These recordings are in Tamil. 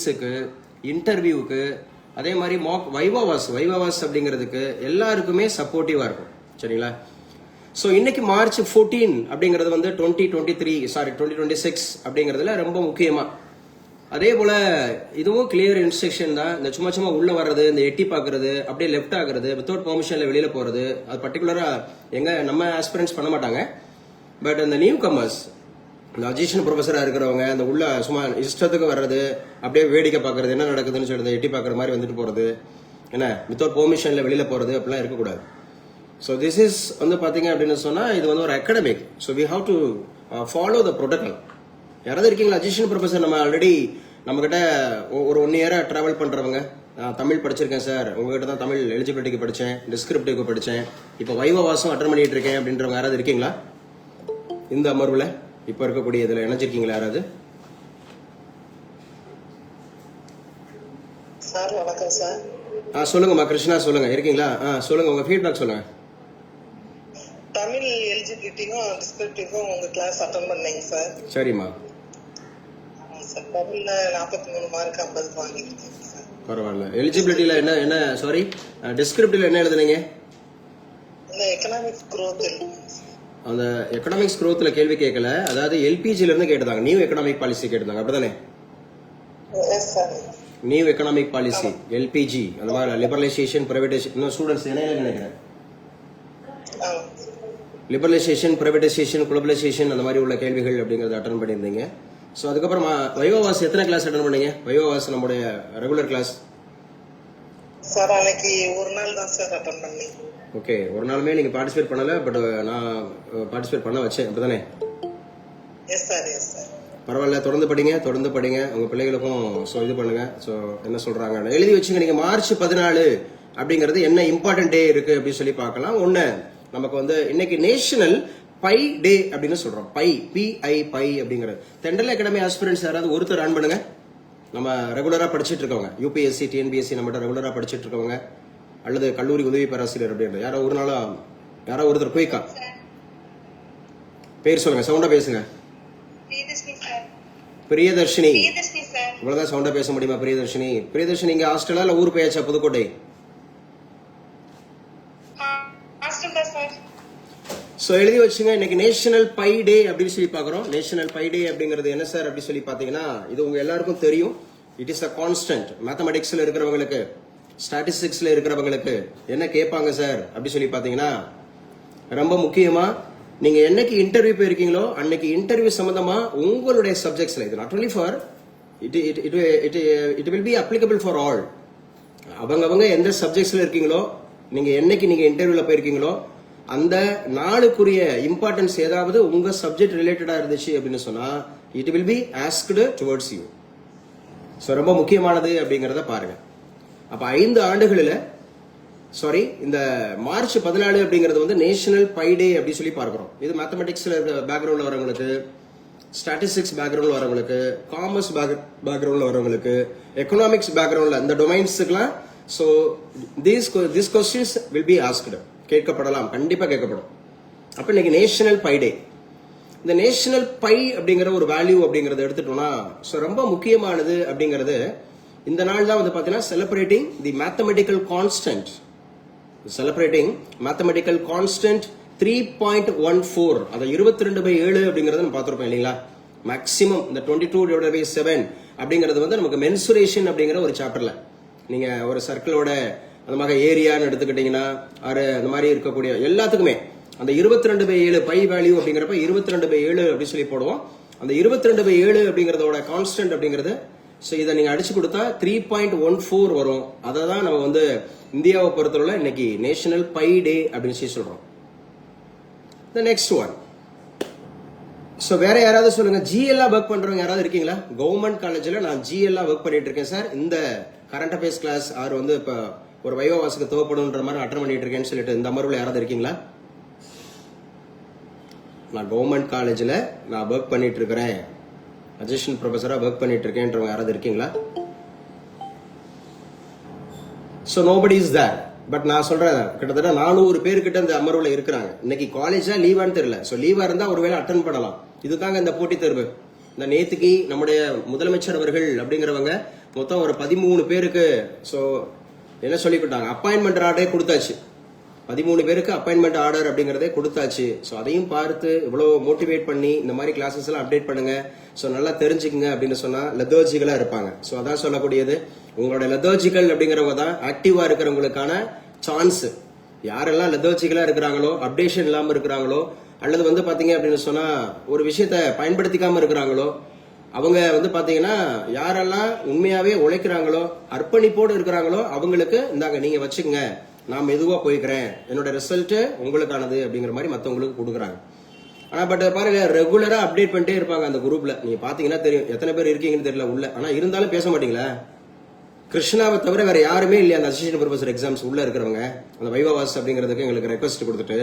மெயின்ஸுக்கு, இன்டர்வியூக்கு, அதே மாதிரி மாக் வைவாவாஸ் அப்படிங்கிறதுக்கு எல்லாருக்குமே சப்போர்ட்டிவா இருக்கும். சரிங்களா? ஸோ இன்னைக்கு மார்ச் 14 அப்படிங்கிறது வந்து 2026 அப்படிங்கிறதுல ரொம்ப முக்கியமா. அதே போல இதுவும் கிளியர் இன்ஸ்ட்ரக்ஷன் தான். இந்த சும்மா உள்ள வர்றது, இந்த எட்டி பாக்குறது, அப்படியே லெஃப்ட் ஆகுறது, வித்தவுட் பெர்மிஷன்ல வெளியில போறது, அது பர்டிகுலரா நம்ம ஆஸ்பிரன்ஸ் பண்ண மாட்டாங்க. பட் அந்த நியூ கமர்ஸ், இந்த அஜிஷன் ப்ரொஃபஸரா இருக்கிறவங்க, அந்த உள்ள சும்மா இஷ்டத்துக்கு வர்றது, அப்படியே வேடிக்கை பாக்குறது, என்ன நடக்குதுன்னு சொல்றது, எட்டி பாக்குற மாதிரி வந்துட்டு போறது, என்ன வித்தவுட் பெர்மிஷன்ல வெளியில போறது அப்படிலாம் இருக்கக்கூடாது. ஸோ திஸ் இஸ் வந்து பாத்தீங்க அப்படின்னு சொன்னா இது வந்து ஒரு academic. So we have to follow the protocol. யாராவது இருக்கீங்களா அஜிஷன் ப்ரொஃபஸர்? நம்ம ஆல்ரெடி நம்ம கிட்ட ஒரு 1 இயரா டிராவல் பண்றவங்க, தமிழ் படிச்சிருக்கேன் சார், உங்ககிட்ட தான் தமிழ் எலிஜிபிலிட்டிக்கு படிச்சேன், டிஸ்கிரிப்டிவ்க்கு படிச்சேன், இப்போ வைவாவாசம் அட்டன் பண்ணிட்டு இருக்கேன் அப்படின்றவங்க யாராவது இருக்கீங்களா இந்த அமர்வுல? இப்ப இருக்கக்கூடிய இதுல இணைஞ்சிருக்கீங்களா யாராவது? சார் வணக்கம் சார். சொல்லுங்கம்மா கிருஷ்ணா, சொல்லுங்க. இருக்கீங்களா? சொல்லுங்க, உங்க ஃபீட்பேக் சொல்லுங்க. தமிழ் எலிஜிபிலிட்டிக்கும் டிஸ்கிரிப்டிவ்க்கும் உங்க கிளாஸ் அட்டெண்ட் பண்ணீங்க சார். சரிம்மா. சார் தமிழ்ல 43 மார்க் 50 வாங்கிருக்கீங்க சார். பரவாயில்ல. எலிஜிபிலிட்டியில என்ன சாரி டிஸ்கிரிப்டிவ்ல என்ன எழுதுனீங்க? இந்த எக்கனாமிக்ஸ் growth. அந்த எக்கனாமிக்ஸ் growthல கேள்வி கேட்கல, அதாவது எல்பிஜில இருந்து கேட்டாங்க, நியூ எக்கனாமிக் பாலிசி கேட்டாங்க, அப்படிதானே? Yes sir. New economic policy, LPG, அந்த மாதிரி லிபரலைசேஷன், பிரைவேடைசேஷன். இன்னும் ஸ்டூடெண்ட்ஸ் என்ன நினைக்கிறேன், லிபரலைசேஷன், பிரைவேடைசேஷன், குளோபலைசேஷன், அந்த மாதிரி உள்ள கேள்விகள் அப்படிங்கறத அட்டன் பண்ணியிருந்தீங்க. ஸோ அதுக்கப்புறம் வைவாவாஸ் எத்தனை கிளாஸ் அட்டன் பண்ணீங்க? வைவாவாஸ் நம்முடைய ரெகுலர் கிளாஸ். சார் அன்னைக்கு ஒரு நாள் தான் சார் அட்டன் பண்ணேன். ஓகே, ஒரு நாளுமே நீங்க பார்ட்டிசிபேட் பண்ணல, பட் நான் பார்ட்டிசிபேட் பண்ண வச்சேன், அப்படிதானே? S sir, yes sir. பரவாயில்ல, தொடர்ந்து படிங்க, உங்க பிள்ளைகளுக்கும் இது பண்ணுங்க. ஸோ என்ன சொல்றாங்க எழுதி வச்சுங்க. நீங்க மார்ச் 14 அப்படிங்கிறது என்ன இம்பார்ட்டன்ட் டே இருக்கு அப்படின்னு சொல்லி பார்க்கலாம். ஒன்னு, நமக்கு வந்து இன்னைக்கு நேஷனல் பை டே அப்படின்னு சொல்றோம். பை அப்படிங்கிறது. தெண்டல் அகாடமி ஆஸ்பிரன்ட்ஸ் யாராவது ஒருத்தர் ரன் பண்ணுங்க. நம்ம ரெகுலரா படிச்சுட்டு இருக்கவங்க, யூபிஎஸ்சி, டிஎன்பிஎஸ்சி நம்மகிட்ட ரெகுலரா படிச்சுட்டு இருக்கவங்க, அல்லது கல்லூரி உதவி பேராசிரியர் அப்படின்றது யாரோ ஒரு நாளா, யாரோ ஒருத்தர் குயிக்கா பேர் சொல்லுங்க, சவுண்டா பேசுங்க. பிரியதர்ஷினி. இவ்வளவுதான் சவுண்டா பேச முடியுமா? பிரியதர்ஷினி இங்க ஹாஸ்டலா இல்ல ஊர் போயாச்சா? புதுக்கோட்டை. சோ எழுதி வச்சுங்க. இன்னைக்கு நேஷனல் பை டே அப்படின்னு சொல்லி பாக்குறோம். நேஷனல் பை டே அப்படிங்கிறது என்ன சார் அப்படி சொல்லி பாத்தீங்கன்னா, இது உங்க எல்லாருக்கும் தெரியும். It is a constant. மேத்தமெட்டிக்ஸ்ல இருக்கிறவங்களுக்கு, ஸ்டாட்டிஸ்டிக்ஸ்ல இருக்கிறவங்களுக்கு என்ன கேட்பாங்க சார் அப்படி சொல்லி பாத்தீங்கன்னா, ரொம்ப முக்கியமா நீங்க என்னைக்கு இன்டர்வியூ போயிருக்கீங்களோ அன்னைக்கு இன்டர்வியூ சம்பந்தமா உங்களுடைய சப்ஜெக்ட்ஸ்ல, இது not only for it will be applicable for all. அவங்க எந்த சப்ஜெக்ட்ஸ்ல இருக்கீங்களோ, நீங்க என்னைக்கு நீங்க இன்டர்வியூல போயிருக்கீங்களோ அந்த நாளுக்குரிய இம்பார்ட்டன்ஸ் ஏதாவது உங்க சப்ஜெக்ட் ரிலேட்டடா இருந்துச்சு அப்படின்னு சொன்னா it will be asked towards you. So ரொம்ப முக்கியமானது அப்படிங்கறத பாருங்க. அப்ப 5 ஆண்டுகளில் இந்த மார்ச் 14 அப்படிங்கிறது வந்து நேஷனல் பை டே அப்படி சொல்லி பார்க்கிறோம். இது மேத்தமெட்டிக்ஸ்ல பேக்ரவுண்ட்ல வரவங்களுக்கு, ஸ்டாட்டிஸ்டிக்ஸ் பேக்ரவுண்ட்ல வரவங்களுக்கு, காமர்ஸ் பேக்ரவுண்ட்ல வரவங்களுக்கு, எக்கனாமிக்ஸ் பேக்ரவுண்ட்ல இந்த டொமைன்ஸுக்குலாம் so this questions will be asked, கேட்கப்படலாம், கண்டிப்பா கேட்கப்படும். அப்ப இன்னைக்கு நேஷனல் பை டே. இந்த நேஷனல் பை அப்படிங்கிற ஒரு வேல்யூ அப்படிங்கறத எடுத்துட்டோம்னா ரொம்ப முக்கியமானது அப்படிங்கிறது இந்த நாள் தான் வந்து பாத்தீங்கன்னா செலிப்ரேட்டிங் தி mathematical constant. Celebrating mathematical constant 3.14, அதை 22/7 அப்படிங்கறத நம்ம பார்த்திருப்போம் இல்லைங்களா? மேக்சிமம் இந்த 22/7 அப்படிங்கிறது வந்து நமக்கு மென்சுரேஷன் அப்படிங்கிற ஒரு சாப்டர்ல, நீங்க ஒரு சர்க்கிளோட அந்த மாதிரி ஏரியான்னு எடுத்துக்கிட்டீங்கன்னா அந்த மாதிரி இருக்கக்கூடிய எல்லாத்துக்குமே அந்த 22/7 பை வேல்யூ அப்படிங்கிறப்ப 22/7 அப்படின்னு சொல்லி போடுவோம். அந்த 22/7 அப்படிங்கறதோட கான்ஸ்டன்ட் அப்படிங்கிறது இதை நீங்க அடிச்சு கொடுத்தா 3.14 வரும். அதை தான் நம்ம வந்து இந்தியாவை பொறுத்தவரை இன்னைக்கு நேஷனல் பை டே அப்படின்னு சொல்லி சொல்றோம். Next one. வேற யாராவது சொல்லுங்க, ஜிஎல்லா ஒர்க் பண்றவங்க யாராவது இருக்கீங்களா? கவர்மெண்ட் காலேஜ்ல நான் ஜிஎல்லா ஒர்க் பண்ணிட்டு இருக்கேன் சார். இந்த கரண்ட் அஃபேர்ஸ் கிளாஸ் வந்து இப்ப ஒரு வைவாவாசுக்கு தேவைப்படுன்ற மாதிரி அட்டன் பண்ணிட்டு இருக்கேன்னு சொல்லிட்டு இந்த அமர்வுல யாராவது இருக்கீங்களா? நான் கவர்மெண்ட் காலேஜ்ல நான் ஒர்க் பண்ணிட்டு இருக்கிறேன், அசிஸ்டன்ட் ப்ரொஃபஸரா ஒர்க் பண்ணிட்டு இருக்கேன்றவங்க யாராவது இருக்கீங்களா? So nobody is there. But நான் சொல்றேன், கிட்டத்தட்ட 400 பேர்கிட்ட இந்த அமர்வுல இருக்கிறாங்க. இன்னைக்கு காலேஜா லீவான்னு தெரியல. சோ லீவா இருந்தா ஒருவேளை அட்டன் பண்ணலாம். இதுதாங்க இந்த போட்டித் தேர்வு. இந்த நேத்துக்கு நம்முடைய முதலமைச்சர் அவர்கள் அப்படிங்கிறவங்க மொத்தம் ஒரு 13 பேருக்கு ஸோ என்ன சொல்லிக்கிட்டாங்க, அப்பாயின்மெண்ட் ஆர்டரே கொடுத்தாச்சு. 13 பேருக்கு அப்பாயின்மெண்ட் ஆர்டர் அப்படிங்கறதே கொடுத்தாச்சு. ஸோ அதையும் பார்த்து இவ்வளவு மோட்டிவேட் பண்ணி இந்த மாதிரி கிளாஸஸ் எல்லாம் அப்டேட் பண்ணுங்க, ஸோ நல்லா தெரிஞ்சுக்குங்க அப்படின்னு சொன்னா லெதர்ஜிக்கலா இருப்பாங்க. ஸோ அதான் சொல்லக்கூடியது, உங்களோட லெதர்ஜிக்கல் அப்படிங்கிறவங்க தான் ஆக்டிவா இருக்கிறவங்களுக்கான சான்ஸ். யாரெல்லாம் லெதர்ஜிக்கலா இருக்கிறாங்களோ, அப்டேஷன் இல்லாம இருக்கிறாங்களோ, அல்லது வந்து பாத்தீங்க அப்படின்னு சொன்னா ஒரு விஷயத்த பயன்படுத்திக்காம இருக்கிறாங்களோ, அவங்க வந்து பாத்தீங்கன்னா யாரெல்லாம் உண்மையாவே உழைக்கிறாங்களோ, அர்ப்பணிப்போடு இருக்கிறாங்களோ, அவங்களுக்கு இந்தாங்க நீங்க வச்சுக்கங்க, நான் மெதுவா போய்க்கிறேன், என்னோட ரிசல்ட் உங்களுக்கானது அப்படிங்கிற மாதிரி மத்தவங்களுக்கு கொடுக்குறாங்க. ஆனா பட் பாருங்க, ரெகுலரா அப்டேட் பண்ணிட்டே இருப்பாங்க அந்த குரூப்ல. நீங்க பாத்தீங்கன்னா தெரியும் எத்தனை பேர் இருக்கீங்கன்னு தெரியல உள்ள. ஆனா இருந்தாலும் பேச மாட்டீங்களா? கிருஷ்ணாவை தவிர வேற யாருமே இல்லையா அந்த அசிஸ்டன்ட் ப்ரொஃபசர் எக்ஸாம்ஸ் உள்ள இருக்கிறவங்க? அந்த வைவாவாஸ் அப்படிங்கிறதுக்கு எங்களுக்கு ரெக்வஸ்ட் கொடுத்துட்டு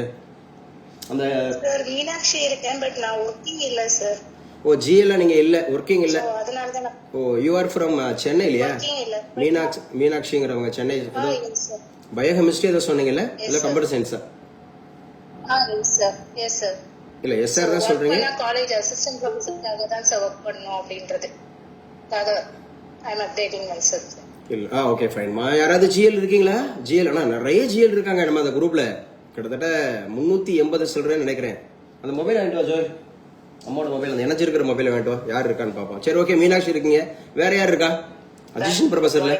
அந்த சார் மீனாட்சி இருக்கேன், பட் நான் ஒர்க்கிங் இல்ல சார். ஓ ஜிஎல்ல நீங்க இல்ல, ஒர்க்கிங் இல்ல. அதனால தான் நான் oh you are from Chennai இல்லையா? working இல்ல. மீனாட்சிங்கிறவங்க சென்னை. Yes sir. பயோகெமிஸ்ட்ரி ஏதோ சொன்னீங்கல்ல, இல்ல கம்ப்யூட்டர் சயின்ஸா? Yes sir. Yes sir. இல்ல எஸ் சார் தான் சொல்றீங்க. நான் காலேஜ் அசிஸ்டன்ட் ப்ரொஃபசர்க்காக தான் சார் ஒர்க் பண்ணனும் அப்படின்றது. ஐ அம் அப்டேட்டிங் மை செல்ஃப். இல்ல ஓகே ஃபைன். யாராவது ஜிஎல் இருக்கீங்களா? ஜிஎல் ஆனா நிறைய ஜிஎல் இருக்காங்க நம்ம அந்த குரூப்ல, கிட்டத்தட்ட 380 சொல்றேன்னு நினைக்கிறேன். அந்த மொபைல் வாங்கிட்டு வா ஜோய், அம்மாவோட மொபைல், அந்த எனர்ஜி மொபைல் வாங்கிட்டு வா, யார் இருக்கான்னு பாப்போம். சரி ஓகே, மீனாட்சி இருக்கீங்க, வேற யார் இருக்கா அசிஸ்டன்ட் ப்ரொஃபசர்ல?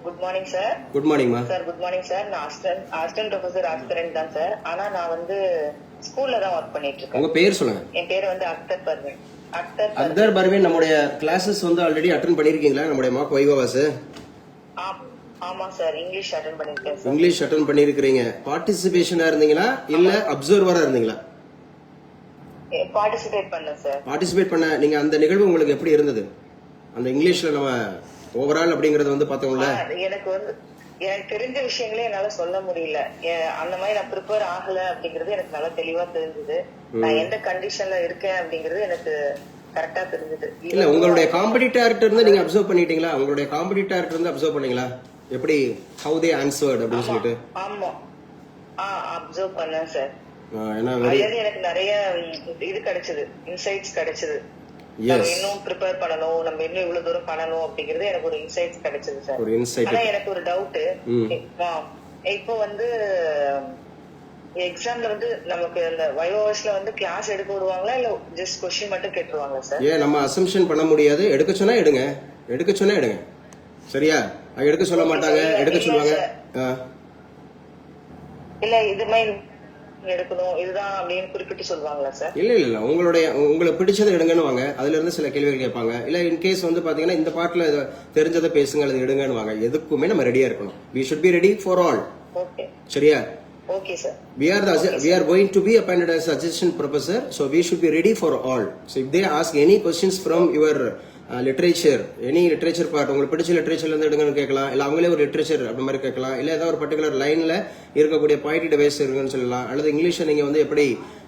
Good morning sir. Good morning மா. Sir good morning sir. நான் அசிஸ்டன்ட் ப்ரொஃபசர் ஆஸ்பிரண்ட் தான் சார். ஆனா நான் வந்து ஸ்கூல்ல தான் ஒர்க் பண்ணிட்டு இருக்கேன். உங்க பேர் சொல்லுங்க. என் பேர் வந்து அக்தர் பர்வீன். அக்தர் பர்வீன். நம்முடைய கிளாஸஸ் வந்து ஆல்ரெடி அட்டெண்ட் பண்ணிருக்கீங்களா? நம்முடைய மார்க் வைவாவாஸ். ஆமா சார், இங்கிலீஷ் அட்டெண்ட் பண்ணிருக்கேன் சார். இங்கிலீஷ் அட்டெண்ட் பண்ணிருக்கீங்க. பார்ட்டிசிபேஷனா இருந்தீங்களா இல்ல அப்சர்வரா இருந்தீங்களா? பார்ட்டிசிபேட் பண்ணேன் சார். பார்ட்டிசிபேட் பண்ண நீங்க அந்த நிகழ்வு உங்களுக்கு எப்படி இருந்தது? அந்த இங்கிலீஷ்ல நம்ம ஓவரால் அப்படிங்கறது வந்து பார்த்தோம்ல, எனக்கு தெரிஞ்ச விஷயங்களே என்னால சொல்ல முடியல. அந்த மாதிரி நான் ப்ரிப்பேர் ஆகல அப்படிங்கறது எனக்கு நல்லா தெளிவா தெரிஞ்சது. நான் எந்த கண்டிஷன்ல இருக்கேன் அப்படிங்கறது எனக்கு கரெக்டா தெரிஞ்சது. இல்ல உங்களுடைய காம்படிட்டர்ட்ட இருந்து நீங்க அப்சர்வ் பண்ணிட்டீங்களா? உங்களுடைய காம்படிட்டர்ட்ட இருந்து அப்சர்வ் பண்ணீங்களா எப்படி how they answered அப்படின்னு சொல்லிட்டு? ஆமா அப்சர்வ் பண்ணேன் சார். ஏன்னா எனக்கு நிறைய இது கிடைச்சது, இன்சைட்ஸ் கிடைச்சது. நம்ம இன்னும் ப்ரிப்பேர் பண்ணணும், நம்ம இன்னும் இவ்வளவு தூரம் பண்ணணும் அப்படிங்கறது எனக்கு ஒரு இன்சைட்ஸ் கிடைச்சது சார். ஒரு இன்சைட். ஆனா எனக்கு ஒரு டவுட், இப்போ வந்து எக்ஸாம்ல வந்து நமக்கு அந்த வைவாஸ்ல வந்து கிளாஸ் எடுக்க விடுவாங்களா இல்ல ஜஸ்ட் கொஸ்டின் மட்டும் கேட்டுருவாங்களா சார்? ஏன் நம்ம அசம்ஷன் பண்ண முடியாது. எடுக்க சொன்னா எடுங்க, எடுக்க சொன்னா எடுங்க, சரியா? எடுக்க சொல்ல மாட்டாங்க, எடுக்க சொல்லுவாங்க. இல்ல இது மாதிரி எடுக்கணும் இதுதான் அப்படின்னு குறிப்பிட்டு சொல்லுவாங்களா சார்? இல்ல உங்களுக்கு பிடிச்சதை எடுங்கன்னு வாங்க. அதுல இருந்து சில கேள்விகள் கேட்பாங்க. இல்ல இன் கேஸ் வந்து பாத்தீங்கன்னா இந்த பாட்டுல தெரிஞ்சதை பேசுங்க அல்லது எடுங்கன்னு வாங்க. எதுக்குமே நம்ம ரெடியா இருக்கணும். we should be ready for all. Okay சரியா? Okay sir. We are going to be appointed as assistant professor, so we should be ready for all. So if they ask any questions from your literature, any literature part, உங்களுக்கு பிடிச்ச லிட்டரேச்சர்ல இருந்து எடுங்கன்னு கேட்கலாம். இல்ல அவங்களே ஒரு லிட்டரேச்சர் அப்படி மாதிரி கேட்கலாம். இல்ல ஏதாவது ஒரு பர்டிகுலர் லைன்ல இருக்கக்கூடிய பாயிண்ட் டிவைஸ் இருக்குன்னு சொல்லலாம். அல்லது இங்கிலீஷை நீங்க வந்து எப்படி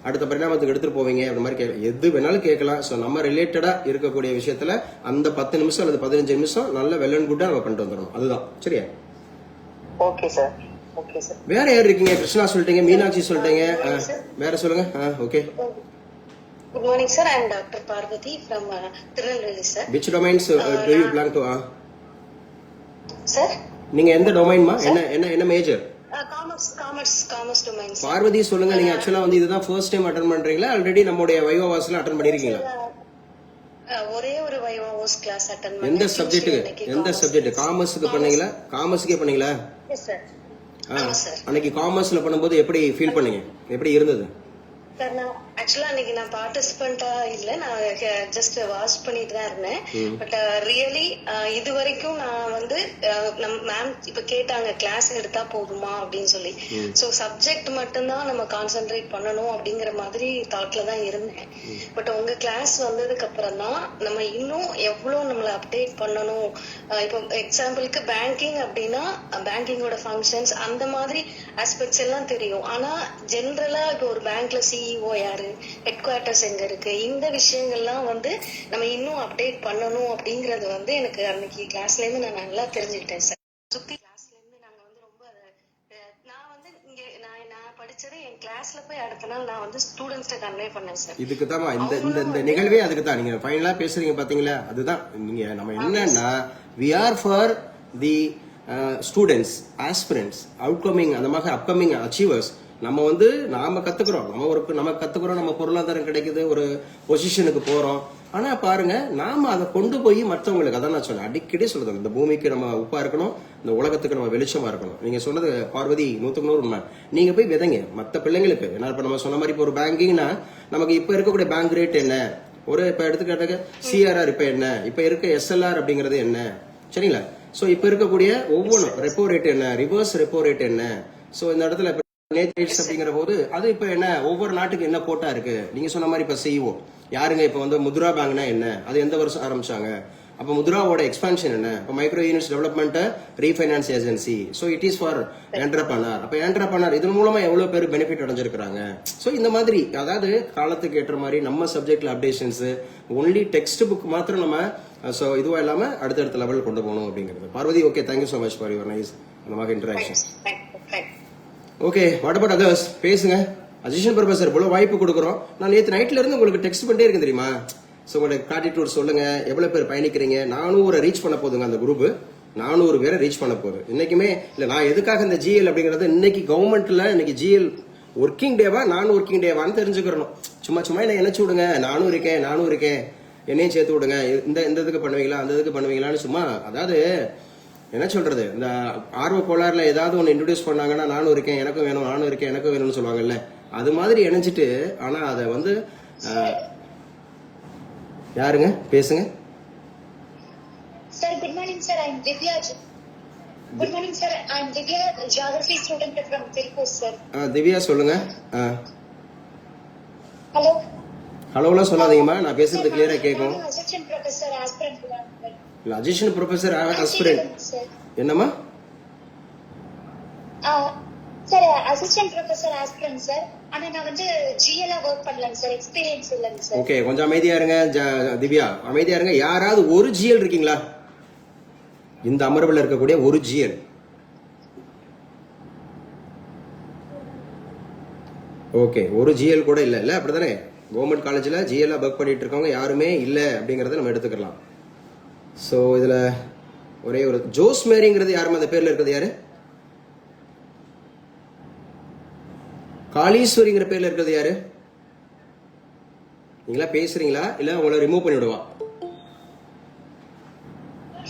அடுத்த பரிணாமத்துக்கு எடுத்துட்டு போவீங்க அப்படி மாதிரி கேட்கலாம். எது வேணாலும் கேட்கலாம். ஸோ நம்ம ரிலேட்டடா இருக்கக்கூடிய விஷயத்துல அந்த 10 நிமிஷம் அல்லது 15 நிமிஷம் நல்ல வெல் அண்ட் குட்டா நம்ம பண்ணிட்டு வந்துடணும். அதுதான் சரியா? Okay sir. Okay sir. வேற யார் இருக்கீங்க? கிருஷ்ணா சொல்லிட்டீங்க, மீனாட்சி சொல்லிட்டீங்க, வேற சொல்லுங்க. Okay. Good morning sir, I am Dr. Parvati from Tirunelveli sir. Which domains do you plan to? Sir? நீங்க எந்த டொமைன்மா? என்ன major? Commerce domain sir. Parvathi சொல்லுங்க. நீங்க ஆக்சுவலா வந்து இதுதான் ஃபர்ஸ்ட் டைம் அட்டெண்ட் பண்றீங்களா? ஆல்ரெடி நம்மளுடைய வைவாவாஸ்ல அட்டெண்ட் பண்ணிருக்கீங்களா? ஒரே ஒரு வைவாவாஸ் கிளாஸ் அட்டெண்ட் பண்ணேன். எந்த சப்ஜெக்ட்? காமர்ஸ்க்கு பண்ணீங்களா? காமர்ஸ்க்கே பண்ணீங்களா? Yes sir. அன்னைக்கு காமர்ஸ்ல பண்ணும்போது எப்படி ஃபீல் பண்ணீங்க? எப்படி இருந்தது? சார் நான் ஆக்சுவலா அன்னைக்கு நான் பார்ட்டிசிபென்ட்டா இல்ல, நான் ஜஸ்ட் வாட்ச் பண்ணிட்டு தான் இருந்தேன். பட் ரியலி இது வரைக்கும் நான் வந்து நம்ம மேம் இப்ப கேட்டாங்க கிளாஸ் எடுத்தா போதுமா அப்படின்னு சொல்லி. சோ சப்ஜெக்ட் மட்டும்தான் நம்ம கான்சென்ட்ரேட் பண்ணணும் அப்படிங்கிற மாதிரி தாட்ல தான் இருந்தேன். பட் உங்க கிளாஸ் வந்ததுக்கு அப்புறம் தான் நம்ம இன்னும் எவ்வளவு நம்மள அப்டேட் பண்ணணும். இப்போ எக்ஸாம்பிளுக்கு பேங்கிங் அப்படின்னா பேங்கிங்கோட ஃபங்க்ஷன்ஸ் அந்த மாதிரி ஆஸ்பெக்ட்ஸ் எல்லாம் தெரியும். ஆனா ஜென்ரலா இப்போ ஒரு பேங்க்ல சிஇஓ யாரு, ஹெட் குவார்டர்ஸ் எங்க இருக்கு, இந்த விஷயங்கள்லாம் வந்து நம்ம இன்னும் அப்டேட் பண்ணணும் அப்படிங்கறது வந்து எனக்கு அன்னைக்கு கிளாஸ்ல இருந்து நான் நல்லா தெரிஞ்சுக்கிட்டேன் சார். சுத்தி கிளாஸ்ல இருந்து நாங்க வந்து ரொம்ப நான் வந்து இங்க நான் படிச்சது என் கிளாஸ்ல போய் அடுத்த நாள் நான் வந்து ஸ்டூடெண்ட்ஸ்ட கன்வே பண்ணேன் சார். இதுக்கு தான் இந்த இந்த இந்த நிகழ்வே அதுக்கு தான். நீங்க ஃபைனலா பேசுறீங்க பாத்தீங்களா, அதுதான் நீங்க நம்ம என்னன்னா we are for the students, aspirants, outcoming அந்த மாதிரி upcoming achievers. நம்ம வந்து நாம கத்துக்கிறோம், நம்ம கத்துக்கிறோம், நம்ம பொருளாதாரம் கிடைக்குது, ஒரு பொசிஷனுக்கு போறோம். ஆனா பாருங்க, நாம அதை கொண்டு போய் மற்றவங்களுக்கு, அதான் நான் சொன்னேன், அடிக்கடி சொல்றேன், இந்த பூமிக்கு நம்ம உப்பா இருக்கணும், இந்த உலகத்துக்கு நம்ம வெளிச்சமா இருக்கணும். நீங்க சொன்னது பார்வதி 100% உண்மை. நீங்க போய் விதைங்க மற்ற பிள்ளைங்களுக்கு. ஏன்னா இப்ப நம்ம சொன்ன மாதிரி இப்போ ஒரு பேங்கிங்னா நமக்கு இப்ப இருக்கக்கூடிய பேங்க் ரேட் என்ன, ஒரு இப்ப எடுத்துக்கிட்டாக்க சிஆர்ஆர் இப்ப என்ன, இப்ப இருக்க எஸ்எல்ஆர் அப்படிங்கறது என்ன, சரிங்களா? சோ இப்ப இருக்கக்கூடிய ஒவ்வொன்றும் ரெப்போ ரேட் என்ன, ரிவர்ஸ் ரெப்போ ரேட் என்ன, சோ இந்த இடத்துல அப்படிங்கிற போது அது இப்ப என்ன, ஒவ்வொரு நாட்டுக்கு என்ன கோட்டா இருக்கு. நீங்க சொன்ன மாதிரி இப்ப செய்வோம் யாருங்க, இப்ப வந்து முத்ரா பேங்க்னா என்ன, அது எந்த வருஷம் ஆரம்பிச்சாங்க, அப்ப முத்ராவோட எக்ஸ்பான்ஷன் என்ன, இப்ப micro units development refinance agency, so it is for entrepreneur. அப்ப என்டர்பிரனர் இதன் மூலமா எவ்வளவு பேர் பெனிஃபிட் அடைஞ்சிருக்காங்க. சோ இந்த மாதிரி அதாவது காலத்துக்கு ஏற்ற மாதிரி நம்ம சப்ஜெக்ட்ல அப்டேஷன்ஸ், ஒன்லி டெக்ஸ்ட் புக் மாத்திரம் நம்ம சோ இதுவா இல்லாம அடுத்தடுத்த லெவல் கொண்டு போகணும் அப்படிங்கிறது. Parvathi, okay, thank you so much for your nice அந்த மாதிரி interaction. Okay, what about others? பேசுங்க. அசிஸ்டன்ட் ப்ரொஃபசர் இவ்வளவு வாய்ப்பு கொடுக்குறோம். நான் நேற்று நைட்ல இருந்து உங்களுக்கு டெக்ஸ்ட் பண்ணிட்டே இருக்கேன் தெரியுமா. ஸோ உங்களோட கிராட்டிடியூட் சொல்லுங்க, எவ்வளவு பேர் பயணிக்கிறீங்க. 400 ரீச் பண்ண போதுங்க அந்த குரூப், 400 பேரை ரீச் பண்ண போகுது. இன்னைக்குமே இல்ல, நான் எதுக்காக இந்த ஜிஎல் அப்படிங்கறது இன்னைக்கு கவர்மெண்ட்ல இன்னைக்கு ஜிஎல் ஒர்க்கிங் டேவா நான் ஒர்க்கிங் டேவான்னு தெரிஞ்சுக்கிறணும். சும்மா சும்மா என்ன நினைச்சு விடுங்க, நானும் இருக்கேன் என்னையும் சேர்த்து விடுங்க, இந்த இதுக்கு பண்ணுவீங்களா அந்த இதுக்கு பண்ணுவீங்களான்னு சும்மா, அதாவது என்ன சொல்றது, இந்த ஆர்வ கோளாறுல ஏதாவது ஒன்று இன்ட்ரோடியூஸ் பண்ணாங்கன்னா நானும் இருக்கேன் எனக்கும் வேணும்னு சொல்லுவாங்கல்ல, அது மாதிரி இணைஞ்சிட்டு. ஆனா அதை வந்து யாருங்க பேசுங்க. Sir, good morning, sir. I'm Divya. Good morning, sir. I'm Divya, geography student from Tirupur, sir. Divya சொல்லுங்க. Hello. ஹலோலாம் சொல்லாதீங்கம்மா, நான் பேசுறது கிளியரா கேட்கும். Assistant professor, aspirant. இல்ல, அசிஸ்டன்ட் ப்ரொஃபசர் ஆஸ்பிரண்ட் என்னம்மா? Sir assistant professor aspirant sir. ஆனா நான் வந்து ஜிஎல்ஆ வர்க் பண்ணலங்க சார், எக்ஸ்பீரியன்ஸ் இல்லங்க சார். ஓகே, கொஞ்சம் அமைதியா இருங்க திவ்யா, அமைதியா இருங்க. யாராவது ஒரு ஜிஎல் இருக்கீங்களா இந்த அமர்வில் இருக்கக்கூடிய ஒரு ஜிஎல்? ஓகே, ஒரு ஜிஎல் கூட இல்ல அப்படிதானே? கவர்மெண்ட் காலேஜ்ல ஜிஎல்ஆ ஒர்க் பண்ணிட்டு இருக்கவங்க யாருமே இல்ல அப்படிங்கறத நம்ம எடுத்துக்கலாம். சோ இதுல ஒரே ஒரு ஜோஸ் மேரிங்கிறது யாருமே அந்த பேர்ல இருக்கிறது யாரு? காளீஸ்வரிங்கிற பேர்ல இருக்கிறது யாரு? நீங்களா பேசுறீங்களா இல்ல உங்களை ரிமூவ் பண்ணி விடுவா?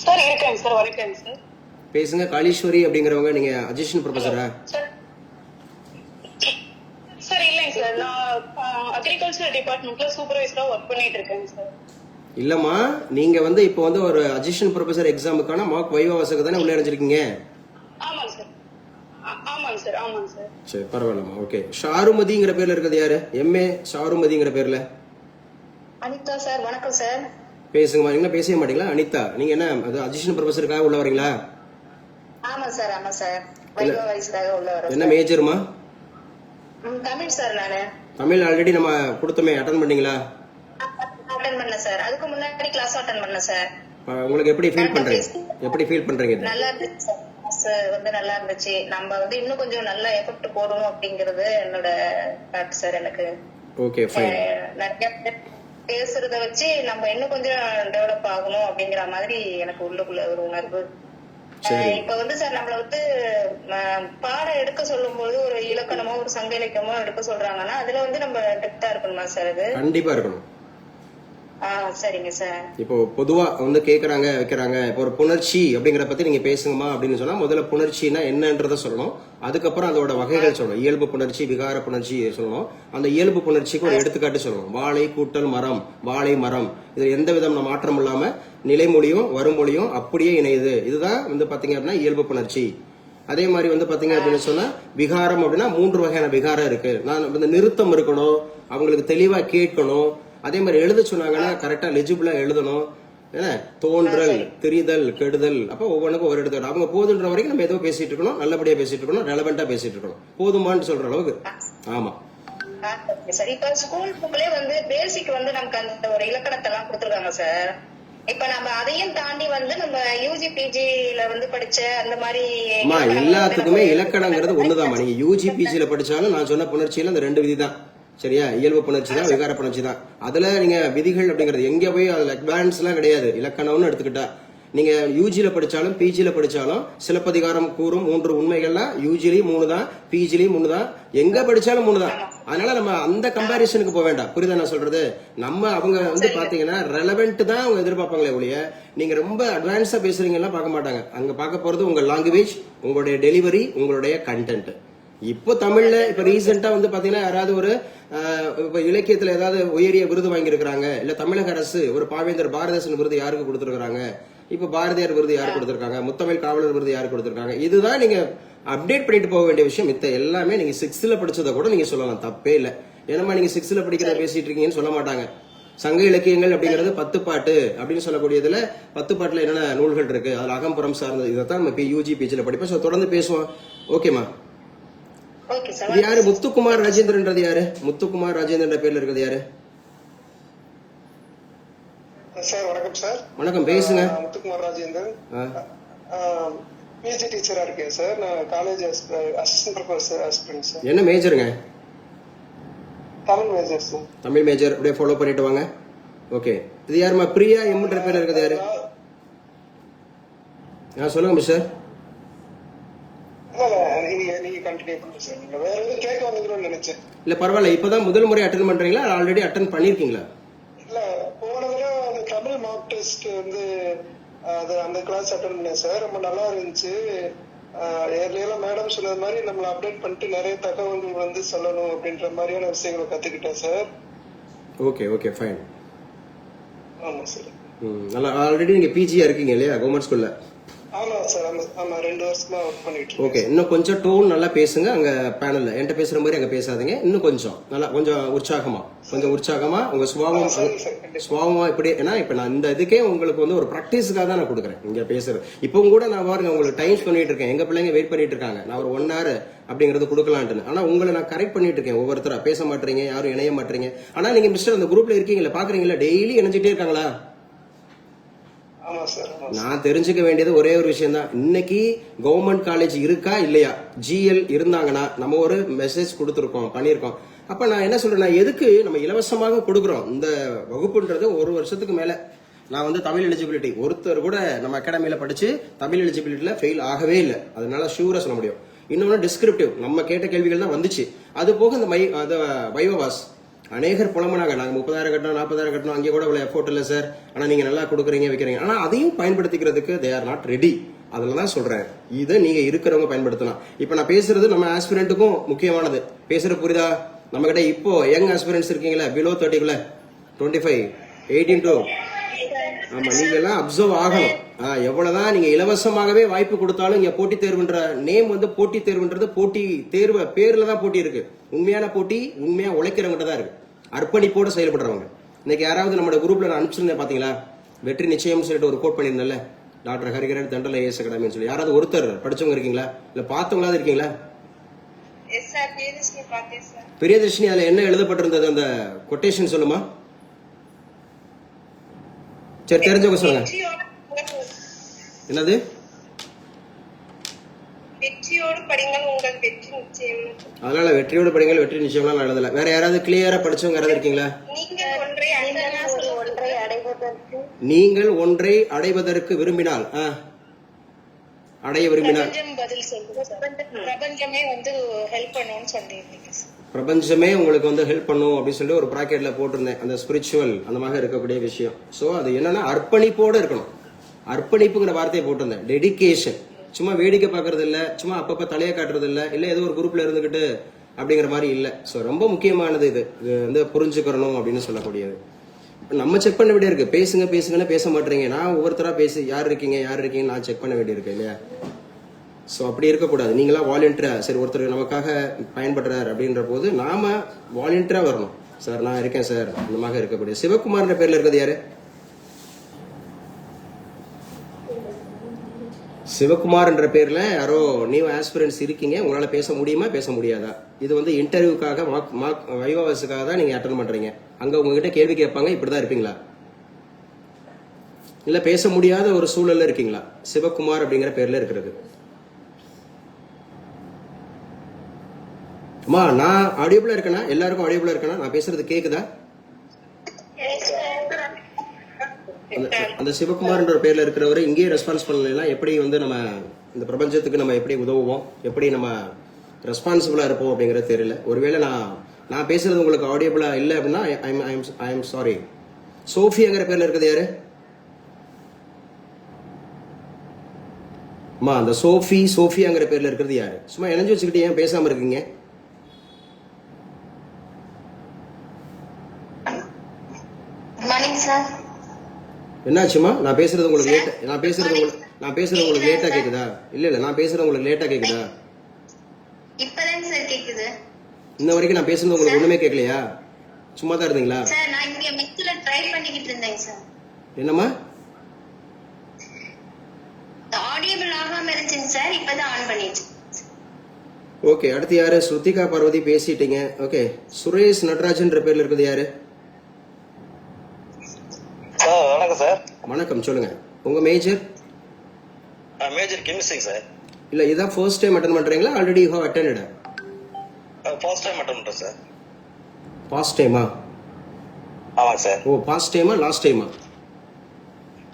சார் இருக்கேன் சார், வணக்கம் சார். பேசுங்க. காளீஸ்வரி அப்படிங்கிறவங்க நீங்க அசிஸ்டன்ட் ப்ரொஃபஸரா? சார் இல்லைங்க சார், நான் அக்ரிகல்ச்சர் டிபார்ட்மெண்ட்ல சூப்பர்வைசரா ஒர்க் பண்ணிட்டு இருக்கேன் சார். இல்லம்மா, நீங்க வந்து இப்போ வந்து ஒரு அசிஸ்டன்ட் ப்ரொஃபசர் எக்ஸாமுக்கான மார்க் வைவா வாசக தானே உள்ள அடைஞ்சிருக்கீங்க? ஆமாங்க சார், ஆமாங்க சார், ஆமாங்க சார். சரி, பரவாயில்லம்மா. ஓகே, ஷாருமதிங்கிற பேர்ல இருக்கிறது யாரு? எம்ஏ ஷாருமதிங்கிற பேர்ல. அனிதா சார், வணக்கம் சார். பேசுங்கம்மா. நீங்க பேசவே மாட்டீங்களா? அனிதா, நீங்க என்ன அது அசிஸ்டன்ட் ப்ரொஃபசருக்காக உள்ள வரீங்களா? ஆமா சார், ஆமா சார், வைவா வைஸ்க்காக உள்ள வரேன். என்ன மேஜர்மா? தமிழ் சார். நானு தமிழ் ஆல்ரெடி நம்ம கொடுத்தோமே, அட்டெண்ட் பண்ணீங்களா? அட்டெண்ட் பண்ண சார், அதுக்கு முன்னாடி கிளாஸ் அட்டெண்ட் பண்ண சார். உங்களுக்கு எப்படி ஃபீல் பண்றீங்க? நல்லா இருந்துச்சு சார், கிளாஸ் வந்து நல்லா இருந்துச்சு. நம்ம வந்து இன்னும் கொஞ்சம் நல்ல எஃபெக்ட் போடணும் அப்படிங்கறது என்னோட தாட் சார். எனக்கு ஓகே ஃபைன். நிறைய பேசுறத வச்சு நம்ம இன்னும் கொஞ்சம் டெவலப் ஆகணும் அப்படிங்கிற மாதிரி எனக்கு உள்ளுக்குள்ள ஒரு உணர்வு. இப்ப வந்து சார் நம்மள வந்து பாடம் எடுக்க சொல்லும் போது ஒரு இலக்கணமோ ஒரு சங்க இலக்கியமோ எடுக்க சொல்றாங்கன்னா அதுல வந்து நம்ம டெப்தா இருக்கணுமா சார்? அது கண்டிப்பா இருக்கணும். சரிங்க சார். இப்போ பொதுவா வந்து கேக்குறாங்க வைக்கிறாங்க, இப்போ ஒரு புணர்ச்சி அப்படிங்கிற பத்தி நீங்க பேசுங்கம்மா அப்படின்னு சொன்னா முதல்ல புணர்ச்சினா என்னன்றத சொல்லணும். அதுக்கப்புறம் அதோட வகைகள் சொல்லணும். இயல்பு புணர்ச்சி, விகார புணர்ச்சி சொல்லணும். அந்த இயல்பு புணர்ச்சிக்கு ஒரு எடுத்துக்காட்டு சொல்லணும். வாழை கூட்டல் மரம், வாழை மரம், இது எந்த விதமான மாற்றம் இல்லாம நிலைமொழியும் வருமொழியும் அப்படியே இணையுது. இதுதான் வந்து பாத்தீங்க அப்படின்னா இயல்பு புணர்ச்சி. அதே மாதிரி வந்து பாத்தீங்க அப்படின்னு சொன்னா விகாரம் அப்படின்னா 3 வகையான விகாரம் இருக்கு. நான் இந்த நிறுத்தம் இருக்கணும், அவங்களுக்கு தெளிவா கேட்கணும். அதே மாதிரி எழுத சொன்னாங்கன்னா கரெக்டா லெஜிபிளா எழுதணும். ஏன்னா தோன்றல், திரிதல், கெடுதல், அப்ப ஒவ்வொன்றுக்கும் ஒரு இடத்துல அவங்க போதுன்ற வரைக்கும் நம்ம ஏதோ பேசிட்டு இருக்கணும், நல்லபடியா பேசிட்டு இருக்கணும், ரெலவெண்டா பேசிட்டு இருக்கணும். போதுமான்னு சொல்ற அளவுக்கு. ஆமா சார், இப்ப ஸ்கூல் புக்லயே வந்து பேசிக் வந்து நமக்கு அந்த ஒரு இலக்கணத்தை எல்லாம் கொடுத்துருக்காங்க சார். இப்ப நம்ம அதையும் தாண்டி வந்து நம்ம யூஜி பிஜில வந்து படிச்ச அந்த மாதிரி அம்மா எல்லாத்துக்குமே இலக்கணங்கிறது ஒண்ணுதாம்மா. நீங்க யூஜி பிஜில படிச்சாலும் நான் சொன்ன புணர்ச்சியில அந்த 2 விதி தான். சரியா? இயல்பு புணர்ச்சி தான், விகார புணர்ச்சி தான். அதுல நீங்க விதிகள் அப்படிங்கிறது எங்க போய் அதுல அட்வான்ஸ் எல்லாம் கிடையாது. இலக்கணம்னு எடுத்துக்கிட்டா நீங்க யூஜில படிச்சாலும் பிஜில படிச்சாலும் சிலப்பதிகாரம் கூறும் 3 உண்மைகள்லாம் யூஜிலையும் 3 தான், பிஜிலையும் 3 தான், எங்க படிச்சாலும் 3 தான். அதனால நம்ம அந்த கம்பாரிசனுக்கு போக வேண்டாம். புரியுதா நான் சொல்றது? நம்ம அவங்க வந்து பாத்தீங்கன்னா ரெலவெண்ட் தான் அவங்க எதிர்பார்ப்பாங்களே ஒழிய நீங்க ரொம்ப அட்வான்ஸா பேசுறீங்கன்னா பார்க்க மாட்டாங்க. அங்க பார்க்க போறது உங்க லாங்குவேஜ், உங்களுடைய டெலிவரி, உங்களுடைய கண்டென்ட். இப்போ தமிழ்ல இப்ப ரீசெண்டா வந்து பாத்தீங்கன்னா யாராவது ஒரு இப்ப இலக்கியத்துல ஏதாவது உயரிய விருது வாங்கியிருக்கிறாங்க, இல்ல தமிழக அரசு ஒரு பாவேந்தர் பாரதிதாசன் விருது யாருக்கு கொடுத்திருக்காங்க, இப்ப பாரதியார் விருது யாருக்கு கொடுத்திருக்காங்க, முத்தமிழ் காவலர் விருது யாருக்கு கொடுத்திருக்காங்க, இதுதான் நீங்க அப்டேட் பண்ணிட்டு போக வேண்டிய விஷயம். மித்த எல்லாமே நீங்க 6th படிச்சதை கூட நீங்க சொல்லலாம், தப்பே இல்ல. ஏன்னா நீங்க 6th படிக்கிறத பேசிட்டு இருக்கீங்கன்னு சொல்ல மாட்டாங்க. சங்க இலக்கியங்கள் அப்படிங்கிறது 10 பாட்டு அப்படின்னு சொல்லக்கூடியதுல 10 பாட்டுல என்னென்ன நூல்கள் இருக்கு, அதுல அகம்புறம் சார்ந்தது, இதைத்தான் நம்ம யூஜி பிஜில படிப்போம். தொடர்ந்து பேசுவோம். ஓகேமா? இது யாரு? முத்துக்குமார் ராஜேந்திரன்றது யாரு? முத்துக்குமார் ராஜேந்திரன் பேர்ல இருக்கிறது யாரு? சார் வணக்கம் சார். வணக்கம், பேசுங்க. முத்துக்குமார் ராஜேந்திரன், பிஜி டீச்சரா இருக்கேன் சார். நான் college assistant professor aspirant sir. என்ன மேஜருங்க? Tamil major sir. Tamil major. அப்படியே ஃபாலோ பண்ணிட்டு வாங்க. ஓகே. இது யாருமா? பிரியா எம்ன்ற பேர்ல இருக்கிறது யாரு? சொல்லுங்க மிஸ்டர். நீங்க கண்டினியூ பண்ணுங்க சார். நீங்க வேற எதுவும் கேட்க வந்தீங்கன்னு நினைச்சேன். இல்ல பரவாயில்ல, இப்பதான் முதல் முறை அட்டென்ட் பண்றீங்களா, ஆல்ரெடி அட்டென்ட் பண்ணிருக்கீங்களா? இல்ல, போன தடவை அந்த தமிழ் மார்க் டெஸ்ட் வந்து அந்த கிளாஸ் அட்டென்ட் பண்ணேன் சார். ரொம்ப நல்லா இருந்துச்சு. ஏர்லியெல்லாம் மேடம் சொன்னது மாதிரி நம்மளை அப்டேட் பண்ணிட்டு நிறைய தகவல்கள் வந்து சொல்லணும் அப்படின்ற மாதிரியான விஷயங்களை கத்துக்கிட்டேன் சார். Okay okay fine. ஆமா சார். நல்லா ஆல்ரெடி நீங்க பிஜியா இருக்கீங்க இல்லையா கவர்மெண்ட் ஸ்கூல்ல? ஆமா சார். ஆமா 2 வருஷமா ஒர்க் பண்ணிட்டு. ஓகே, இன்னும் கொஞ்சம் டோன் நல்லா பேசுங்க. அங்க பேனல்ல என்கிட்ட பேசுற மாதிரி அங்க பேசாதீங்க. இன்னும் கொஞ்சம் நல்லா கொஞ்சம் உற்சாகமா உங்க சுவாவமா இப்படி. ஏன்னா இப்ப நான் இந்த இதுக்கே உங்களுக்கு வந்து ஒரு பிராக்டிஸுக்காக தான் நான் கொடுக்குறேன் இங்க பேசுறது. இப்பவும் கூட நான் பாருங்க உங்களுக்கு டைம் பண்ணிட்டு இருக்கேன். எங்க பிள்ளைங்க வெயிட் பண்ணிட்டு இருக்காங்க. நான் ஒரு 1 hour அப்படிங்கறது கொடுக்கலான்ட்டு. ஆனா உங்களை நான் கரெக்ட் பண்ணிட்டு இருக்கேன். ஒவ்வொருத்தரா பேச மாட்டீங்க, யாரும் இணைய மாட்டீங்க. ஆனா நீங்க மிஸ்டர் அந்த குரூப்ல இருக்கீங்களா, பாக்குறீங்களா, டெய்லி இணைஞ்சிட்டே இருக்காங்களா? நான் தெரிஞ்சுக்க வேண்டியது ஒரே ஒரு விஷயம் தான். இன்னைக்கு கவர்மெண்ட் காலேஜ் இருக்கா இல்லையா, ஜிஎல் இருந்தாங்கன்னா நம்ம ஒரு மெசேஜ் கொடுத்துருக்கோம், பண்ணிருக்கோம். அப்ப நான் என்ன சொல்றேன், எதுக்கு நம்ம இலவசமாக கொடுக்குறோம் இந்த வகுப்புன்றது? 1 வருஷத்துக்கு மேல நான் வந்து தமிழ் எலிஜிபிலிட்டி ஒருத்தர் கூட நம்ம அகாடமியில படிச்சு தமிழ் எலிஜிபிலிட்டியில ஃபெயில் ஆகவே இல்லை. அதனால ஷூரா சொல்ல முடியும். இன்னொன்னு டிஸ்கிரிப்டிவ், நம்ம கேட்ட கேள்விகள் தான் வந்துச்சு. அது போக இந்த வைவவாஸ் அநேகர் புலம்புனாங்க, நாங்க 30,000 கட்டணும் 40,000 கட்டணும், அங்கே கூட இவ்வளவு எஃபோர்ட் இல்லை சார், ஆனா நீங்க நல்லா கொடுக்குறீங்க வைக்கிறீங்க. ஆனா அதையும் பயன்படுத்திக்கிறதுக்கு தே ஆர் நாட் ரெடி. அதுல தான் சொல்றேன், இதை நீங்க இருக்கிறவங்க பயன்படுத்தலாம். இப்ப நான் பேசுறது நம்ம ஆஸ்பிரண்ட்டுக்கும் முக்கியமானது. பேசுற புரியுதா? நம்ம கிட்ட இப்போ யங் ஆஸ்பிரண்ட்ஸ் இருக்கீங்களா, பிலோ 30 25 18 to ஆமா, நீங்க எல்லாம் அப்சர்வ் ஆகணும். எவ்வளவுதான் நீங்க இலவசமாகவே வாய்ப்பு கொடுத்தாலும் இங்க போட்டித் தேர்வுன்ற நேம் வந்து போட்டித் தேர்வுன்றது போட்டி தேர்வு பேர்ல தான் போட்டி இருக்கு. உண்மையான போட்டி உண்மையா உழைக்கிறவங்க தான் இருக்கு, அர்ப்பணிப்போட செயல்படுறவங்க. இன்னைக்கு யாராவது நம்ம குரூப்ல நான் அனுப்பிச்சிருந்தேன் பாத்தீங்களா, வெற்றி நிச்சயம் சொல்லிட்டு ஒரு கோட் பண்ணியிருந்தேன்ல, டாக்டர் ஹரிகரன் தண்டல் ஐஏஎஸ் அகாடமின்னு சொல்லி. யாராவது ஒருத்தர் படிச்சவங்க இருக்கீங்களா, இல்ல பார்த்தவங்களாவது இருக்கீங்களா? பிரியதர்ஷினி அதுல என்ன எழுதப்பட்டிருந்தது, அந்த கொட்டேஷன் சொல்லுமா? சரி, தெரிஞ்சவங்க சொல்லுங்க. என்னது? வெற்றியோடு படிங்கள் உங்கள் வெற்றி நிச்சயம். அதனால வெற்றியோடு படிங்கள் வெற்றி நிச்சயம்லாம் நான் எழுதல. வேற யாராவது கிளியரா படிச்சவங்க யாராவது இருக்கீங்களா? நீங்கள் ஒன்றை அடைவதற்கு விரும்பினால் அடைய விரும்பினால் பிரபஞ்சமே வந்து ஹெல்ப் பண்ணும்னு சொல்லிருக்கீங்க. பிரபஞ்சமே உங்களுக்கு வந்து ஹெல்ப் பண்ணும் அப்படின்னு சொல்லி ஒரு பிராக்கெட்ல போட்டிருந்தேன். அந்த ஸ்பிரிச்சுவல் அந்த மாதிரி இருக்கக்கூடிய விஷயம். சோ அது என்னன்னா அர்ப்பணிப்போட இருக்கணும். அர்ப்பணிப்புங்கிற வார்த்தையை போட்டிருந்தேன். டெடிகேஷன். சும்மா வேடிக்கை பாக்குறது இல்ல, சும்மா அப்பப்ப தலையை காட்டுறது இல்ல ஏதோ ஒரு குரூப்ல இருந்துகிட்டு அப்படிங்கிற மாதிரி இல்ல. சோ ரொம்ப முக்கியமானது இது வந்து புரிஞ்சுக்கணும் அப்படின்னு சொல்லக்கூடியது. நம்ம செக் பண்ண வேண்டிய இருக்கு. பேசுங்கன்னு பேச மாட்டீங்க. நான் ஒவ்வொருத்தரா பேசி யார் இருக்கீங்க நான் செக் பண்ண வேண்டியிருக்கு இல்லையா? ஸோ அப்படி இருக்கக்கூடாது. நீங்களா வாலண்டியரா, சரி ஒருத்தர் நமக்காக பயன்படுறாரு அப்படின்ற போது நாம வாலண்டியரா வரணும். சார் நான் இருக்கேன் சார், இந்த மாதிரி இருக்கக்கூடிய. சிவகுமார்ன்ற பேர்ல இருக்கிறது யாரு? சிவகுமார் என்ற பேர்ல யாரோ நியூ ஆஸ்பிரன்ஸ் இருக்கீங்க. உங்களால பேச முடியுமா பேச முடியாதா? இது வந்து இன்டர்வியூக்காக வைவாவஸுக்காக தான் நீங்க அட்டென்ட் பண்றீங்க. அங்க உங்ககிட்ட கேள்வி கேட்பாங்க, இப்படிதான் இருப்பீங்களா? இல்ல பேச முடியாத ஒரு சூழல்ல இருக்கீங்களா? சிவகுமார் அப்படிங்கிற பேர்ல இருக்கிறது. அம்மா நான் ஆடியோபிளா இருக்கேனா? எல்லாருக்கும் ஆடியோபிளா இருக்கேனா? நான் பேசுறது கேக்குதா? அந்த சிவகுமார்ன்ற பேர்ல இருக்கிறவரு இங்கேயே ரெஸ்பான்ஸ் பண்ணலாம். எப்படி வந்து நம்ம இந்த பிரபஞ்சத்துக்கு நம்ம எப்படி உதவுவோம், எப்படி நம்ம ரெஸ்பான்சிபிளா இருப்போம் அப்படிங்கறது தெரியல. ஒருவேளை நான் பேசுறது உங்களுக்கு ஆடியோபிளா இல்லை அப்படின்னா ஐ எம் சாரி. சோஃபியாங்கிற பேர்ல இருக்கிறது யாரு? அம்மா அந்த சோஃபியாங்கிற பேர்ல இருக்கிறது யாரு? சும்மா இணைஞ்சு வச்சுக்கிட்டு ஏன் பேசாம இருக்கீங்க? Morning sir. என்னாச்சுமா? நான் பேசுறது உங்களுக்கு லேட்டா கேக்குதா? இல்ல நான் பேசுறது உங்களுக்கு லேட்டா கேக்குதா? இப்பதான் சார் கேக்குது. இன்ன வரைக்கும் நான் பேசுறது உங்களுக்கு ஒண்ணுமே கேட்கலையா? சும்மா தான் இருந்தீங்களா? சார் நான் இங்க மிக்ஸ்ல ட்ரை பண்ணிக்கிட்டு இருந்தேன் சார். என்னம்மா? ஆடியபிள் ஆகாம இருந்துச்சு சார், இப்பதான் ஆன் பண்ணிச்சு. ஓகே, அடுத்து யாரு? ஸ்ருதிகா பார்வதி பேசிட்டீங்க. ஓகே, சுரேஷ் நடராஜன் பேர்ல இருக்குது யாரு? வணக்கம் சார். வணக்கம், சொல்லுங்க. உங்க மேஜர்? Major chemistry sir. இல்ல இதான் ஃபர்ஸ்ட் டைம் அட்டெண்ட் பண்றீங்களா? Already you have attended? First time attend பண்றேன் சார். பாஸ்ட் டைமா? ஆமாங்க சார். ஓ, பாஸ்ட் டைமா லாஸ்ட் டைமா?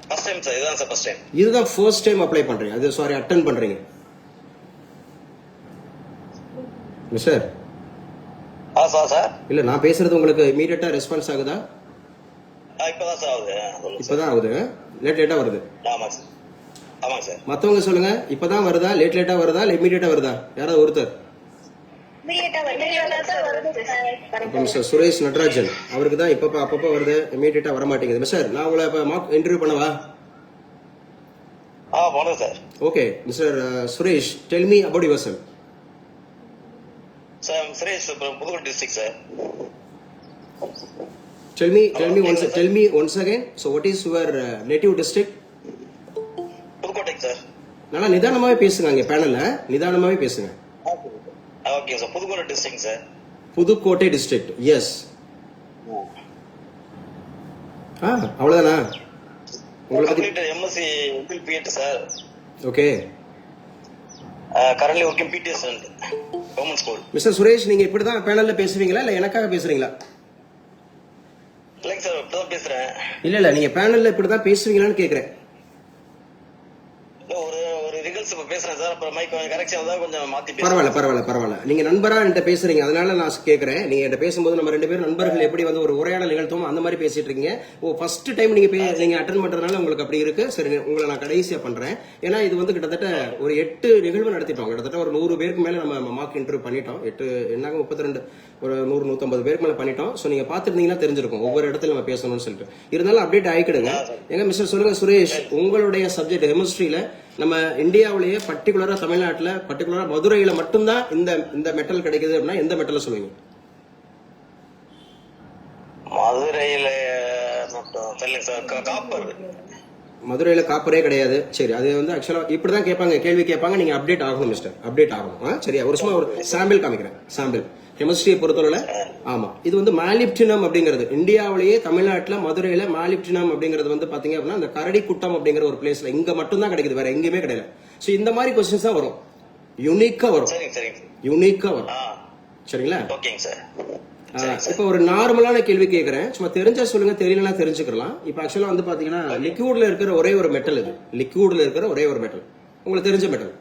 First time sir. இதுதான் சார் ஃபர்ஸ்ட் டைம். இதுதான் ஃபர்ஸ்ட் டைம் அப்ளை பண்றீங்க. அது சாரி அட்டெண்ட் பண்றீங்க மிஸ்டர்? சார் இல்ல நான் பேசுறது உங்களுக்கு இமீடியட்டா ரெஸ்பான்ஸ் ஆகுதா? இப்பதான் சார் ஆகுது. இப்பதான் ஆகுது. லேட்டா வருது. ஆமாங்க சார். ஆமாங்க சார். மத்தவங்க சொல்லுங்க, இப்பதான் வருதா, லேட்டா வருதா, இல்ல இமீடியட்டா வருதா? யாராவது ஒருத்தர். மிஸ்டர் சுரேஷ் நடராஜன் அவருக்கு தான் அப்பப்ப வருது, இமீடியட்டா வர மாட்டேங்குது. மிஸ்டர் நான் உங்களை இப்ப மார்க் இன்டர்வியூ பண்ணவா? போனேன் sir. Okay mister Suresh, tell me about yourself. Sir Suresh, Pudukkottai district sir. Tell me once again. So what is your native district? Pudukkottai sir. நல்லா நிதானமாவே பேசுங்க, அங்க பேனல்ல நிதானமாவே பேசுங்க. Okay sir. Pudukkottai district sir. Pudukkottai district. Yes. அவ்வளவுதானா? உங்களுக்கு completed MSc MPhil BEd sir. Okay. Currently working PTS government school. Mister Suresh, நீங்க இப்படிதான் பேனல்ல பேசுவீங்களா இல்ல எனக்காக பேசுறீங்களா? இல்லைங்க சார், இப்பதான் பேசுறேன். இல்ல நீங்க பேனல்ல இப்படிதான் பேசுவீங்களான்னு கேக்குறேன். ஒரு ரிகல்ஸ் பேசுறேன் சார். அப்புறம் மைக் கரெக்ஷன் தான் கொஞ்சம் மாத்தி பரவாயில்ல. நீங்க நண்பரா என்கிட்ட பேசுறீங்க, அதனால நான் கேக்குறேன். நீங்க என்கிட்ட பேசும்போது நம்ம ரெண்டு பேரும் நண்பர்கள் எப்படி வந்து ஒரு உரையாடல் நிகழ்த்துவோம் அந்த மாதிரி பேசிட்டு இருக்கீங்க. ஃபர்ஸ்ட் டைம் நீங்க அட்டெண்ட் பண்றதுனால உங்களுக்கு அப்படி இருக்கு. சரி, உங்களை நான் கடைசியா பண்றேன். ஏன்னா இது வந்து கிட்டத்தட்ட ஒரு 8 நிகழ்வு நடத்திட்டோம். கிட்டத்தட்ட ஒரு 100 பேருக்கு மேல நம்ம மார்க் இன்டர்வியூ பண்ணிட்டோம். 8 என்னாக 32 ஒரு 100-150 பேருக்கு மேல பண்ணிட்டோம். சோ நீங்க பாத்துருந்தீங்கன்னா தெரிஞ்சிருக்கும் ஒவ்வொரு இடத்துல நம்ம பேசணும்னு சொல்லிட்டு. இருந்தாலும் அப்டேட் ஆயிக்கிடுங்க. எங்க மிஸ்டர் சொல்லுங்க சுரேஷ், உங்களுடைய சப்ஜெக்ட் கெமிஸ்ட்ரியில நம்ம இந்தியாவிலேயே பர்டிகுலரா தமிழ்நாட்டுல பர்டிகுலரா மதுரையில மட்டும்தான் இந்த மெட்டல் கிடைக்குது அப்படின்னா எந்த மெட்டல் சொல்லுவீங்க? மதுரையில காப்பர். மதுரையில காப்பரே கிடையாது. சரி, அது வந்து ஆக்சுவலா இப்படிதான் கேட்பாங்க, கேள்வி கேட்பாங்க. நீங்க அப்டேட் ஆகணும் மிஸ்டர், அப்டேட் ஆகணும். சரியா? ஒரு சும்மா ஒரு சாம்பிள் காமிக்கிறேன். சாம்பிள் கெமிஸ்ட்ரியை பொறுத்தவரை ஆமா, இது வந்து மாலிப்டினம் அப்படிங்கிறது இந்தியாவிலேயே தமிழ்நாட்டுல மதுரையில மாலிப்டினம் அப்படிங்கிறது வந்து பாத்தீங்க அப்படின்னா இந்த கரடி குட்டம் அப்படிங்கிற ஒரு பிளேஸ்ல இங்க மட்டும் தான் கிடைக்குது, வேற எங்கேயுமே கிடையாது. சோ இந்த மாதிரி கொஸ்டின்ஸ் தான் வரும், யூனிக்கா வரும். சரிங்களா? இப்ப ஒரு நார்மலான கேள்வி கேட்கறேன், சும்மா தெரிஞ்சா சொல்லுங்க, தெரியலன்னா தெரிஞ்சுக்கலாம். இப்ப ஆக்சுவலா வந்து பாத்தீங்கன்னா லிக்யூட்ல இருக்கிற ஒரே ஒரு மெட்டல் இது. லிக்யூட்ல இருக்கிற ஒரே ஒரு மெட்டல் உங்களுக்கு தெரிஞ்ச மெட்டல்?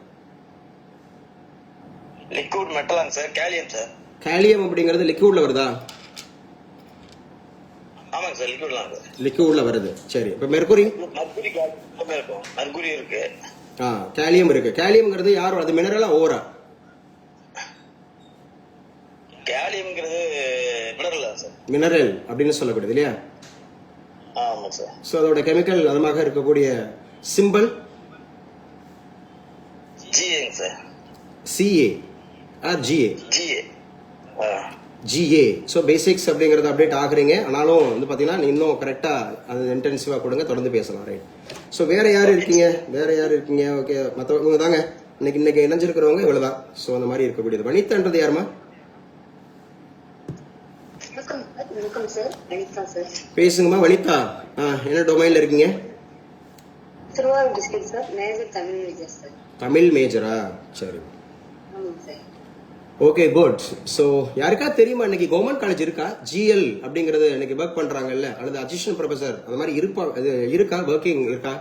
லிக்விட் மெட்டலாங்க சார். Gallium sir. கேலியம் அப்படிங்கிறது லிக்யூட்ல வருதா? ஆமாங்க சார், லிக்யூட்ல வருது. சரி, இப்ப மெர்குரி இருக்கு. கேலியம் இருக்கு. கேலியம்ங்கிறது யாரும் அது மினரலா ஓவரா? கேலியம்ங்கிறது மினரல் சார். மினரல் அப்படின்னு சொல்லக்கூடியது இல்லையா? ஆமா சார். சோ அதோட கெமிக்கல் அதுமாக இருக்கக்கூடிய simple GA sir. CA GA GA. So basics அப்படிங்கறது அப்டேட் ஆகுறீங்க. ஆனாலும் வந்து பாத்தீங்கன்னா இன்னும் கரெக்டா அது இன்டென்சிவா கொடுங்க, தொடர்ந்து பேசலாம். ரைட். ஸோ வேற யாரு இருக்கீங்க? ஓகே, மற்றவங்க தாங்க இன்னைக்கு இணைஞ்சிருக்கிறவங்க இவ்வளவுதான். ஸோ அந்த மாதிரி இருக்கக்கூடியது. வனிதான்றது யாருமா? பேசுங்கம்மா வனிதா. என்ன டொமைன்ல இருக்கீங்க? Thiruvarur district sir, major Tamil major sir. Tamil மேஜரா? சரி, ஆமாங்க சார். Okay, good. ஸோ யாருக்கா தெரியுமா இன்னைக்கு கவர்மெண்ட் காலேஜ் இருக்கா ஜிஎல் அப்படிங்கறது இன்னைக்கு ஒர்க் பண்றாங்கல்ல, அல்லது அசிஸ்டன்ட் ப்ரொஃபசர் அது மாதிரி இருக்கா, ஒர்க்கிங் இருக்கா?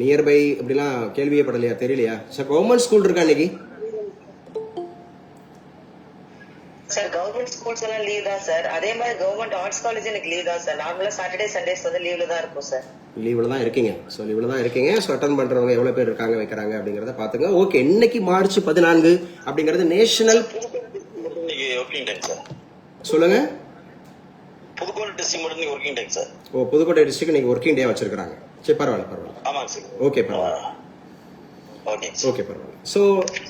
நியர்பை அப்படிலாம் கேள்வியே படலையா, தெரியலையா? சார் கவர்மெண்ட் ஸ்கூல் இருக்கா இன்னைக்கு? சார் கவர்மெண்ட் ஸ்கூல்ஸ் எல்லாம் லீவ் தான் சார். அதே மாதிரி கவர்மெண்ட் ஆர்ட்ஸ் காலேஜ் எனக்கு லீவ் தான் சார். நார்மலா சாட்டர்டே சண்டேஸ் வந்து லீவ்ல தான் இருக்கும் சார். லீவ்ல தான் இருக்கீங்க. ஸோ லீவ்ல தான் இருக்கீங்க. ஸோ அட்டன் பண்றவங்க எவ்வளவு பேர் இருக்காங்க வைக்கிறாங்க அப்படிங்கறத பாத்துங்க. ஓகே, இன்னைக்கு மார்ச் 14 அப்படிங்கறது நேஷனல் ஒர்க்கிங் டைம் சார். சொல்லுங்க. புதுக்கோட்டை டிஸ்ட்ரிக்ட் மட்டும் ஒர்க்கிங் டைம் சார். ஓ, புதுக்கோட்டை டிஸ்ட்ரிக்ட் இன்னைக்கு ஒர்க்கிங் டே வச்சிருக்காங்க. சரி, பரவாயில்ல. ஆமாங்க சார். ஓகே, பரவாயில்ல. ஓகே, பரவாயில்ல. ஸோ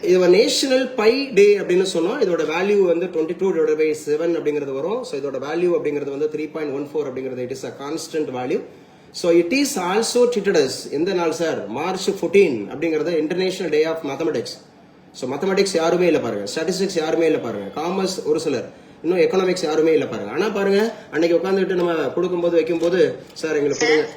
இது நேஷனல் பை டே அப்படின்னு சொன்னோம். இதோட வேல்யூ வந்து 22/7 அப்படிங்கிறது வரும். ஸோ இதோட வேல்யூ அப்படிங்கிறது வந்து 3.14 அப்படிங்கிறது it is a constant value. So it is also treated as எந்த நாள் சார்? மார்ச் 14 அப்படிங்கிறது international day of mathematics. So mathematics யாருமே இல்லை பாருங்க, ஸ்டாட்டிஸ்டிக்ஸ் யாருமே இல்லை பாருங்க, காமர்ஸ் ஒரு சிலர், இன்னும் எக்கனாமிக்ஸ் யாருமே இல்லை பாருங்க. ஆனா பாருங்க அன்னைக்கு உட்காந்துட்டு நம்ம கொடுக்கும்போது வைக்கும்போது சார் எங்களுக்கு கொடுங்க.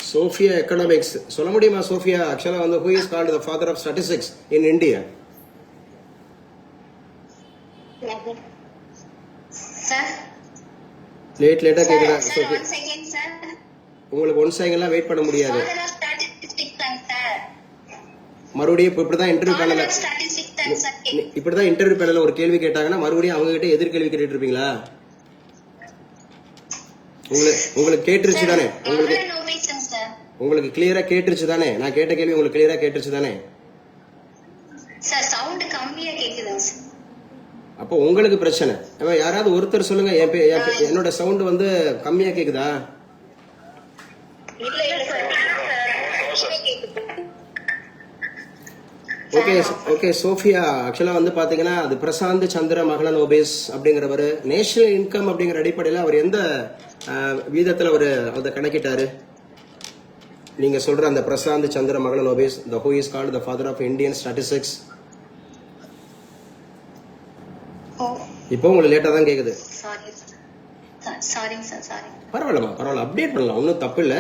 சோஃபியா எக்கனாமிக்ஸ் சொல்ல முடியுமா? சோஃபியா ஆக்சுவலா வந்து who is called the father of statistics in India? லேட்டா கேக்குறா. உங்களுக்கு 1 செகண்ட் எல்லாம் வெயிட் பண்ண முடியாது. மறுபடியும் இப்படிதான் இன்டர்வியூ பேனல்ல ஒரு கேள்வி கேட்டாங்கன்னா மறுபடியும் அவங்க கிட்ட எதிர்கேள்வி கேட்டுட்டு இருப்பீங்களா? உங்களுக்கு கேட்டுருச்சு தானே? உங்களுக்கு கிளியரா கேட்டுருச்சு தானே? நான் கேட்ட கேள்வி உங்களுக்கு கிளியரா கேட்டுருச்சு தானே? அப்போ உங்களுக்கு பிரச்சனை. யாராவது ஒருத்தர் சொல்லுங்க, என்னோட சவுண்ட் வந்து கம்மியா கேக்குதா? ஓகே சோஃபியா ஆக்சுவலா வந்து பாத்தீங்கன்னா அது பிரசாந்த் சந்திர மகளனோபிஸ் அப்படிங்கிறவர் நேஷனல் இன்கம் அப்படிங்கிற அடிப்படையில் அவர் எந்த வீதத்துல அவர் அதை கணக்கிட்டாரு? நீங்க சொல்ற அந்த பிரசாந்த் சந்திர மகளனோபிஸ் the who is called the father of Indian statistics. இப்போ உங்களுக்கு லேட்டா தான் கேக்குது. பரவாயில்ல, அப்டேட் பண்ணலாம், ஒன்னும் தப்பு இல்ல.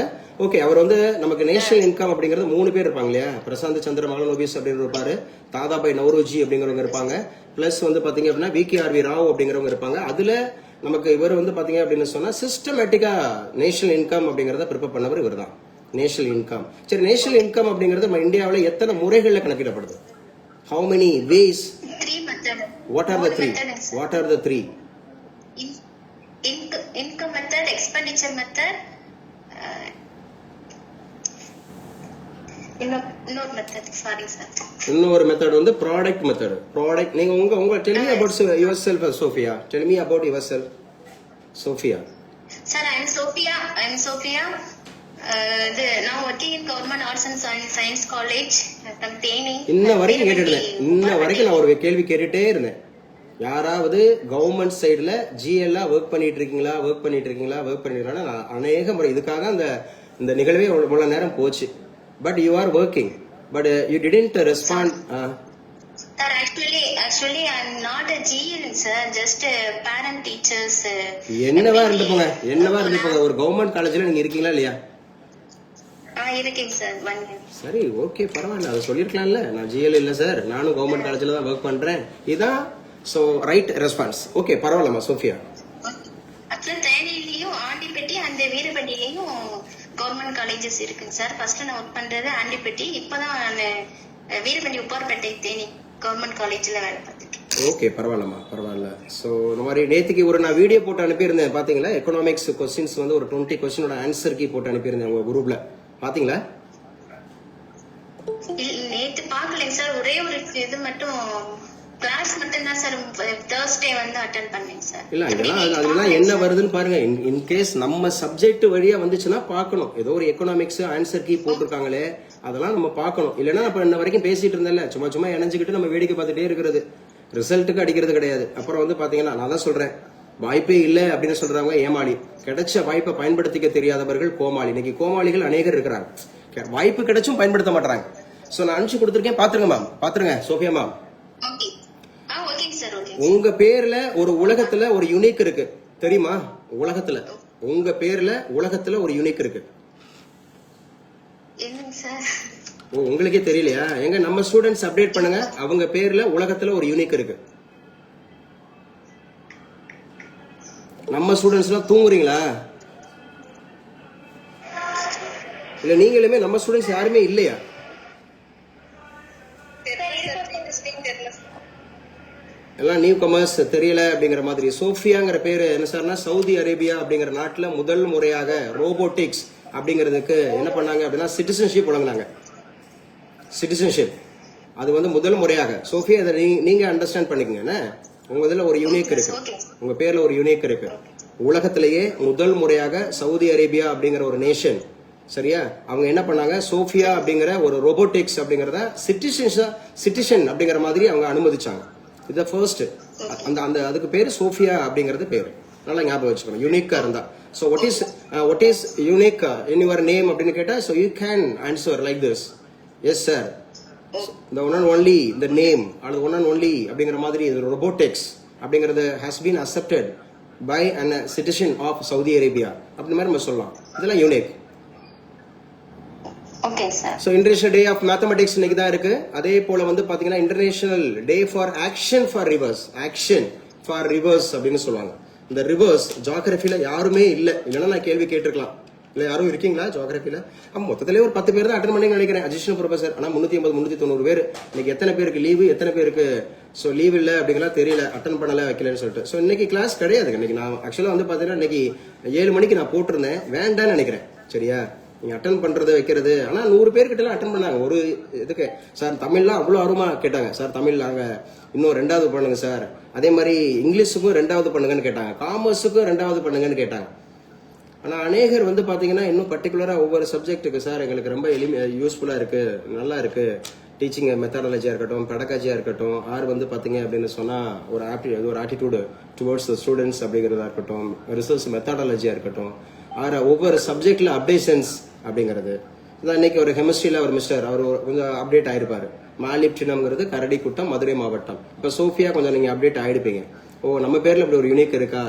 ஓகே, அவர் வந்து நமக்கு நேஷனல் இன்கம் அப்படிங்கிறது 3 பேர் இருப்பாங்க இல்லையா? பிரசாந்த் சந்திர மகளனோபிஸ் அப்படின்னு இருப்பாரு, தாதாபாய் நவ்ரோஜி அப்படிங்கிறவங்க இருப்பாங்க, பிளஸ் வந்து பாத்தீங்க அப்படின்னா VKRV ராவ் அப்படிங்கிறவங்க இருப்பாங்க. அதுல நமக்கு இவர் வந்து பாத்தீங்க அப்படின்னு சொன்னா சிஸ்டமேட்டிக்கா நேஷனல் இன்கம் அப்படிங்கறத ப்ரிப்பேர் பண்ணவர் இவர் தான். National income. சரி, நேஷனல் இன்கம் அப்படிங்கிறது நம்ம இந்தியாவில் எத்தனை முறைகள்ல கணக்கிடப்படுது? How many ways? 3 methods. What are the three? Income method, expenditure method, இன்னொரு மெத்தட் வந்து ப்ராடக்ட் மெத்தட். ப்ராடக்ட் நீங்க உங்க tell me about yourself, Sophia. Tell me about yourself, Sophia. Sir, I am Sophia. Now working in Government Arts and Science College from Theni. இன்ன வரைக்கும் நான் ஒரு கேள்வி கேட்டுட்டே இருந்தேன். யாராவது கவர்மெண்ட் சைடுல ஜிஎல்ல ஒர்க் பண்ணிட்டு இருக்கீங்களா? நான் அநேக முறை இதுக்காக இந்த நிகழ்வே இவ்வளவு நேரம் போச்சு. But you are working, but you didn't respond. Sir, actually I am not a GL sir, just a parent teachers. என்னவா இருந்து போங்க. ஒரு கவர்மெண்ட் காலேஜ்ல நீங்க இருக்கீங்களா இல்லையா? இருக்கேன் சார், 1 year. சரி, ஓகே, பரவாயில்ல, அதை சொல்லிருக்கலாம்ல. நான் ஜிஎல் இல்ல சார், நானும் கவர்மெண்ட் காலேஜ்ல தான் ஒர்க் பண்றேன். இதான் சோ ரைட் ரெஸ்பான்ஸ். ஓகே, பரவாயில்லமா சோஃபியா. ஆக்சுவலா தேனியிலயும் ஆண்டிப்பட்டி அந்த வீரபண்டியிலயும் கவர்மெண்ட் காலேஜஸ் இருக்குங்க சார். ஃபர்ஸ்ட் நான் ஒர்க் பண்றது ஆண்டிப்பட்டி, இப்பதான் நான் வீரபண்டி உப்பார்பேட்டை தேனி கவர்மெண்ட் காலேஜ்ல வேலை பார்த்துட்டு. ஓகே, பரவாயில்ல. சோ இந்த மாதிரி நேத்துக்கு நான் வீடியோ போட்டு அனுப்பியிருந்தேன், பாத்தீங்களா? எக்கனாமிக்ஸ் கொஸ்டின்ஸ் வந்து ஒரு 20 கொஸ்டினோட ஆன்சர் கீ போட்டு அனுப்பியிருந்தேன் உங்க குரூப்ல, பாத்தீங்களா? நேத்து பாக்கலைங்க சார், ஒரே ஒரு இது மட்டும் கிளாஸ் மட்டும் தான் சார் Thursday வந்து அட்டெண்ட் பண்ணேன் சார். இல்ல, அதெல்லாம் என்ன வருதுன்னு பாருங்க. இன் கேஸ் நம்ம சப்ஜெக்ட் வழியா வந்துச்சுன்னா பார்க்கணும். ஏதோ ஒரு எக்கனாமிக்ஸ் ஆன்சர் கீ போட்டிருக்காங்களே, அதெல்லாம் நம்ம பார்க்கணும். இல்லைன்னா அப்ப இன்ன வரைக்கும் பேசிட்டு இருந்தேன்ல, சும்மா இணைஞ்சுக்கிட்டு நம்ம வேடிக்கை பார்த்துட்டே இருக்கிறது, ரிசல்ட்டுக்கு அடிக்கிறது கிடையாது. அப்புறம் வந்து பாத்தீங்கன்னா நான் தான் சொல்றேன், வாய்ப்பே இல்லை அப்படின்னு சொல்றவங்க ஏமாளி, கிடைச்ச வாய்ப்பை பயன்படுத்திக்க தெரியாதவர்கள் கோமாளி. இன்னைக்கு கோமாளிகள் அநேகர் இருக்கிறாங்க, வாய்ப்பு கிடைச்சும் பயன்படுத்த மாட்டாங்க. சோ நான் அனுப்பிச்சு கொடுத்துருக்கேன், பாத்துருங்க Sophia ma'am. Okay sir, okay. உங்க பேர்ல ஒரு உலகத்துல ஒரு யூனிக் இருக்கு தெரியுமா? உலகத்துல உங்க பேர்ல உலகத்துல ஒரு யூனிக் இருக்கு. என்னங்க சார்? ஓ, உங்களுக்கே தெரியலையா? எங்க நம்ம ஸ்டூடெண்ட்ஸ் அப்டேட் பண்ணுங்க, அவங்க பேர்ல உலகத்துல ஒரு யூனிக் இருக்கு. நம்ம ஸ்டூடெண்ட்ஸ் எல்லாம் தூங்குறீங்களா? இல்ல நீங்களுமே நம்ம ஸ்டூடெண்ட்ஸ் யாருமே இல்லையா? எல்லாம் நியூ கமர்ஸ் தெரியல அப்படிங்கிற மாதிரி. சோஃபியாங்கிற பேரு என்ன சார்னா, சவுதி அரேபியா அப்படிங்கிற நாட்டுல முதல் முறையாக ரோபோட்டிக்ஸ் அப்படிங்கிறதுக்கு என்ன பண்ணாங்க அப்படின்னா சிட்டிசன்ஷிப் வழங்கினாங்க. சிட்டிசன்ஷிப் அது வந்து முதல் முறையாக. சோஃபியா அதை நீங்க அண்டர்ஸ்டாண்ட் பண்ணிக்கங்க. உங்க இதுல ஒரு யூனிக் இருக்கு, உங்க பேர்ல ஒரு யூனிக் இருக்கு. உலகத்திலேயே முதல் முறையாக சவுதி அரேபியா அப்படிங்கிற ஒரு நேஷன், சரியா, அவங்க என்ன பண்ணாங்க, சோஃபியா அப்படிங்கிற ஒரு ரோபோட்டிக்ஸ் அப்படிங்கறத சிட்டிசன் அப்படிங்கிற மாதிரி அவங்க அனுமதிச்சாங்க. இது ஃபர்ஸ்ட். அந்த அந்த அதுக்கு பேரு சோஃபியா அப்படிங்கிறது பேரு. நல்லா ஞாபகம் வச்சுக்கணும், யூனிக்கா இருந்தா. So what is unique in your name அப்படின்னு கேட்டா, so you can answer like this, yes sir, the one and only the name or the one and only அப்படிங்கிற மாதிரி robotics அப்படிங்கிறது has been accepted by an citizen of Saudi Arabia அப்படி மாதிரி நம்ம சொல்லலாம். இதெல்லாம் unique. Okay sir. So international day of mathematics இன்னைக்கு தான் இருக்கு. அதே போல வந்து பாத்தீங்கன்னா international day for action for rivers, action for rivers அப்படின்னு சொல்லுவாங்க. இந்த ரிவர்ஸ் ஜியோகிரபில யாருமே இல்ல, இல்லைன்னா நான் கேள்வி கேட்டிருக்கலாம். இல்ல யாரும் இருக்கீங்களா ஜியோகிரபில? மொத்தத்திலே ஒரு 10 பேர் தான் அட்டன் பண்ணி நினைக்கிறேன், அசிஸ்டன்ட் ப்ரொஃபசர். ஆனா 380 390 பேர். இன்னைக்கு எத்தனை பேருக்கு லீவு, எத்தனை பேருக்கு ஸோ லீவ் இல்லை அப்படிங்கலாம் தெரியல, அட்டன் பண்ணல வைக்கலன்னு சொல்லிட்டு. ஸோ இன்னைக்கு கிளாஸ் கிடையாது. இன்னைக்கு நான் ஆக்சுவலா வந்து பாத்தீங்கன்னா இன்னைக்கு 7 மணிக்கு நான் போட்டிருந்தேன், வேண்டான்னு நினைக்கிறேன். சரியா, நீங்க அட்டன் பண்றது வைக்கிறது. ஆனா 100 பேர்கிட்ட எல்லாம் அட்டன் பண்ணாங்க. ஒரு இதுக்கு சார் தமிழ்லாம் அவ்வளவு ஆர்வமா கேட்டாங்க. சார் தமிழ் நாங்க இன்னும் 2வது பண்ணுங்க சார். அதே மாதிரி இங்கிலீஷுக்கும் 2வது பண்ணுங்கன்னு கேட்டாங்க, காமர்ஸுக்கும் 2வது பண்ணுங்கன்னு கேட்டாங்க. ஆனா அநேகர் வந்து பாத்தீங்கன்னா இன்னும் பர்டிகுலரா ஒவ்வொரு சப்ஜெக்ட்டுக்கு சார் எங்களுக்கு ரொம்ப யூஸ்ஃபுல்லா இருக்கு, நல்லா இருக்கு, டீச்சிங் மெத்தடாலஜியா இருக்கட்டும், பெடகாஜியா இருக்கட்டும், ஆர் வந்து பாத்தீங்க அப்படின்னு சொன்னா ஒரு ஆட்டிடியூடு டுவர்ட்ஸ் த ஸ்டூடெண்ட்ஸ் அப்படிங்கிறதா இருக்கட்டும், ரிசர்ச் மெத்தடாலஜியா இருக்கட்டும், ஆர் ஒவ்வொரு சப்ஜெக்ட்ல அப்டேஷன்ஸ் அப்படிங்கிறது. இன்னைக்கு ஒரு கெமிஸ்ட்ரியில ஒரு மிஸ்டர் அவர் கொஞ்சம் அப்டேட் ஆயிருப்பாரு. மாலிப்டினம்ங்கிறது கரடிக்குட்டம், மதுரை மாவட்டம். இப்ப சோஃபியா கொஞ்சம் நீங்க அப்டேட் ஆயிடுப்பீங்க. ஓ, நம்ம பேர்ல இப்படி ஒரு யூனிக் இருக்கா.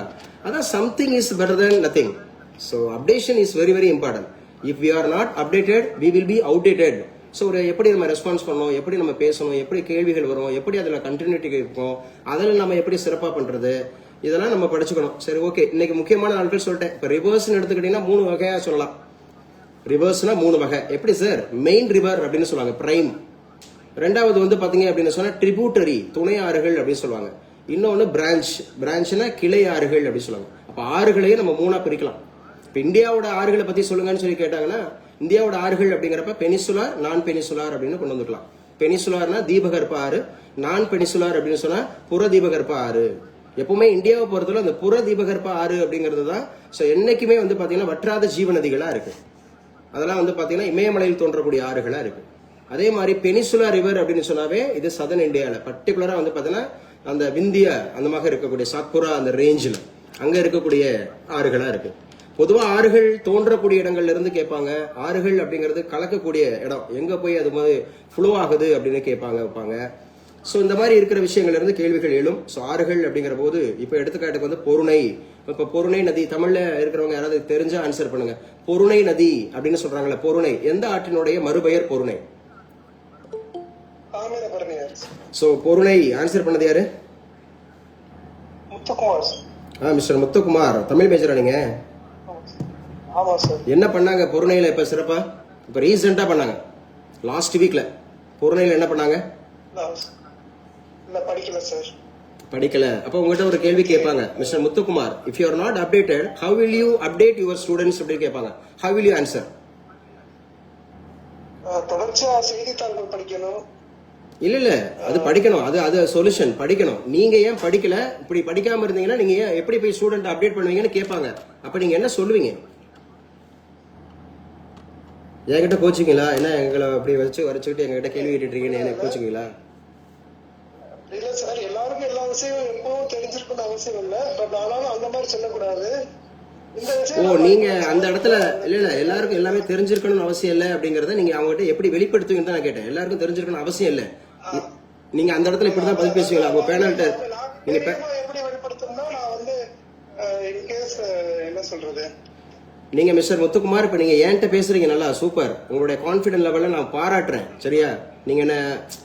அதான் something is better then nothing. So updation is very very important. If we are not updated we will be outdated. So ஒரு எப்படி நம்ம ரெஸ்பான்ஸ் பண்ணணும், எப்படி நம்ம பேசணும், எப்படி கேள்விகள் வரும், எப்படி அதில் கண்டினியூட்டி இருக்கும், அதில் நம்ம எப்படி சிறப்பாக பண்றது, இதெல்லாம் நம்ம படிச்சுக்கணும். சரி, ஓகே. இன்னைக்கு முக்கியமான நாட்கள் சொல்லிட்டேன். இப்போ ரிவர்ஸ்ன்னு எடுத்துக்கிட்டீங்கன்னா 3 வகையா சொல்லலாம். ரிவர்ஸ்னா 3 வகை. எப்படி சார்? மெயின் ரிவர் அப்படின்னு சொல்லுவாங்க, பிரைம். 2வது வந்து பாத்தீங்க அப்படின்னு சொன்னா ட்ரிபியூட்டரி, துணை ஆறுகள் அப்படின்னு சொல்லுவாங்க. இன்னொன்னு பிரான்ச், பிரான்ச்னா கிளை ஆறுகள் அப்படின்னு சொல்லுவாங்க. அப்ப ஆறுகளையும் நம்ம 3ஆ பிரிக்கலாம். இப்ப இந்தியாவோட ஆறுகளை பத்தி சொல்லுங்கன்னு சொல்லி கேட்டாங்கன்னா, இந்தியாவோட ஆறுகள் அப்படிங்கிறப்ப பெனிசுலார், நான் பெனிசுலார் அப்படின்னு கொண்டு வந்துக்கலாம். பெனிசுலார்னா தீபகற்ப ஆறு, நான் பெனிசுலார் அப்படின்னு சொன்னா புற தீபகற்ப ஆறு. எப்பவுமே இந்தியாவை பொறுத்தவரை அந்த புற தீபகற்ப ஆறு அப்படிங்கிறது தான் என்னைக்குமே வந்து பாத்தீங்கன்னா வற்றாத ஜீவநதிகளா இருக்கு. அதெல்லாம் வந்து பாத்தீங்கன்னா இமயமலையில் தோன்றக்கூடிய ஆறுகளா இருக்கு. அதே மாதிரி பெனிசுலா ரிவர் அப்படின்னு சொன்னாவே இது சதர்ன் இந்தியால பர்டிகுலரா வந்து பாத்தீங்கன்னா அந்த விந்திய அந்த மாதிரி இருக்கக்கூடிய சாத்புரா அந்த ரேஞ்சில் அங்க இருக்கக்கூடிய ஆறுகளா இருக்கு. பொதுவா ஆறுகள் தோன்றக்கூடிய இடங்கள்ல இருந்து கேட்பாங்க. ஆறுகள் அப்படிங்கிறது கலக்கக்கூடிய இடம், எங்க போய் அது மாதிரி ஃப்ளோ ஆகுது அப்படின்னு வைப்பாங்க. ஸோ இந்த மாதிரி இருக்கிற விஷயங்கள்ல இருந்து கேள்விகள் எழும். ஸோ ஆறுகள் அப்படிங்கிற போது இப்போ எடுத்துக்காட்டுக்கு வந்து பொருணை. இப்போ பொருணை நதி தமிழ்ல இருக்கிறவங்க யாராவது தெரிஞ்சா ஆன்சர் பண்ணுங்க. பொருணை நதி அப்படின்னு சொல்றாங்கல்ல, பொருணை எந்த ஆற்றினுடைய மறுபெயர் பொருணை? ஸோ பொருணை ஆன்சர் பண்ணது யாரு? முத்துக்குமார். மிஸ்டர் முத்துக்குமார், தமிழ் மேஜரா நீங்க? ஆமா சார். என்ன பண்ணாங்க பொருணையில இப்ப சிறப்பா? இப்ப ரீசெண்டா பண்ணாங்க, லாஸ்ட் வீக்ல பொருணையில என்ன பண்ணாங்க? படிக்கல சார். படிக்கல. அப்ப உங்ககிட்ட ஒரு கேள்வி கேட்பாங்க, mister Muthukumar, if you are not updated how will you update your students அப்படின்னு கேட்பாங்க. How will you answer? தொடர்ச்சியா செய்தித்தாள்கள் படிக்கணும். இல்ல அது படிக்கணும், அது சொல்யூஷன் படிக்கணும். நீங்க ஏன் படிக்கல, இப்படி படிக்காம இருந்தீங்கன்னா நீங்க ஏன் எப்படி போய் ஸ்டூடெண்ட் அப்டேட் பண்ணுவீங்கன்னு கேட்பாங்க. அப்ப நீங்க என்ன சொல்லுவீங்க? என்கிட்ட கோச்சிங்களா? என்ன எங்களை அப்படி வச்சுக்கிட்டு எங்ககிட்ட கேள்வி கேட்டுட்டு இருக்கீங்கன்னு என்ன கோச்சிங்களா? இல்ல சார், எல்லாருக்கும் எல்லா விஷயம் எப்பவும் தெரிஞ்சிருக்கணும் அவசியம் இல்ல. பட் ஆனாலும் அந்த மாதிரி சொல்லக்கூடாது. ஓ, நீங்க அந்த இடத்துல இல்ல எல்லாருக்கும் எல்லாமே தெரிஞ்சிருக்கணும்னு அவசியம் இல்லை அப்படிங்கறத நீங்க அவங்ககிட்ட எப்படி வெளிப்படுத்துவீங்கன்னு தான் நான் கேட்டேன். எல்லாருக்கும் தெரிஞ்சிருக்கணும் அவசியம் இல்லை. நீங்க அந்த இடத்துல இப்படிதான் பதில் பேசுவீங்களா உங்க பேனல்ட்ட? நீங்க இப்ப தைரியமா எப்படி வெளிப்படுத்தணும்னா நான் வந்து இன்கேஸ் என்ன சொல்றது, நீங்க மிஸ்டர் முத்துக்குமார் இப்ப நீங்க என்கிட்ட பேசுறீங்க, நல்லா சூப்பர். உங்களுடைய கான்பிடன்ட் லெவல்ல நான் பாராட்டுறேன். சரியா? நீங்க என்ன,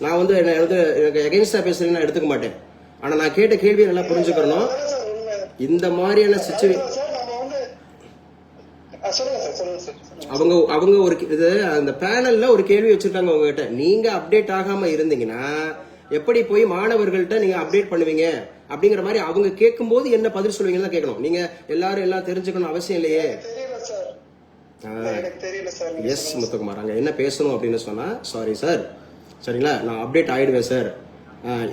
நான் வந்து என்ன வந்து எனக்கு எகென்ஸ்டா பேசுறீங்கன்னா எடுத்துக்க மாட்டேன். ஆனா நான் கேட்ட கேள்வியை நல்லா புரிஞ்சுக்கணும். அதான் சார் உண்மை. இந்த மாதிரியான சிச்சுவேஷன் சார் நம்ம வந்து சொல்லுங்க சார், சொல்லுங்க சார், சொல்லுங்க. அவங்க ஒரு இது அந்த பேனல்ல ஒரு கேள்வி வச்சிருக்காங்க உங்ககிட்ட. நீங்க அப்டேட் ஆகாம இருந்தீங்கன்னா எப்படி போய் மாணவர்கள்ட்ட நீங்க அப்டேட் பண்ணுவீங்க அப்படிங்கிற மாதிரி அவங்க கேட்கும்போது என்ன பதில் சொல்லுவீங்கன்னு தான் கேட்கணும். நீங்க எல்லாரும் எல்லாம் தெரிஞ்சுக்கணும் அவசியம் இல்லையே. தெரியல சார், எனக்கு தெரியல சார். எஸ் முத்துக்குமார், அங்க என்ன பேசணும் அப்படின்னு சொன்னா, சாரி சார், சரிங்களா, நான் அப்டேட் ஆயிடுவேன் சார்,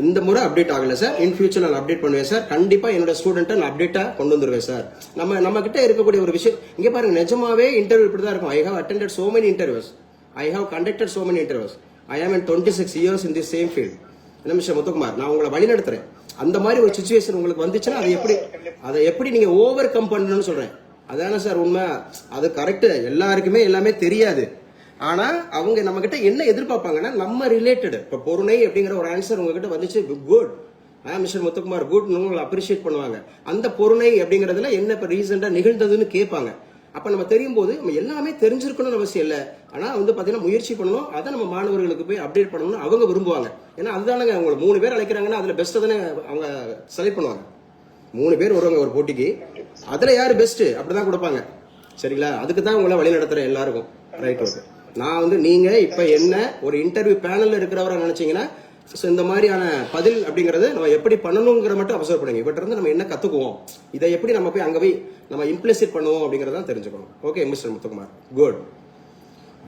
இந்த முறை அப்டேட் ஆகல சார், இன் ஃபியூச்சர் நான் அப்டேட் பண்ணுவேன் சார், கண்டிப்பா என்னோட ஸ்டூடெண்ட்டை நான் அப்டேட்டா கொண்டு வந்துருவேன் சார். நம்ம கிட்ட இருக்கக்கூடிய ஒரு விஷயம் இங்க பாருங்க, நிஜமாவே இன்டர்வியூ இப்படிதான் இருக்கும். I have attended so many interviews, I have conducted so many interviews, I am in 26 years in this same field. என்ன மிஸ்டர் முத்துக்குமார், நான் உங்களை வழி நடத்துறேன். அந்த மாதிரி ஒரு சிச்சுவேஷன் உங்களுக்கு வந்துச்சுன்னா அதை எப்படி நீங்க ஓவர் கம் பண்ணணும்னு சொல்றேன். அதானே சார் உண்மை. அது கரெக்ட், எல்லாருக்குமே எல்லாமே தெரியாது. ஆனா அவங்க நம்ம கிட்ட என்ன எதிர்பார்ப்பாங்கன்னா நம்ம ரிலேட்டட். இப்ப பொருணை அப்படிங்கிற ஒரு ஆன்சர் உங்ககிட்ட வந்துச்சு, குட், மிஸ்டர் முத்துக்குமார் குட், உங்களை அப்ரிஷியேட் பண்ணுவாங்க. அந்த பொருணை அப்படிங்கறதுல என்ன இப்ப ரீசெண்டா நிகழ்ந்ததுன்னு கேட்பாங்க. அப்ப நம்ம தெரியும் போது நம்ம எல்லாமே தெரிஞ்சிருக்கணும்னு அவசியம் இல்லை. ஆனா வந்து பாத்தீங்கன்னா முயற்சி பண்ணணும், அதை நம்ம மாணவர்களுக்கு போய் அப்டேட் பண்ணணும்னு அவங்க விரும்புவாங்க. ஏன்னா அதுதானங்க அவங்க 3 பேர் அழைக்கிறாங்கன்னா அதுல பெஸ்ட் தானே அவங்க செலக்ட் பண்ணுவாங்க. 3 பேர் வருவாங்க ஒரு போட்டிக்கு, அதுல யாரு பெஸ்ட் அப்படிதான் கொடுப்பாங்க. சரிங்களா? அதுக்கு தான் உங்களை வழி நடத்துறேன் எல்லாருக்கும். Right, okay. நான் வந்து நீங்க இப்ப என்ன ஒரு இன்டர்வியூ பேனல்ல இருக்கிறவரை நினைச்சீங்கன்னா இந்த மாதிரியான பதில் அப்படிங்கறது நம்ம எப்படி பண்ணணுங்கிற மட்டும் அப்சர்வ் பண்ணுங்க. இவட்ட இருந்து நம்ம என்ன கத்துக்குவோம், இதை எப்படி நம்ம போய் அங்க போய் நம்ம இம்ப்ளிசிட் பண்ணுவோம் அப்படிங்கறத தெரிஞ்சுக்கணும். Okay mister Muthukumar, good.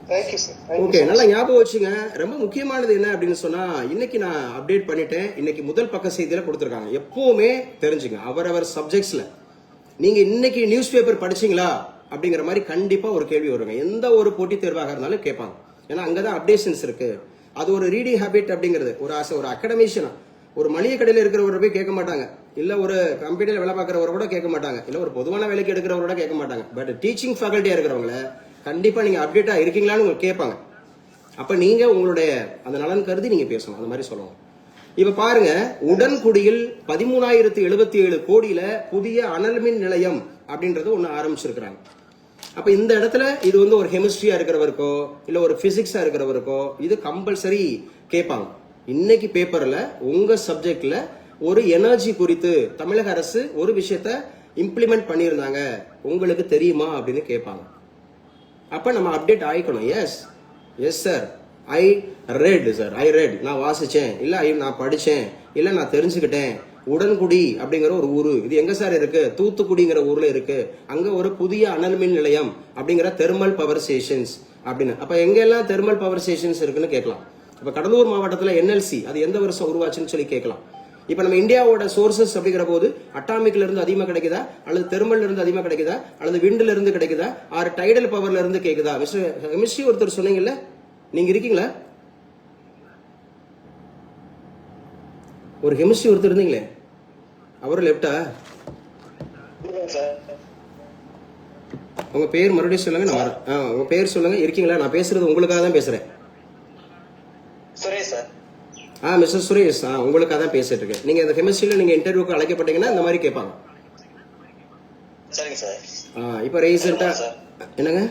Thank you sir. Okay, நல்லா ஞாபகம் வச்சுங்க. ரொம்ப முக்கியமானது என்ன அப்படின்னு சொன்னா, இன்னைக்கு நான் அப்டேட் பண்ணிட்டேன். இன்னைக்கு முதல் பக்க செய்தியில கொடுத்திருக்காங்க. எப்பவுமே தெரிஞ்சுங்க, அவரவர் சப்ஜெக்ட்ஸ்ல நீங்க இன்னைக்கு நியூஸ் பேப்பர் படிச்சீங்களா அப்படிங்கிற மாதிரி கண்டிப்பா ஒரு கேள்வி வருங்க. எந்த ஒரு போட்டித் தேர்வாக இருந்தாலும் கேட்பாங்க. ஏன்னா அங்கதான் அப்டேஷன்ஸ் இருக்கு. அது ஒரு ரீடிங் ஹேபிட் அப்படிங்கிறது ஒரு அகடமிஷியனா, ஒரு மளிகை கடையில் இருக்கிறவரை போய் கேட்க மாட்டாங்க, இல்ல ஒரு கம்பெனியில வேலை பார்க்கறவரை கூட கேட்க மாட்டாங்க, இல்ல ஒரு பொதுவான வேலைக்கு எடுக்கிறவரோட கேட்க மாட்டாங்க. பட் டீச்சிங் ஃபேக்கல்ட்டியா இருக்கிறவங்கள கண்டிப்பா நீங்க அப்டேட்டா இருக்கீங்களான்னு உங்களுக்கு கேட்பாங்க. அப்ப நீங்க உங்களுடைய அந்த நலன் கருதி நீங்க பேசணும், அந்த மாதிரி சொல்லணும். இப்ப பாருங்க, உடன்குடியில் 13,077 கோடியில புதிய அனல் மின் நிலையம் அப்படின்றது ஒண்ணு ஆரம்பிச்சிருக்கிறாங்க. அப்ப இந்த இடத்துல இது வந்து ஒரு கெமிஸ்ட்ரியா இருக்கிறவருக்கோ இல்ல ஒரு பிசிக்ஸா இருக்கிறவருக்கோ இது கம்பல்சரி கேட்பாங்க. இன்னைக்கு பேப்பர்ல உங்க சப்ஜெக்ட்ல ஒரு எனர்ஜி குறித்து தமிழக அரசு ஒரு விஷயத்த இம்ப்ளிமெண்ட் பண்ணியிருந்தாங்க, உங்களுக்கு தெரியுமா அப்படின்னு கேட்பாங்க. அப்ப நம்ம அப்டேட் ஆயிக்கணும். Yes sir, I read sir, I read, நான் வாசிச்சேன், இல்ல நான் படிச்சேன், இல்ல நான் தெரிஞ்சுக்கிட்டேன். உடன்குடி அப்படிங்கிற ஒரு ஊரு, இது எங்க சார் இருக்கு? தூத்துக்குடிங்கிற ஊர்ல இருக்கு. அங்க ஒரு புதிய அனல் மின் நிலையம் அப்படிங்கிற தெர்மல் பவர் ஸ்டேஷன்ஸ் அப்படின்னு. அப்ப எங்க எல்லாம் தெர்மல் பவர் ஸ்டேஷன்ஸ் இருக்குன்னு கேட்கலாம். இப்ப கடலூர் மாவட்டத்துல என்எல்சி அது எந்த வருஷம் உருவாச்சுன்னு சொல்லி கேட்கலாம். இப்ப நம்ம இந்தியாவோட சோர்சஸ் அப்படிங்கிற போது அட்டாமிக்ல இருந்து அதிகமா கிடைக்குதா, அல்லது தெர்மல்ல இருந்து அதிகமா கிடைக்குதா, அல்லது விண்ட்ல இருந்து கிடைக்குதா, ஆறு டைடல் பவர்ல இருந்து கேக்குதா? மிஸ்டர் ஒருத்தர் சொன்னீங்கல்ல, நீங்க இருக்கீங்களா? ஒரு கெமிஸ்ட்ரி ஒருத்தர் இருந்தீங்களே, அவரு லெப்டா? உங்க பேர் மறுபடியும் சொல்லுங்க. நான் உங்க பேர் சொல்லுங்க. இருக்கீங்களா? நான் பேசுறது உங்களுக்காக தான் பேசுறேன். சுரேஷ் சார். மிஸ்டர் சுரேஷ், உங்களுக்காக தான் பேசிட்டு இருக்கேன். நீங்க இந்த கெமிஸ்ட்ரியில நீங்க இன்டர்வியூக்கு அழைக்கப்பட்டீங்கன்னா இந்த மாதிரி கேட்பாங்க. சரிங்க சார். இப்ப ரீசெண்டா என்னங்க?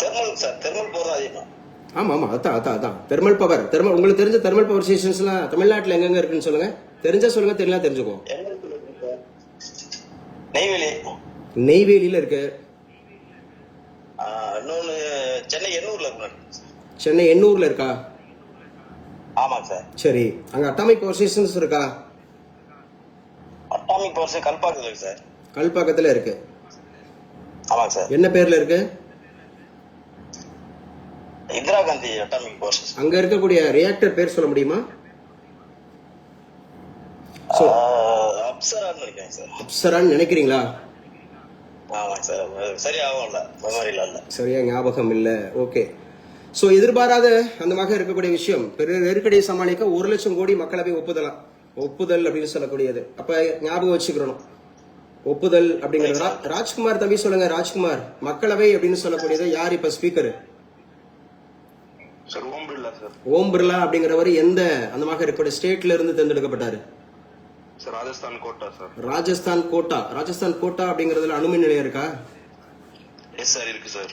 தெர்மல் சார், தெர்மல் பவர் அதிகமா. ஆமா, அதான் தெர்மல் பவர். உங்களுக்கு தெரிஞ்ச தெர்மல் பவர் ஸ்டேஷன்ஸ் எல்லாம் தமிழ்நாட்டுல எங்க இருக்குன்னு சொல்லுங்க. தெரிஞ்சா சொல்லுங்க, தெரியல தெரிஞ்சுக்கோங்க. நெய்வேலியில இருக்கு. இன்னொன்னு சென்னை எண்ணூர்ல இருக்கு. சென்னை எண்ணூர்ல இருக்கா? ஆமாங்க சார். சரி, அங்க அட்டாமிக் பவர் ஸ்டேஷன்ஸ் இருக்கா? அட்டாமிக் பவர் ஸ்டேஷன் கல்பாக்கத்துல இருக்கு சார். கல்பாக்கத்துல இருக்கு. ஆமாங்க சார். என்ன பேர்ல இருக்கு? Indira Gandhi atomic power station. அங்க இருக்கக்கூடிய ரியாக்டர் பேர் சொல்ல முடியுமா? அப்சரான்னு நினைக்கிறேன் சார். அப்சரான்னு நினைக்கிறீங்களா? ஆமாங்க சார். சரியாகவும் இல்ல, மெமரியில இல்ல, சரியா ஞாபகம் இல்ல. ஓகே. சோ எதிர்பாராத அந்த மாதிரி இருக்கக்கூடிய விஷயம், பெரிய நெருக்கடியை சமாளிக்க 1 லட்சம் கோடி மக்களவை ஒப்புதல் அப்படின்னு சொல்லக்கூடியது. அப்ப ஞாபகம் வச்சுக்கிறோம், ஒப்புதல் அப்படிங்கிறது. ராஜ்குமார் தம்பி சொல்லுங்க. ராஜ்குமார், மக்களவை அப்படின்னு சொல்லக்கூடியது யார் இப்ப ஸ்பீக்கர்? ஓம் பிர்லா சார். ஓம் பிர்லா அப்படிங்கிறவர் எந்த அந்த மாதிரி இருக்கக்கூடிய ஸ்டேட்ல இருந்து தேர்ந்தெடுக்கப்பட்டாரு? Sir Rajasthan Kota sir. ராஜஸ்தான் கோட்டா அப்படிங்கறதுல அணுமின் நிலையம் இருக்கா? எஸ் சார், இருக்கு சார்.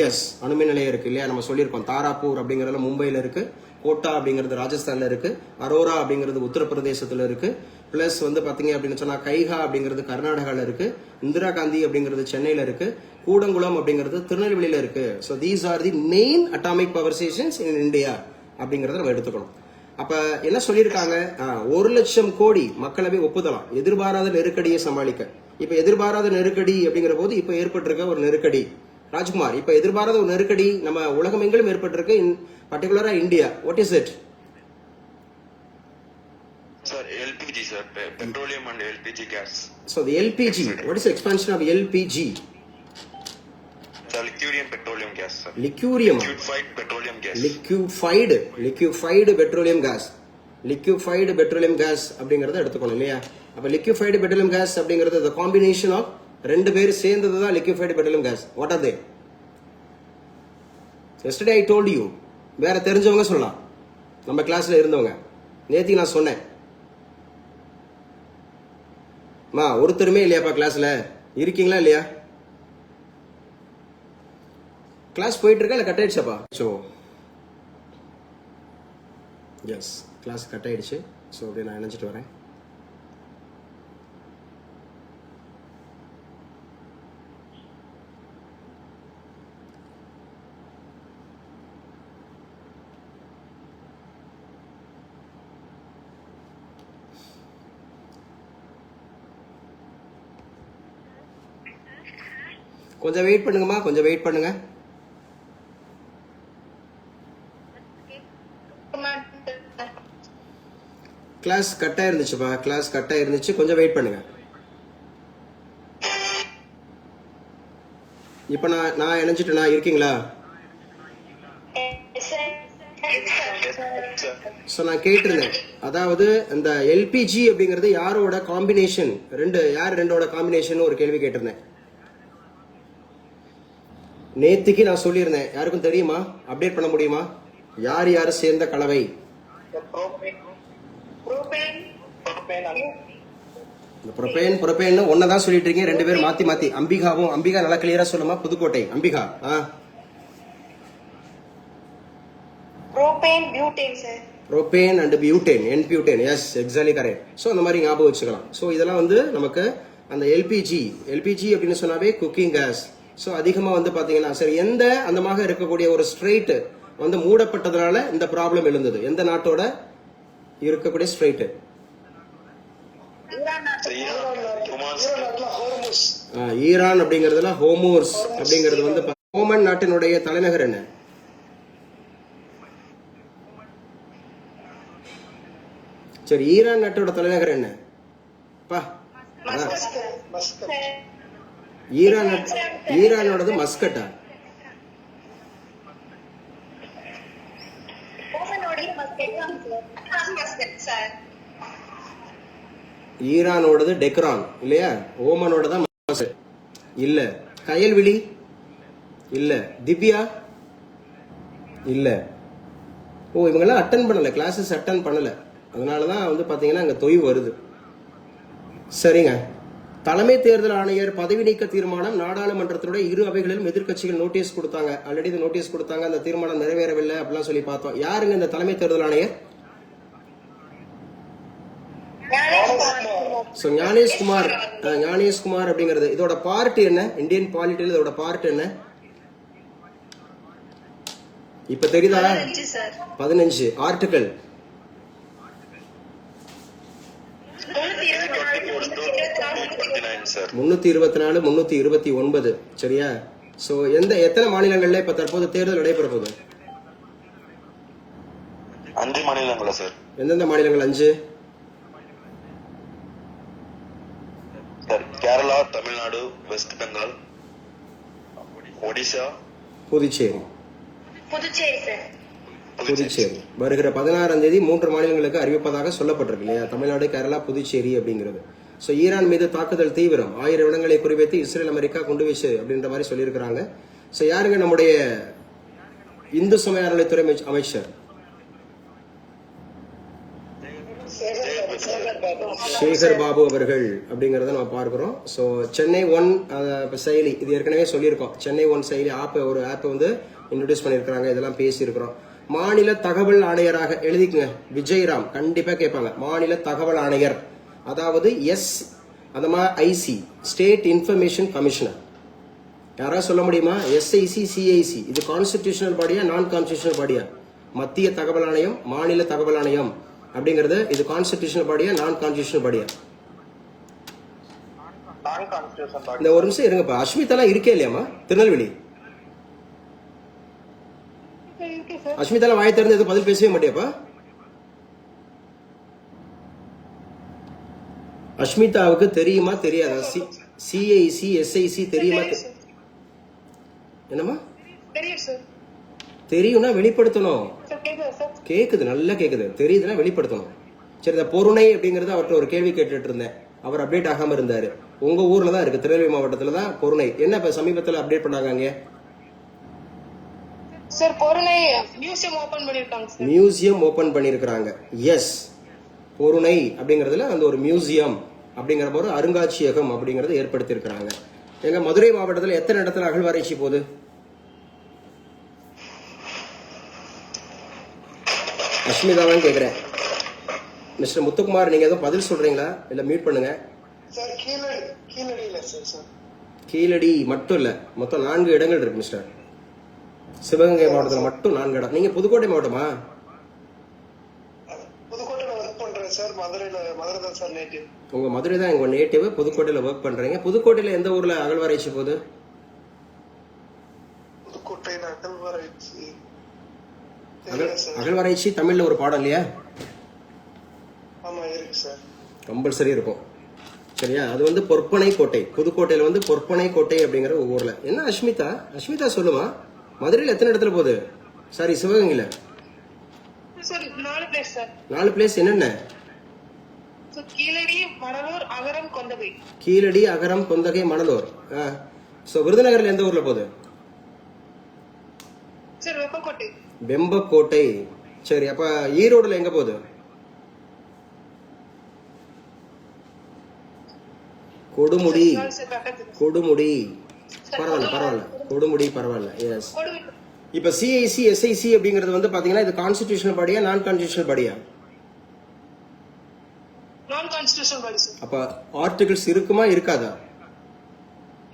எஸ், அணுமின் நிலையம் இருக்கு இல்லையா? நம்ம சொல்லியிருக்கோம். தாராப்பூர் அப்படிங்கறதுல மும்பைல இருக்கு, கோட்டா அப்படிங்கிறது ராஜஸ்தான்ல இருக்கு, அரோரா அப்படிங்கிறது உத்தரப்பிரதேசத்துல இருக்கு, பிளஸ் வந்து பாத்தீங்க அப்படின்னு சொன்னா கைகா அப்படிங்கிறது கர்நாடகால இருக்கு, இந்திரா காந்தி அப்படிங்கிறது சென்னையில இருக்கு, கூடங்குளம் அப்படிங்கிறது திருநெல்வேலியில இருக்கு. So these are the main atomic power stations in India அப்படிங்கறத நம்ம எடுத்துக்கணும். அப்ப என்ன சொல்லியிருக்காங்க? 1,00,000 கோடி மக்களவை ஒப்புதலாம் எதிர்பாராத நெருக்கடியை சமாளிக்க. இப்ப எதிர்பாராத நெருக்கடி அப்படிங்கிற போது இப்ப ஏற்பட்டிருக்க ஒரு நெருக்கடி ராஜ்குமார், இப்ப எதிர்பாராத ஒரு நெருக்கடி நம்ம உலகம் எங்கிலும் ஏற்பட்டிருக்கு, பர்டிகுலரா India. What is it? Sir, LPG, sir. Petroleum and LPG gas. So the LPG, what is the expansion of LPG? Sir, liquefied petroleum gas, sir. Liquefied petroleum gas. liquefied petroleum gas அப்படிங்கறத எடுத்துக்கணும் இல்லையா? அப்ப liquefied petroleum gas அப்படிங்கிறது the combination of ரெண்டு பேர் சேர்ந்தது தான் liquefied petroleum gas. What are they? Yesterday I told you. வேற தெரிஞ்சவங்க சொல்லலாம், நம்ம கிளாஸ்ல இருந்தவங்க. நேத்தி நான் சொன்னேன், ஒருத்தருமே இல்லையாப்பா கிளாஸ்ல? இருக்கீங்களா இல்லையா? கிளாஸ் போயிட்டு இருக்கா இல்ல கட் ஆயிடுச்சாப்பா? ஸோ எஸ், கிளாஸ் கட் ஆயிடுச்சு. ஸோ அப்படியே நான் நினைச்சிட்டு வரேன். கொஞ்சம் வெயிட் பண்ணுங்கம்மா, கொஞ்சம் வெயிட் பண்ணுங்க. கிளாஸ் கட் ஆயிருந்துச்சுப்பா, கிளாஸ் கட் ஆயிருந்துச்சு, கொஞ்சம் வெயிட் பண்ணுங்க. இப்ப நான் இணைஞ்சிட்டேனா? இருக்கீங்களா? சோ நான் கேட்டிருந்தேன், அதாவது இந்த எல்பிஜி அப்படிங்கிறது யாரோட காம்பினேஷன், ரெண்டோட காம்பினேஷன் ஒரு கேள்வி கேட்டிருந்தேன். நேத்திக்கு நான் சொல்லியிருந்தேன், யாருக்கும் தெரியுமா? அப்டேட் பண்ண முடியுமா? யார் யார் சேர்ந்த கலவை? புரோபேன் ஒன்னதான் சொல்லிட்டு இருக்கீங்க, ரெண்டு பேரும் மாத்தி. அம்பிகா நல்லா கிளியரா சொல்லுமா? Pudukkottai Ambika. Propane and butane, n butane. Yes, exactly correct. So அந்த மாதிரி ஞாபகம் வச்சுக்கலாம். சோ இதெல்லாம் வந்து நமக்கு அந்த எல்பிஜி அப்படின்னு சொன்னாவே குக்கிங் கேஸ். சோ அதிகமா வந்து பாத்தீங்கன்னா சரி, எந்த அந்தமாக இருக்கக்கூடிய ஒரு ஸ்ட்ரெயிட் வந்து மூடப்பட்டதுனால இந்த ப்ராப்ளம் எழுந்தது. எந்த நாட்டோட இருக்கக்கூடிய ஸ்ட்ரெயிட்? ஈரான் அப்படிங்கறதுல ஹோமோர்ஸ் அப்படிங்கிறது வந்து ஓமன் நாட்டினுடைய தலைநகர் என்ன? சரி, ஈரான் நாட்டோட தலைநகர் என்ன? ஈரானோடது மஸ்கட்டா? ஈரானோடது டெக்ரான் இல்லையா? ஓமனோடதான் இல்ல. கயல்விழி இல்ல. திவ்யா இல்ல. ஓ, இவங்கெல்லாம் அட்டன் பண்ணல, கிளாஸஸ் அட்டன் பண்ணல, அதனாலதான் வந்து பாத்தீங்கன்னா அங்க தொய்வு வருது. சரிங்க. தலைமை தேர்தல் ஆணையர் பதவி நீக்க தீர்மானம் நாடாளுமன்றத்தினுடைய இரு அவைகளிலும் எதிர்க்கட்சிகள் நோட்டீஸ் கொடுத்தாங்க. ஆல்ரெடி இந்த நோட்டீஸ் கொடுத்தாங்க, அந்த தீர்மானம் நிறைவேறவில்லை அப்படிலாம் சொல்லி பார்த்தோம். யாருங்க இந்த தலைமை தேர்தல் ஆணையர்? ஞானேஷ்குமார் அப்படிங்கிறது இதோட பார்ட் என்ன? இந்தியன் பாலிட்டியில் இதோட பார்ட் என்ன? இப்ப தெரியுதா? 15 ஆர்டிகல். 324, 329. சரியா? சோ எத்தனை மாநிலங்கள்ல இப்ப தற்போது தேர்தல் நடைபெற போகுது? 5 மாநிலங்களா சார்? எந்தெந்த மாநிலங்கள்? 5. கேரளா, தமிழ்நாடு, வெஸ்ட் பெங்கால், ஒடிசா, புதுச்சேரி. வருகிற 16ஆம் தேதி 3 மாநிலங்களுக்கு அறிவிப்பதாக சொல்லப்பட்டிருக்கு இல்லையா? தமிழ்நாடு, கேரளா, புதுச்சேரி அப்படிங்கிறது. சோ ஈரான் மீது தாக்குதல் தீவிரம், 1000 இடங்களை குறிவைத்து இஸ்ரேல் அமெரிக்கா கொண்டு வீச்சு அப்படின்ற மாதிரி சொல்லியிருக்கிறாங்க. சோ யாருங்க நம்முடைய இந்து சமய அறநிலைத்துறை அமைச்சர்? சேகர் பாபு அவர்கள் அப்படிங்கறத நம்ம பார்க்கிறோம். ஸோ சென்னை ஒன் செயலி, இது ஏற்கனவே சொல்லியிருக்கோம். சென்னை ஒன் செயலி ஒரு ஆப்பை வந்து இன்ட்ரோடியூஸ் பண்ணியிருக்கிறாங்க. இதெல்லாம் பேசியிருக்கிறோம். மாநில தகவல் ஆணையராக எழுதிக்குங்க விஜயராம். கண்டிப்பா கேட்பாங்க. மாநில தகவல் ஆணையர், அதாவது ஐசி, ஸ்டேட் இன்ஃபர்மேஷன் கமிஷனர். யாராவது சொல்ல முடியுமா? எஸ்ஐசி, சிஐசி இது கான்ஸ்டிடியூஷனல் பாடியா, நான் கான்ஸ்டிடியூஷனல் பாடியா? மத்திய தகவல் ஆணையம், மாநில தகவல் ஆணையம் அப்படிங்கிறது இது கான்ஸ்டிடியூஷனல் பாடியா, நான் கான்ஸ்டிடியூஷனல் பாடியா? இந்த ஒரு நிமிஷம் இருங்கப்பா. அஸ்மிதாலாம் இருக்கே இல்லையாமா திருநெல்வேலி? அஸ்மிதாலாம் வாய் திறந்து எதுவும் பதில் பேசவே மாட்டியாப்பா? அஸ்மிதாவுக்கு தெரியுமா தெரியாதா? சிஐசி, எஸ்ஐசி தெரியுமா? என்னமா தெரியும்னா வெளிப்படுத்தணும். கேக்குது, நல்லா கேக்குது. தெரியுதுன்னா வெளிப்படுத்தணும். சரி, இந்த பொருணை அப்படிங்கறது அவர்கிட்ட ஒரு கேள்வி கேட்டுட்டு இருந்தேன். அவர் அப்டேட் ஆகாம இருந்தாரு. உங்க ஊர்ல தான் இருக்கு, திருநெல்வேலி மாவட்டத்துல தான் பொருணை. என்ன இப்ப சமீபத்துல அப்டேட் பண்ணாங்க அங்க? சார் பொருணை மியூசியம் ஓபன் பண்ணிருக்காங்க சார். மியூசியம் ஓபன் பண்ணிருக்காங்க. எஸ், பொருணை அப்படிங்கறதுல அந்த ஒரு மியூசியம் அப்படிங்கிற ஒரு அருங்காட்சியகம் அப்படிங்கறது ஏற்படுத்தி இருக்காங்க. எங்க மதுரை மாவட்டத்துல எத்தனை இடத்துல அகழ்வாராய்ச்சி போகுது? அஸ்மிதாவான்னு கேக்குறேன். மிஸ்டர் முத்துக்குமார், நீங்க ஏதோ பதில் சொல்றீங்களா? இல்ல மியூட் பண்ணுங்க சார். கீழடியில சார். கீழடி மட்டும் இல்ல, மொத்தம் 4 இடங்கள் இருக்கு மிஸ்டர். சிவகங்கை மாவட்டத்துல மட்டும் 4 இடம். நீங்க புதுக்கோட்டை மாவட்டமா? புதுக்கோட்டையில ஒர்க் பண்றேன் சார். மதுரை தான் சார் நேட்டிவ். உங்க மதுரை தான் உங்க நேட்டிவ். புதுக்கோட்டையில ஒர்க் பண்றீங்க. புதுக்கோட்டையில எந்த ஊர்ல அகழ்வாராய்ச்சி போகுது? புதுக்கோட்டையில அகழ்வாராய்ச்சி தமிழ்ல ஒரு பாடம் இல்லையா? ஆமா இருக்கு சார். கம்பல்சரி இருக்கும். சரியா? அது வந்து பொற்பனை கோட்டை. புதுக்கோட்டையில வந்து பொற்பனை கோட்டை அப்படிங்கிற ஊர்ல. என்ன அஸ்மிதா சொல்லுமா? மதுரையில எத்தனை இடத்துல போகுது? சாரி, சிவகங்கையில 4 பிளேஸ் சார். 4 பிளேஸ் என்னென்ன? கீழடி, மணலூர், அகரம், கொந்தகை. கீழடி, அகரம், கொந்தகை, மணலூர். சோ விருதுநகர்ல எந்த ஊர்ல போகுது? சார் வெப்பக்கோட்டை. வெம்பக்கோட்டை. சரி, அப்ப ஈரோடுல எங்க போகுது? கொடுமுடி. பரவாயில்ல. கொடுமுடி பரவாயில்ல. எஸ். இப்ப சிஐசி, எஸ்ஐசி அப்படிங்கிறது வந்து பாத்தீங்கன்னா இது கான்ஸ்டிடியூஷனல் பாடியா, நான் கான்ஸ்டிடியூஷனல் பாடியா? நான் கான்ஸ்டிடியூஷனல் பாடி சார். அப்ப ஆர்டிகிள்ஸ் இருக்குமா இருக்காதா?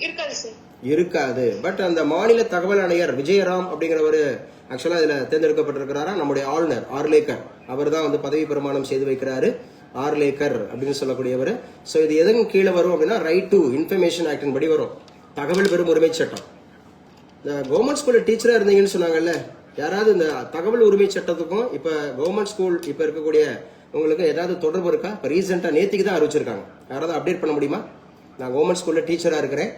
இருக்காது சார். இருக்காது. பட் அந்த மாநில தகவல் ஆணையர் விஜயராம் அப்படிங்கிறவரு ஆக்சுவலா இதுல தேர்ந்தெடுக்கப்பட்டிருக்கிறாரா? நம்முடைய ஆளுநர் ஆர்லேக்கர் அவர் தான் வந்து பதவி பிரமாணம் செய்து வைக்கிறாரு. ஆர்லேக்கர் அப்படின்னு சொல்லக்கூடியவர். சோ இது எதன் கீழே வரும் அப்படின்னா ரைட் டு இன்ஃபர்மேஷன் ஆக்டின் படி வரும். தகவல் பெறும் உரிமை சட்டம். இந்த கவர்மெண்ட் ஸ்கூல்ல டீச்சரா இருந்தீங்கன்னு சொன்னாங்கல்ல, யாராவது இந்த தகவல் உரிமை சட்டத்துக்கும் இப்ப கவர்மெண்ட் ஸ்கூல் இப்ப இருக்கக்கூடிய உங்களுக்கு ஏதாவது தொடர்பு இருக்கா? இப்ப ரீசெண்டா நேத்திக்கு தான் அறிவிச்சிருக்காங்க. யாராவது அப்டேட் பண்ண முடியுமா? நான் கவர்மெண்ட் ஸ்கூல்ல டீச்சரா இருக்கிறேன்.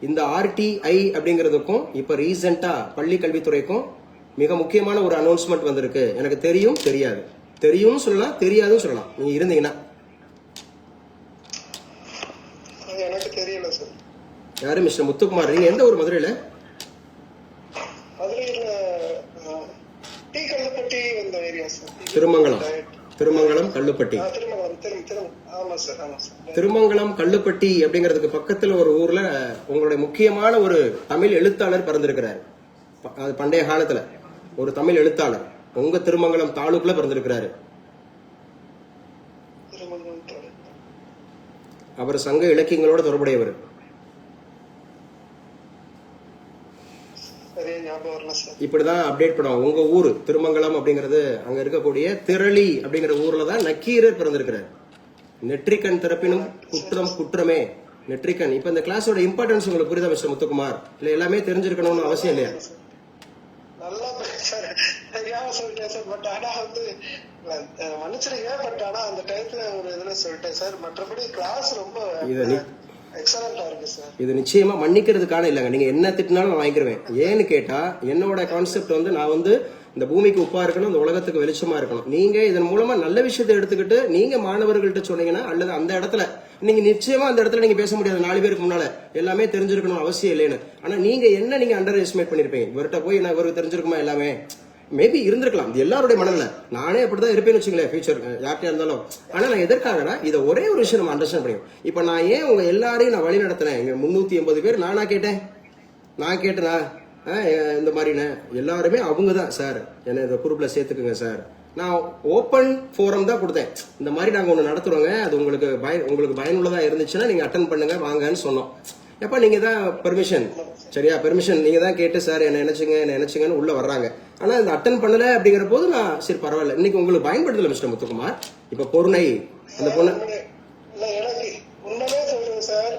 இந்த ஆர்டிஐ அப்படிங்கிறதுக்கும் இப்ப ரீசெண்டா பள்ளி கல்வித்துறைக்கும் மிக முக்கியமான ஒரு அனௌன்ஸ்மெண்ட் வந்திருக்கு. எனக்கு தெரியும், தெரியாது. தெரியும் சொல்லலாம், தெரியாதுன்னு சொல்லலாம். நீங்க இருந்தீங்கன்னா. எனக்கு தெரியல சார். யாரு? மிஸ்டர் முத்துக்குமார். நீங்க எந்த ஊர்? மதுரையில? மதுரையில டி கல்லுப்பட்டி இந்த ஏரியா சார். திருமங்கலம் கல்லுப்பட்டி. ஆமா சார், ஆமா சார். திருமங்கலம் கல்லுப்பட்டி அப்படிங்கிறதுக்கு பக்கத்துல ஒரு ஊர்ல உங்களுடைய முக்கியமான ஒரு தமிழ் எழுத்தாளர் பிறந்திருக்கிறார். அது பண்டைய காலத்துல ஒரு தமிழ் எழுத்தாளர் உங்க திருமங்கலம் தாலுக்குள்ள பிறந்திருக்கிறாரு. அவர் சங்க இலக்கியங்களோட தொடர்புடையவர். இப்படிதான் அப்டேட் பண்ணுவாங்க. உங்க ஊரு திருமங்கலம் அப்படிங்கிறது அங்க இருக்கக்கூடிய திரளி அப்படிங்கிற ஊர்ல தான் நக்கீரர் பிறந்திருக்கிறார். நெற்றிக்கண் திறப்பினும் குற்றம் குற்றமே. நெற்றிக்கண். இப்ப இந்த கிளாஸோட இம்பார்ட்டன்ஸ் உங்களுக்கு புரியுதா மிஸ்டர் முத்துக்குமார்? இல்ல எல்லாமே தெரிஞ்சிருக்கணும்னு அவசியம் இல்லையா? நல்லா தெரியாம சொல்லிட்டேன் சார். பட் ஆனா வந்து மன்னிச்சிருங்க. பட் ஆனா அந்த டைத்துல ஒரு இதுல சொல்லிட்டேன் சார். மற்றபடி கிளாஸ் ரொம்ப எக்ஸலண்டா இருக்கு சார். இது நிச்சயமா மன்னிக்கிறதுக்கான இல்லைங்க. நீங்க என்ன திட்டினாலும் நான் வாங்கிக்கிறேன். ஏன்னு கேட்டா என்னோட கான்செப்ட் வந்து நான் வந்து இந்த பூமிக்கு உப்பா இருக்கணும், இந்த உலகத்துக்கு வெளிச்சமா இருக்கணும். நீங்க இதன் மூலமா நல்ல விஷயத்தை எடுத்துக்கிட்டு நீங்க மாணவர்கள்ட்ட சொன்னீங்கன்னா அல்லது அந்த இடத்துல நீங்க நிச்சயமா அந்த இடத்துல நீங்க பேச முடியாது. 4 பேருக்கு முன்னால எல்லாமே தெரிஞ்சிருக்கணும் அவசியம் இல்லைன்னு. ஆனா நீங்க என்ன நீங்க அண்டர் எஸ்டிமேட் பண்ணிருப்பீங்க? இவர்கிட்ட போய் நான் இவருக்கு தெரிஞ்சிருக்குமா எல்லாமே? மேபி இருந்திருக்கலாம். இது எல்லாருடைய மனதில். நானே அப்படிதான் இருப்பேன்னு வச்சுங்களேன் ஃபியூச்சர் யார்கிட்டயா இருந்தாலும். ஆனா நான் எதற்காகனா இதை ஒரே ஒரு விஷயம் நம்ம அண்டர்ஸ்டாண்ட் பண்ணியும். இப்ப நான் ஏன் உங்க எல்லாரையும் நான் வழி நடத்தினேன்? இங்க 380 பேர் நானா கேட்டேன்? நான் கேட்டேனா? இந்த மாதிரிண்ணே எல்லாருமே அவங்க தான் சார் என்ன இந்த குரூப்ல சேர்த்துக்குங்க சார். நான் ஓப்பன் ஃபோரம் தான் கொடுத்தேன். இந்த மாதிரி நாங்கள் ஒன்று நடத்துறோங்க, அது உங்களுக்கு பயனுள்ளதா இருந்துச்சுன்னா நீங்க அட்டன் பண்ணுங்க வாங்கன்னு சொன்னோம். எப்ப நீங்க தான் பெர்மிஷன், சரியா? பெர்மிஷன் நீங்க தான் கேட்டு சார் என்ன நினைச்சுங்கன்னு உள்ள வர்றாங்க. ஆனா இந்த அட்டன் பண்ணல அப்படிங்கிற போது நான் சரி பரவாயில்ல இன்னைக்கு உங்களுக்கு பயன்படுத்தல மிஸ்டர் முத்துக்குமார். இப்ப பொருணை அந்த பொண்ணு இல்ல எனக்கு உண்மையே சொல்றேன் சார்,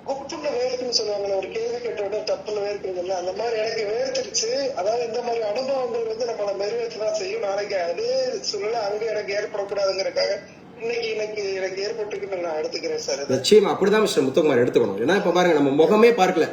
குப்புன்னு வேர்க்குன்னு சொல்லுவாங்க, ஒரு கேள்வி கேட்டோட தப்புன்னு வேர்க்குறதுல்ல, அந்த மாதிரி எனக்கு வேர்த்துருச்சு. அதாவது இந்த மாதிரி அனுபவங்கள் வந்து நம்மளை மெருகேற்றதான் செய்யும். நாளைக்கு அதே சூழ்நிலை அங்க எனக்கு ஏற்படக்கூடாதுங்கிறதுக்காக இன்னைக்கு எனக்கு ஏற்பட்டுக்குன்னு நான் எடுத்துக்கிறேன் சார். நிச்சயமா அப்படிதான் மிஸ்டர் முத்துக்குமார் எடுத்துக்கணும். ஏன்னா இப்ப பாருங்க நம்ம முகமே பார்க்கல,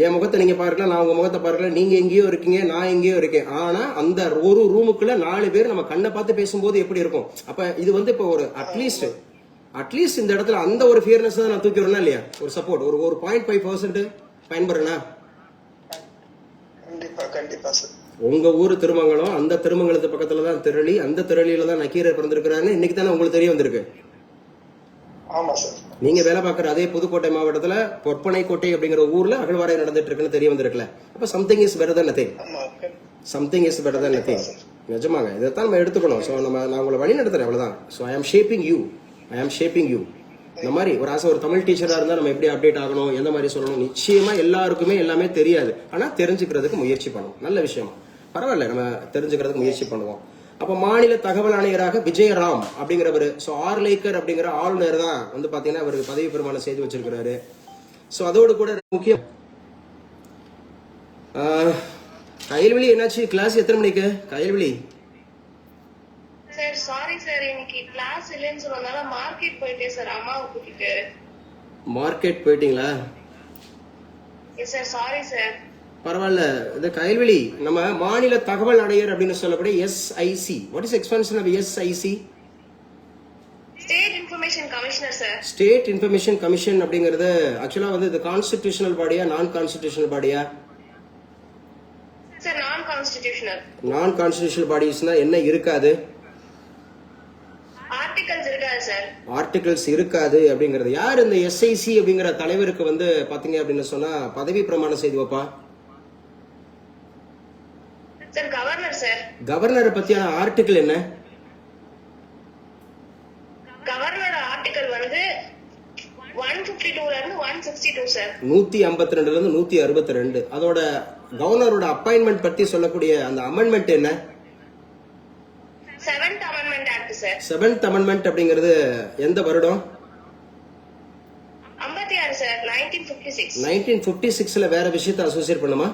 என் முகத்தை நீங்க பார்க்கல, நான் உங்க முகத்தை பார்க்கல, நீங்க எங்கேயோ இருக்கீங்க, நான் எங்கேயோ இருக்கேன். ஆனா அந்த ஒரு ரூமுக்குள்ள 4 பேர் நம்ம கண்ணை பார்த்து பேசும்போது எப்படி இருக்கும்? அப்ப இது வந்து இப்போ ஒரு அட்லீஸ்ட் இந்த இடத்துல அந்த ஒரு ஃபியர்னஸ் தான் நான் தூக்கிறேன்னா இல்லையா? ஒரு சப்போர்ட் ஒரு 0.5% பயன்படுறேனா? கண்டிப்பா சார். உங்க ஊர் திருமங்கலம், அந்த திருமங்கலத்து பக்கத்துல தான் திரளி, அந்த திரளியில தான் நக்கீரர் பிறந்திருக்கிறாருன்னு இன்னைக்கு தானே உங்களுக்கு தெரிய வந்திருக்கு. ஆமா சார். நீங்க வேலை பார்க்குற அதே புதுக்கோட்டை மாவட்டத்துல பொற்பனை கோட்டை அப்படிங்கிற ஊர்ல அகழ்வாராய் நடந்துட்டு இருக்குன்னு தெரிய வந்திருக்கல. அப்ப something is better than nothing. Something is better than nothing. நிஜமாங்க இதைத்தான் நம்ம எடுத்துக்கணும். ஸோ நான் உங்களை வழி நடத்துறேன் அவ்வளவுதான். ஸோ ஐ ஆம் ஷேப்பிங் யூ. இந்த மாதிரி ஒரு தமிழ் டீச்சரா இருந்தா நம்ம எப்படி அப்டேட் ஆகணும், எந்த மாதிரி சொல்லணும், நிச்சயமா எல்லாருக்குமே எல்லாமே தெரியாது. ஆனா தெரிஞ்சுக்கிறதுக்கு முயற்சி பண்ணுவோம். நல்ல விஷயமா பரவாயில்ல, நம்ம தெரிஞ்சுக்கிறதுக்கு முயற்சி பண்ணுவோம். அப்ப மாநில தகவல் ஆணையராக விஜயராம் அப்படிங்கிறவர், ஸோ ஆர்லேக்கர் அப்படிங்கிற ஆளுநர் தான் வந்து பாத்தீங்கன்னா அவருக்கு பதவி பிரமாணம் செய்து வச்சிருக்கிறாரு. ஸோ அதோடு கூட முக்கியம் கயல்விழி என்னாச்சு? கிளாஸ் எத்தனை மணிக்கு கயல்விழி? சார் சாரி சார், இன்னைக்கு கிளாஸ் இல்லைன்னு சொன்னதால மார்க்கெட் போயிட்டேன் சார், அம்மாவை கூட்டிட்டு. மார்க்கெட் போயிட்டீங்களா? Yes sir, sorry sir. பரவாயில்ல. இந்த கயல்விழி நம்ம மாநில தகவல் ஆணையர் அப்படின்னு சொல்லக்கூடிய SIC. What is expansion of SIC? State information commissioner sir. State information commission அப்படிங்கிறது ஆக்சுவலா வந்து இது கான்ஸ்டிடியூஷனல் பாடியா நான் கான்ஸ்டிடியூஷனல் பாடியா? சார் நான் கான்ஸ்டிடியூஷனல். நான் கான்ஸ்டிடியூஷனல் பாடிஸ்னா என்ன இருக்காது? ஆர்டிகல்ஸ் இருக்காது சார். ஆர்டிகல்ஸ் இருக்காது அப்படிங்கிறது. யார் இந்த எஸ்ஐசி அப்படிங்கிற தலைவருக்கு வந்து பாத்தீங்க அப்படின்னு சொன்னா பதவி பிரமாணம் செய்து வைப்பா? Sir governor sir. கவர்னரை பத்தியான ஆர்டிகல் என்ன? கவர்னரோட ஆர்டிகல் வந்து 152ல இருந்து 162 சார். 152ல இருந்து 162. அதோட கவர்னரோட அப்பாயின்மெண்ட் பத்தி சொல்லக்கூடிய அந்த அமெண்ட்மெண்ட் என்ன? 7th amendment act sir. 7th amendment அப்படிங்கிறது எந்த வருடம்? 56 சார், 1956. 1956ல வேற விஷயத்தை அசோசியேட் பண்ணுமா?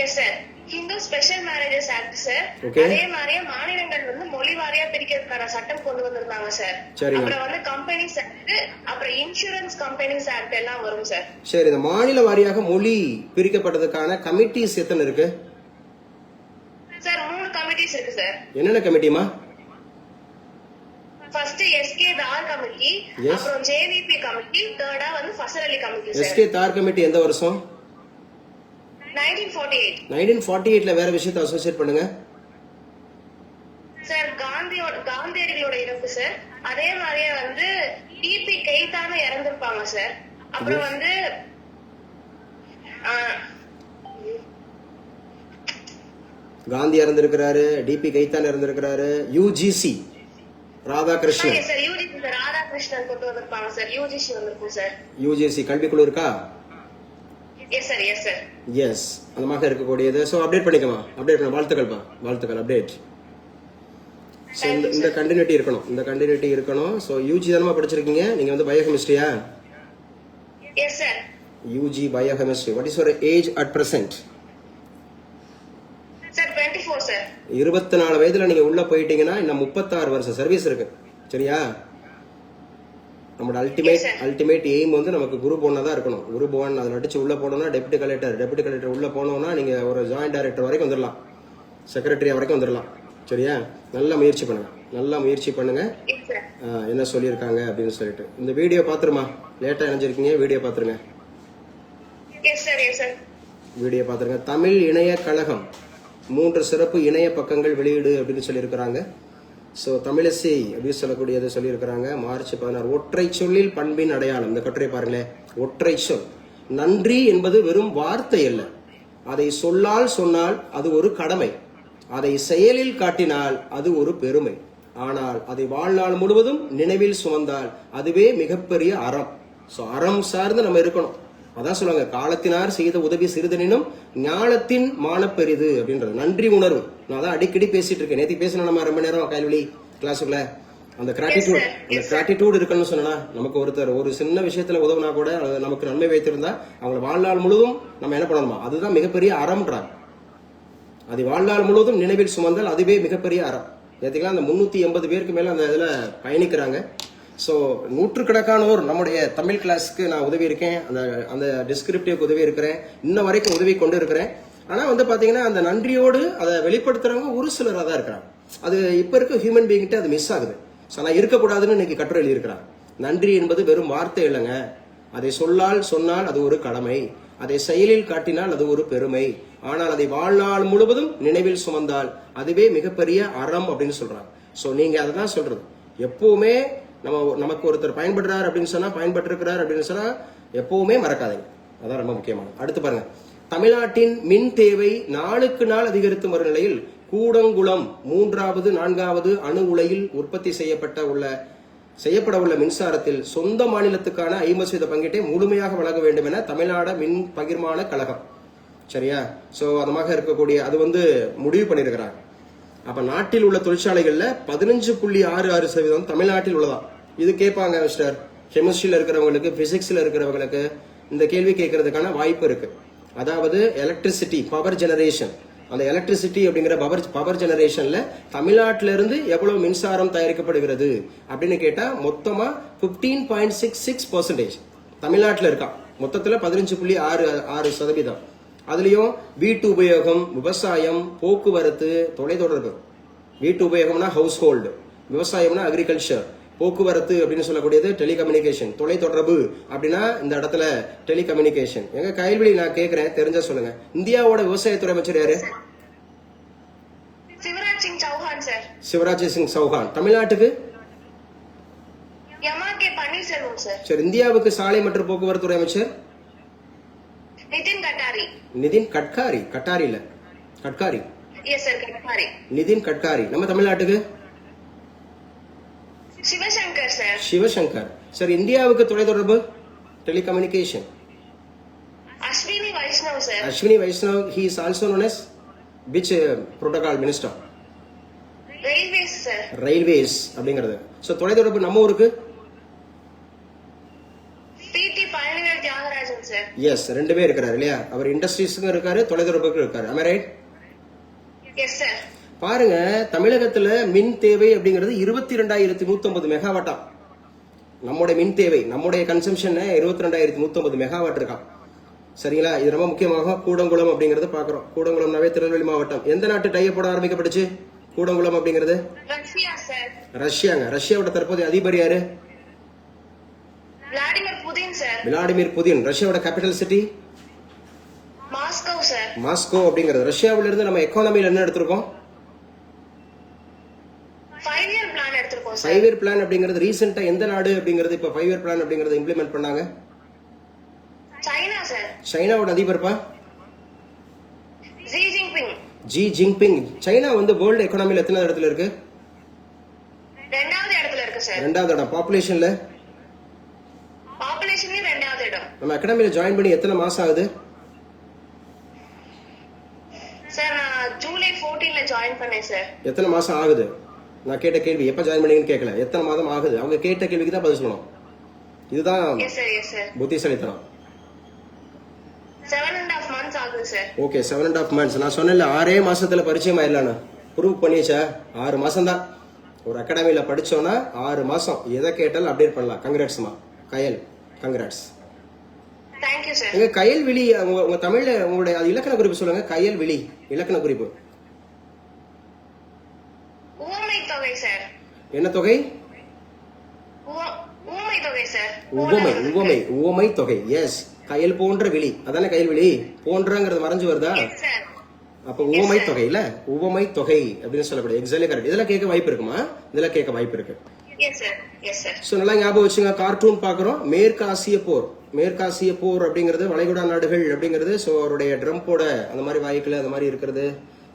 Yes sir. Hindu special marriages act sir. Okay. அதே மாதிரியே மாநிலங்கள் வந்து மொழி வாரியா பிரிக்கிறதுக்கான சட்டம் கொண்டு வந்திருந்தாங்க சார். சரிங்க. அப்புறம் வந்து கம்பெனிஸ் ஆக்ட், அப்புறம் இன்சூரன்ஸ் கம்பெனிஸ் ஆக்ட் எல்லாம் வரும் சார். சரி, இந்த மாநில வாரியாக மொழி பிரிக்கப்பட்டதுக்கான கமிட்டிஸ் எத்தனை இருக்கு? சார் 3 கமிட்டிஸ் இருக்கு சார். என்னென்ன கமிட்டிமா? ஃபர்ஸ்ட் எஸ்கே தார் கமிட்டி, Yes. அப்புறம் ஜேவிபி கமிட்டி, தேர்டா வந்து ஃபசல் அலி கமிட்டி சார். எஸ்கே தார் கமிட்டி எந்த வருஷம்? 1948. 1948ல வேற விஷயத்தை அசோசியேட் பண்ணுங்க. சார் காந்தியடிகளோட இறப்பு சார். அதே மாதிரியே வந்து டிபி கைத்தான இறந்திருப்பாங்க சார். அப்புறம் வந்து காந்தி இறந்திருக்கிறாரு, டிபி கைத்தான் இறந்திருக்கிறாரு, UGC Radhakrishnan. Sir UGC sir Radhakrishnan கொண்டு வந்திருப்பாங்க சார். யூஜிசி வந்திருக்கும் சார். யூஜிசி கல்விக்குழு இருக்கா? Yes sir, yes sir. Yes, அந்த மாதிரி இருக்கக்கூடியது. ஸோ அப்டேட் பண்ணிக்கமா, அப்டேட் பண்ண வாழ்த்துக்கள்ப்பா, வாழ்த்துக்கள் அப்டேட். ஸோ இந்த கண்டினியூட்டி இருக்கணும். ஸோ யூஜி தானமா படிச்சிருக்கீங்க நீங்க வந்து பயோகெமிஸ்ட்ரியா? Yes sir. UG biochemistry. What is your age at present? Sir 24 sir. 24 வயதுல நீங்க உள்ள போயிட்டீங்கன்னா இன்னும் 36 வருஷம் சர்வீஸ் இருக்கு. சரியா? நம்மளோட அல்டிமேட் எய்ம் வந்து நமக்கு குரூப் 1 தான் இருக்கணும். குரூப் 1 அதில் அடிச்சு உள்ள போனோம்னா டெப்யூட்டி கலெக்டர் உள்ள போனோம்னா நீங்க ஒரு ஜாயிண்ட் டைரக்டர் வரைக்கும் வந்துடலாம், செக்ரட்டரி வரைக்கும் வந்துடலாம். சரியா? நல்லா முயற்சி பண்ணுங்க. என்ன சொல்லியிருக்காங்க அப்படின்னு சொல்லிட்டு இந்த வீடியோ பாத்துருமா? லேட்டா இணைஞ்சிருக்கீங்க, வீடியோ பாத்துருங்க. Yes sir, yes sir. Video பாத்துருங்க. தமிழ் இணைய கழகம் 3 சிறப்பு இணைய பக்கங்கள் வெளியீடு அப்படின்னு சொல்லியிருக்கிறாங்க. ஸோ தமிழிசை அப்படின்னு சொல்லக்கூடியதை சொல்லியிருக்கிறாங்க. மார்ச் 16 ஒற்றை சொல்லில் பண்பின் அடையாளம். இந்த கட்டுரை பாருங்களேன். ஒற்றை சொல். நன்றி என்பது வெறும் வார்த்தை அல்ல, அதை சொல்லால் சொன்னால் அது ஒரு கடமை, அதை செயலில் காட்டினால் அது ஒரு பெருமை, ஆனால் அதை வாழ்நாள் முழுவதும் நினைவில் சுமந்தால் அதுவே மிகப்பெரிய அறம். ஸோ அறம் சார்ந்து நம்ம இருக்கணும். அதான் சொல்லுவாங்க, காலத்தினார் செய்த உதவி சிறிதனினும் ஞானத்தின் மானப்பெரிது அப்படின்றது. நன்றி உணர்வு. நான் தான் அடிக்கடி பேசிட்டு இருக்கேன். நேற்று பேசணும் நம்ம 2 மணி நேரம் கைல்வெளி கிளாஸுக்குள்ள. அந்த கிராட்டிடியூட் இருக்குன்னு சொன்னா, நமக்கு ஒருத்தர் ஒரு சின்ன விஷயத்துல உதவுனா கூட நமக்கு நன்மை வைத்திருந்தா அவங்களை வாழ்நாள் முழுவதும் நம்ம என்ன பண்ணணுமா, அதுதான் மிகப்பெரிய அறம்ன்றாங்க. அது வாழ்நாள் முழுவதும் நினைவில் சுமந்தால் அதுவே மிகப்பெரிய அறம். நேற்றுக்கெல்லாம் அந்த 380 பேருக்கு மேல அந்த இதுல பயணிக்கிறாங்க. ஸோ நூற்றுக்கணக்கானோர் நம்முடைய தமிழ் கிளாஸ்க்கு நான் உதவி இருக்கேன், அந்த டிஸ்கிரிப்டிவ்க்கு உதவி இருக்கிறேன், இன்ன வரைக்கும் உதவி கொண்டு இருக்கிறேன். ஆனா வந்து பாத்தீங்கன்னா அந்த நன்றியோடு அதை வெளிப்படுத்துறவங்க ஒரு சிலராக தான் இருக்கிறாங்க. அது இப்ப இருக்க ஹியூமன் பீயிங்கிட்ட அது மிஸ் ஆகுது. ஸோ நான் இருக்கக்கூடாதுன்னு இன்னைக்கு கட்டுரை எழுதியிருக்கிறாங்க. நன்றி என்பது வெறும் வார்த்தை இல்லைங்க, அதை சொன்னால் அது ஒரு கடமை, அதை செயலில் காட்டினால் அது ஒரு பெருமை, ஆனால் அதை வாழ்நாள் முழுவதும் நினைவில் சுமந்தால் அதுவே மிகப்பெரிய அறம் அப்படின்னு சொல்றாங்க. ஸோ நீங்க அதுதான் சொல்றது. எப்பவுமே நமக்கு ஒருத்தர் பயன்படுறாரு அப்படின்னு சொன்னா, பயன்பட்டிருக்கிறார் அப்படின்னு சொன்னா எப்பவுமே மறக்காதீங்க. அதான் ரொம்ப முக்கியமான. அடுத்து பாருங்க, தமிழ்நாட்டின் மின் தேவை நாளுக்கு நாள் அதிகரித்து வரும் நிலையில் கூடங்குளம் 3வது 4வது அணு உலையில் உற்பத்தி செய்யப்பட உள்ள மின்சாரத்தில் சொந்த மாநிலத்துக்கான 50% பங்கீட்டை முழுமையாக வழங்க வேண்டும் என தமிழ்நாடு மின் பகிர்மான கழகம், சரியா, சோ அதமாக இருக்கக்கூடிய அது வந்து முடிவு பண்ணிருக்கிறாங்க. அப்ப நாட்டில் உள்ள தொழிற்சாலைகள்ல 15.66% தமிழ்நாட்டில் உள்ளதா. இது கேட்பாங்க மிஸ்டர், கெமிஸ்ட்ரியில இருக்கிறவங்களுக்கு, பிசிக்ஸ்ல இருக்கிறவங்களுக்கு இந்த கேள்வி கேட்கறதுக்கான வாய்ப்பு இருக்கு. அதாவது எலக்ட்ரிசிட்டி பவர் ஜெனரேஷன், அந்த எலக்ட்ரிசிட்டி அப்படிங்கிற பவர் ஜெனரேஷன்ல தமிழ்நாட்டில இருந்து எவ்வளவு மின்சாரம் தயாரிக்கப்படுகிறது அப்படின்னு கேட்டா மொத்தமா 15.66% தமிழ்நாட்டில் இருக்கா. மொத்தத்துல 15.66%. அதுலயும் வீட்டு உபயோகம், விவசாயம், போக்குவரத்து, தொலைத்தொடர்பு. வீட்டு உபயோகம்னா ஹவுஸ் ஹோல்டு, விவசாயம்னா அக்ரிகல்ச்சர், போக்குவரத்து அப்படின்னு சொல்லக்கூடியது டெலிகம்யூனிகேஷன், தொலைத்தொடர்பு அப்படின்னா இந்த இடத்துல டெலிகம்யூனிகேஷன். எங்க கைல்வெளி நான் கேக்குறேன், தெரிஞ்சா சொல்லுங்க. இந்தியாவோட விவசாயத்துறை அமைச்சர் யாரு? சிவராஜ் சிங் சௌஹான் சார். சிவராஜ் சிங் சௌஹான். தமிழ்நாட்டுக்கு எம்ஆர்கே பன்னீர்செல்வம் சார். சரி, இந்தியாவுக்கு சாலை மற்றும் போக்குவரத்து துறை அமைச்சர் நிதின் கட்காரி. நிதின் கட்காரி. கட்டாரி இல்ல, கட்காரி. Yes sir, Gadkari. நிதின் கட்காரி. நம்ம தமிழ்நாட்டுக்கு சிவசங்கர் சார். சிவசங்கர். சரி, இந்தியாவுக்கு தொலைத்தொடர்பு telecommunication Ashwini Vaishnaw sir. Ashwini Vaishnaw. he is also known as which protocol minister? Railways sir. Railways அப்படிங்கிறது. சோ தொலைத்தொடர்பு நம்ம ஊருக்கு பிடி பழனிவேல் தியாகராஜன் சார். எஸ், 2 பேர் இருக்காரு இல்லையா. அவர் இண்டஸ்ட்ரீஸ்க்கும் இருக்காரு, தொலைத்தொடர்புக்கும் இருக்காரு. am I right? Yes sir. பாருங்க, தமிழகத்துல மின் தேவை அப்படிங்கிறது 22,150 மெகாவாட்டா. நம்முடைய மின் தேவை, நம்முடைய கன்சம்ஷன் 22,150 மெகாவாட் இருக்கா. சரிங்களா. இது ரொம்ப முக்கியமாக கூடங்குளம் அப்படிங்கறத பாக்குறோம். கூடங்குளம்னாவே திருநெல்வேலி மாவட்டம். எந்த நாட்டு டைப்போட ஆரம்பிக்கப்பட்டுச்சு கூடங்குளம் அப்படிங்கிறது? Russia sir. ரஷ்யாங்க. ரஷ்யாவோட தற்போதைய அதிபர் யாரு? Vladimir Putin sir. Vladimir Putin. ரஷ்யாவோட capital city Moscow sir. Moscow அப்படிங்கிறது. ரஷ்யாவில இருந்து நம்ம எக்கானமில என்ன எடுத்திருக்கோம்? 5 இயர் பிளான் எடுத்திருக்கோம் சார். 5 இயர் பிளான் அப்படிங்கிறது ரீசெண்டா எந்த நாடு அப்படிங்கிறது இப்ப 5 இயர் பிளான் அப்படிங்கறது இம்ப்ளிமெண்ட் பண்ணாங்க? China sir. சைனாவோட அதிபர்ப்பா Xi Jinping. Xi Jinping. China வந்து வேர்ல்டு எக்கானமில எத்தனை இடத்துல இருக்கு? 2வது இடத்துல இருக்கு சார். 2வது இடம். பாப்புலேஷன்ல பாப்புலேஷன்ல 2வது இடம். நம்ம அகாடமில ஜாயின் பண்ணி எத்தனை மாசம் ஆகுது சார்? நான் ஜூலை 14ல ஜாயின் பண்ணேன் சார். எத்தனை மாசம் ஆகுது? நான் கேட்ட கேள்வி எப்ப ஜாயின் பண்ணீங்கன்னு கேட்கல, எத்தனை மாதம் ஆகுது. அவங்க கேட்ட கேள்விக்கு தான் பதில் சொல்லணும். இதுதான் புத்திசாலித்தனம். 7.5 months ஆகுது சார். Okay, 7.5 months. நான் சொன்னேன்ல 6 மாசத்துல பரிச்சயம் ஆயிடலான்னு. ப்ரூவ் பண்ணியாச்சா? 6 மாசம் தான். ஒரு அகாடமியில படிச்சோம்னா 6 மாசம் எதை கேட்டாலும் அப்டேட் பண்ணலாம். கங்க்ராட்ஸ்மா கயல், கங்க்ராட்ஸ். Thank you sir. எங்க கயல்விழி, உங்க தமிழ்ல உங்களுடைய இலக்கண குறிப்பு சொல்லுங்க. கயல்விழி இலக்கண குறிப்பு ஊமை தொகை சார். என்ன தொகை? ஊமை தொகை சார். உவமை தொகை. எஸ், கயல் போன்ற விழி, அதானே கயல்விழி. போன்றங்கிறது மறைஞ்சு வருதா? அப்ப உவமை தொகை இல்ல, உவமை தொகை அப்படின்னு சொல்லக்கூடிய எக்ஸாக்ட்லி கரெக்ட். இதெல்லாம் கேட்க வாய்ப்பு இருக்குமா? இதெல்லாம் கேட்க வாய்ப்பு இருக்கு. S sir, yes sir. So நல்லா ஞாபகம் வச்சுங்க. கார்ட்டூன் பாக்குறோம். மேற்காசிய போர், மேற்காசிய போர் அப்படிங்கிறது வளைகுடா நாடுகள் அப்படிங்கிறது. சோ அவருடைய ட்ரம்போட அந்த மாதிரி வாய்க்குல அந்த மாதிரி இருக்கிறது.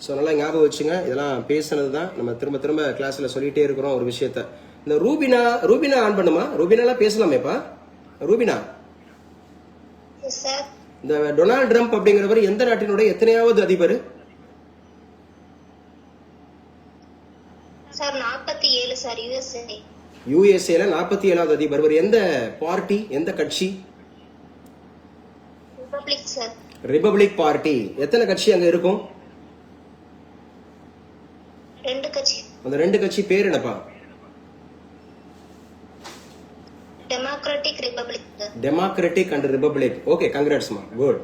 சோ நல்லா ஞாபகம் வச்சுங்க. இதெல்லாம் பேசுனதுதான் நம்ம திரும்ப திரும்ப கிளாஸ்ல சொல்லிட்டே இருக்கிறோம் ஒரு விஷயத்த. இந்த ரூபினா ஆன் பண்ணுமா? ரூபினாலாம் பேசலாமேப்பா. ரூபினா, சார் இந்த டொனால்ட் ட்ரம்ப் அப்படிங்கிறவர் எந்த நாட்டினுடைய எத்தனையாவது அதிபர்? சார் 47 சார், யுஎஸ்ஏல 47வது அதிபர். இவர் எந்த பார்ட்டி, எந்த கட்சி? Republic sir. Republic party. எத்தனை கட்சி அங்க இருக்கும்? 2 கட்சி. அந்த 2 கட்சி பேர் என்னப்பா? Democratic republic. Democratic and republic. Okay, கங்க்ராட்ஸ்மா, good,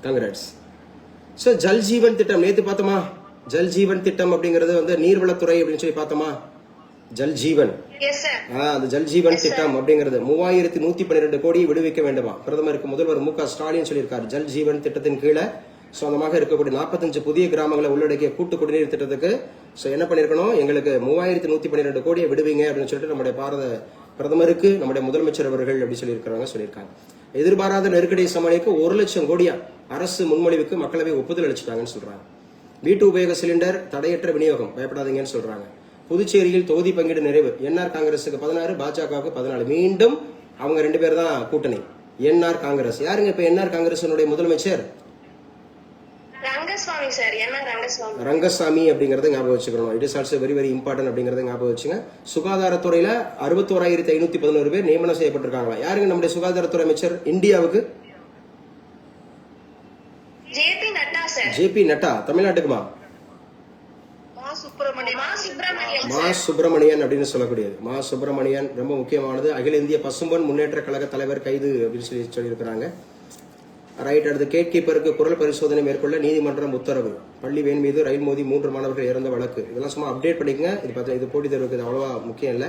congrats. So Jal Jeevan திட்டம் நேத்து பார்த்தோமா? ஜல் ஜீவன் திட்டம் அப்படிங்கிறது வந்து நீர்வளத்துறை அப்படின்னு சொல்லி பார்த்தோமா? Jal Jeevan, yes sir. அந்த ஜல் ஜீவன் திட்டம் அப்படிங்கிறது 3112 கோடி விடுவிக்க வேண்டுமா? பிரதமருக்கு முதல்வர் மு க ஸ்டாலின் சொல்லியிருக்காரு. ஜல் ஜீவன் திட்டத்தின் கீழே சொந்தமாக இருக்கக்கூடிய 45 புதிய கிராமங்களை உள்ளடக்கிய கூட்டு குடிநீர் திட்டத்துக்கு என்ன பண்ணிருக்கணும்? எங்களுக்கு 3112 கோடியை விடுவீங்க அப்படின்னு சொல்லிட்டு நம்முடைய பாரத பிரதமருக்கு நம்முடைய முதலமைச்சர் அவர்கள் அப்படி சொல்லியிருக்காங்க. எதிர்பாராத நெருக்கடியை சமாளிக்க 1 லட்சம் கோடியா அரசு முன்மொழிவுக்கு மக்களவை ஒப்புதல் அளிச்சுட்டாங்கன்னு சொல்றாங்க. வீட்டு உபயோக சிலிண்டர் தடையற்ற விநியோகம், பயப்படாதீங்கன்னு சொல்றாங்க. புதுச்சேரியில் தொகுதி பங்கீடு நிறைவு. என்ஆர் காங்கிரஸுக்கு 16, பாஜகவுக்கு 14. மீண்டும் அவங்க 2 பேர் தான் கூட்டணி. என்ஆர் காங்கிரஸ். யாருங்க இப்ப என்ஆர் காங்கிரஸ் முதலமைச்சர்? ரங்கசாமி சார், என்ன ரங்கசாமி. ரங்கசாமி அப்படிங்கறத ஞாபகம் வச்சுக்கணும். It is also very very important அப்படிங்கறத ஞாபகம் வச்சுங்க. சுகாதாரத்துறையில 61,511 பேர் நியமனம் செய்யப்பட்டிருக்காங்களா? யாருங்க நம்முடைய சுகாதாரத்துறை அமைச்சர் இந்தியாவுக்கு? ஜேபி நட்டா சார். ஜேபி நட்டா. தமிழ்நாட்டுக்குமா? மா சுப்பிரமணியன் அப்படின்னு சொல்லக்கூடியது. மா சுப்பிரமணியன் ரொம்ப முக்கியமானது. அகில இந்திய பசும்பொன் முன்னேற்ற கழக தலைவர் கைது அப்படின்னு சொல்லியிருக்கிறாங்க. ரைட். அடுத்து கேட் கீப்பருக்கு குரல் பரிசோதனை மேற்கொள்ள நீதிமன்றம் உத்தரவு. பள்ளி வேன் மீது ரயில் மோதி 3 மாணவர்கள் இறந்த வழக்கு. இதெல்லாம் சும்மா அப்டேட் பண்ணிக்கங்க. இது போட்டித் தேர்வுக்கு அவ்வளவா முக்கியம் இல்ல.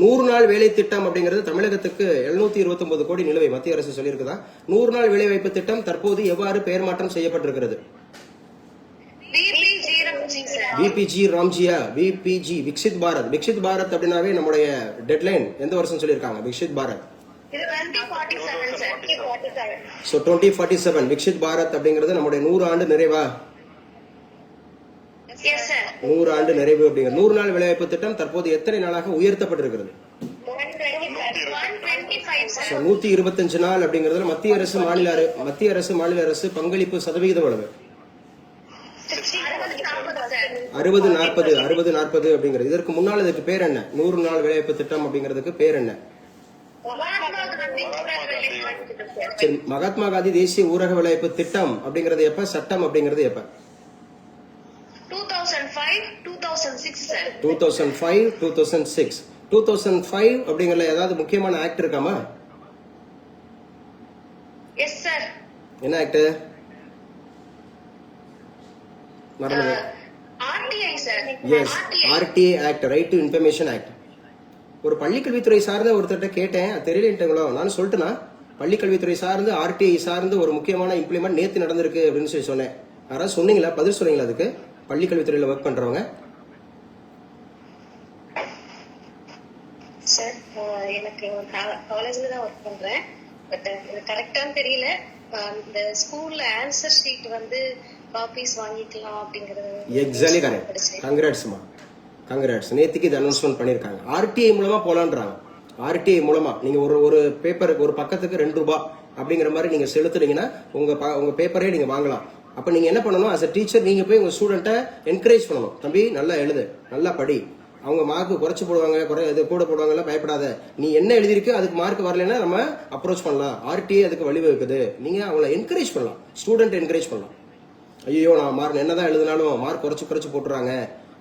100 நாள் வேலை திட்டம் அப்படிங்கிறது தமிழகத்துக்கு 729 கோடி நிலுவை மத்திய அரசு சொல்லியிருக்குதா? 100 நாள் வேலை வாய்ப்பு திட்டம் தற்போது எவ்வாறு பெயர் மாற்றம் செய்யப்பட்டிருக்கிறது? விபிஜி ராம்ஜியா, விபிஜி விக்சித் பாரத். விக்சித் பாரத் அப்படின்னாவே நம்முடைய டெட்லைன் எந்த வருஷம் சொல்லியிருக்காங்க? விக்சித் பாரத். இது 2047 சார். 2047. சோ 2047 விக்சித் பாரத் அப்படிங்கிறது நம்முடைய 100 ஆண்டு நிறைவா? Yes sir. 100 ஆண்டு நிறைவு அப்படிங்கிற 100 நாள் வேலைவாய்ப்பு திட்டம் தற்போது எத்தனை நாளாக உயர்த்தப்பட்டிருக்கிறது? 125 சார். 125 நாள் அப்படிங்கறதுல மத்திய அரசு மாநில அரசு பங்களிப்பு சதவிகிதம் எவ்வளவு? 60-40 அப்படிங்கிறது. இதற்கு முன்னால் இதுக்கு பேர் என்ன? 100 நாள் வேலைவாய்ப்பு திட்டம் அப்படிங்கிறதுக்கு பேர் என்ன? சரி, மகாத்மா காந்தி தேசிய ஊரக வேலைவாய்ப்பு திட்டம் அப்படிங்கிறது எப்ப? சட்டம் அப்படிங்கிறது எப்ப? 2005, 2006 சார். 2005, 2006. 2005 அப்படிங்கறதுல ஏதாவது முக்கியமான ஆக்ட் இருக்காமா? Yes sir. என்ன ஆக்ட்? மறந்து. RTI sir. Yes, RTI act, right to information act. ஒரு பள்ளிக்கல்வித்துறை சார்ந்த ஒருத்தர்கிட்ட கேட்டேன், தெரியலன்ட்டங்களோ. நான் சொல்லிட்டேனா பள்ளிக்கல்வித்துறை சார்ந்து ஆர்டிஐ சார்ந்து ஒரு முக்கியமான இம்ப்ளிமெண்ட் நேத்து நடந்திருக்கு அப்படின்னு சொல்லி சொன்னேன். யாராவது சொன்னீங்களா? பதில் சொன்னீங்களா அதுக்கு? பள்ளிக்கல்வித்துறையில ஒர்க் பண்றவங்க. சார் எனக்கு காலேஜ்ல தான் ஒர்க் பண்றேன். பட் கரெக்டான்னு தெரியல. இந்த ஸ்கூல்ல ஆன்சர் ஷீட் வந்து காப்பீஸ் வாங்கிக்கலாம் அப்படிங்கறது. Exactly correct. கங்க்ராட்ஸ்மா, கங்க்ராட்ஸ். நேத்துக்கு இது அனௌன்ஸ்மெண்ட் பண்ணிருக்காங்க. ஆர்டிஐ மூலமா போலான்றாங்க. ஆர்டிஐ மூலமா நீங்க ஒரு பேப்பருக்கு ஒரு பக்கத்துக்கு 2 ரூபாய் அப்படிங்கிற மாதிரி நீங்க செலுத்துறீங்கன்னா உங்க பேப்பரே நீங்க வாங்கலாம். அப்ப நீங்க என்ன பண்ணணும்? as a டீச்சர் நீங்க போய் உங்க ஸ்டூடெண்ட்டை என்கரேஜ் பண்ணணும். தம்பி நல்லா எழுது, நல்லா படி. அவங்க மார்க் குறைச்சு போடுவாங்க, கூட போடுவாங்க, பயப்படாத. நீ என்ன எழுதிருக்கோ அதுக்கு மார்க் வரலன்னா நம்ம அப்ரோச் பண்ணலாம். ஆர்டிஐ அதுக்கு வழிவகுக்குது. நீங்க அவங்கள என்கரேஜ் பண்ணலாம், ஸ்டூடெண்ட் என்கரேஜ் பண்ணலாம். ஐயோ நான் மார்க் என்னதான் எழுதினாலும் மார்க் குறைச்சு போட்டுறாங்க.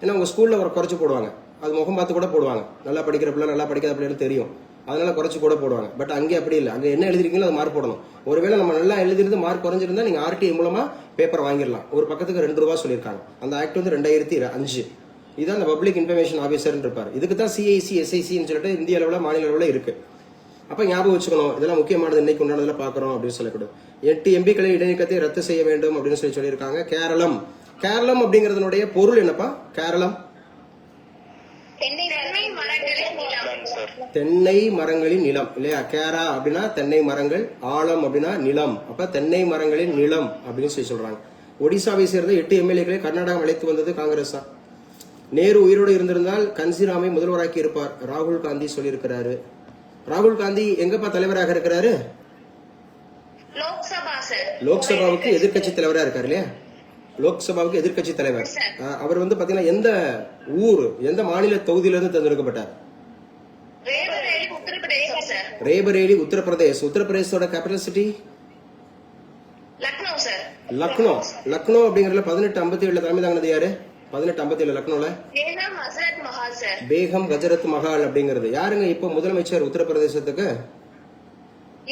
ஏன்னா உங்க ஸ்கூல்ல ஒரு குறைச்சு போடுவாங்க. அது முகம் பார்த்து கூட போடுவாங்க. நல்லா படிக்கிற பிள்ளை நல்லா படிக்காத பிள்ளைன்னு தெரியும், அதனால குறைச்சு கூட போடுவாங்க. பட் அங்கே அப்படி இல்லை. அங்க என்ன எழுதிருக்கீங்களோ அது மார்க் போடணும். ஒருவேளை நம்ம நல்லா எழுதிருந்து மார்க் குறைஞ்சிருந்தா நீங்க ஆர்டிஐ மூலமா பேப்பர் வாங்கிடலாம். ஒரு பக்கத்துக்கு 2 ரூபாய் சொல்லியிருக்காங்க. அந்த ஆக்ட் வந்து 2005. இதான் அந்த பப்ளிக் இன்ஃபர்மேஷன் ஆஃபீஸர் இருப்பார். இதுக்கு தான் சிஐசி எஸ்ஐசின்னு சொல்லிட்டு இந்திய அளவில் மாநில அளவில் இருக்கு. அப்ப ஞாபகம் வச்சுக்கணும், இதெல்லாம் முக்கியமானது. இன்னைக்கு உண்டானதுல பாக்குறோம் அப்படின்னு சொல்லக்கூடாது. 8 எம்பிக்களை இடைநீக்கத்தை ரத்து செய்ய வேண்டும் அப்படின்னு சொல்லியிருக்காங்க. கேரளம் கேரளம் அப்படிங்கறதுனுடைய பொருள் என்னப்பா? கேரளம் தென்னை மரங்களின் நிலம். சார் தென்னை மரங்களின் நிலம் இல்லையா? கேரா அப்படின்னா தென்னை மரங்கள், ஆலம் அப்படின்னா நிலம். அப்ப தென்னை மரங்களின் நிலம் அப்படின்னு சொல்லி சொல்றாங்க. ஒடிசாவை சேர்ந்த 8 எம்எல்ஏக்களை கர்நாடகம் அழைத்து வந்தது காங்கிரஸ் தான். நேரு உயிரோடு இருந்திருந்தால் கன்சிராமை முதல்வராக்கி இருப்பார், ராகுல் காந்தி சொல்லியிருக்கிறாரு. ராகுல் காந்தி எங்கப்பா தலைவராக இருக்கிறாரு? லோக்சபா சார். லோக்சபாவுக்கு எதிர்க்கட்சி தலைவரா இருக்காரு இல்லையா? லோக்சபாவுக்கு எதிர்க்கட்சி தலைவர். அவர் வந்து பாத்தீங்கன்னா எந்த ஊர், எந்த மாநில தொகுதியில இருந்து தேர்ந்தெடுக்கப்பட்டார்? ரேபரேலி உத்தரப்பிரதேசம் சார். ரேபரேலி உத்தரப்பிரதேஷ். உத்தரப்பிரதேசோட capital city Lucknow sir. Lucknow. Lucknow அப்படிங்கறதுல 1857 தலைமை தாங்கினது யாரு? 1857 லக்னோல பேகம் ஹசரத் மஹால் சார். பேகம் கஜரத் மஹால் அப்படிங்கிறது யாருங்க இப்போ முதலமைச்சர் உத்தரப்பிரதேசத்துக்கு?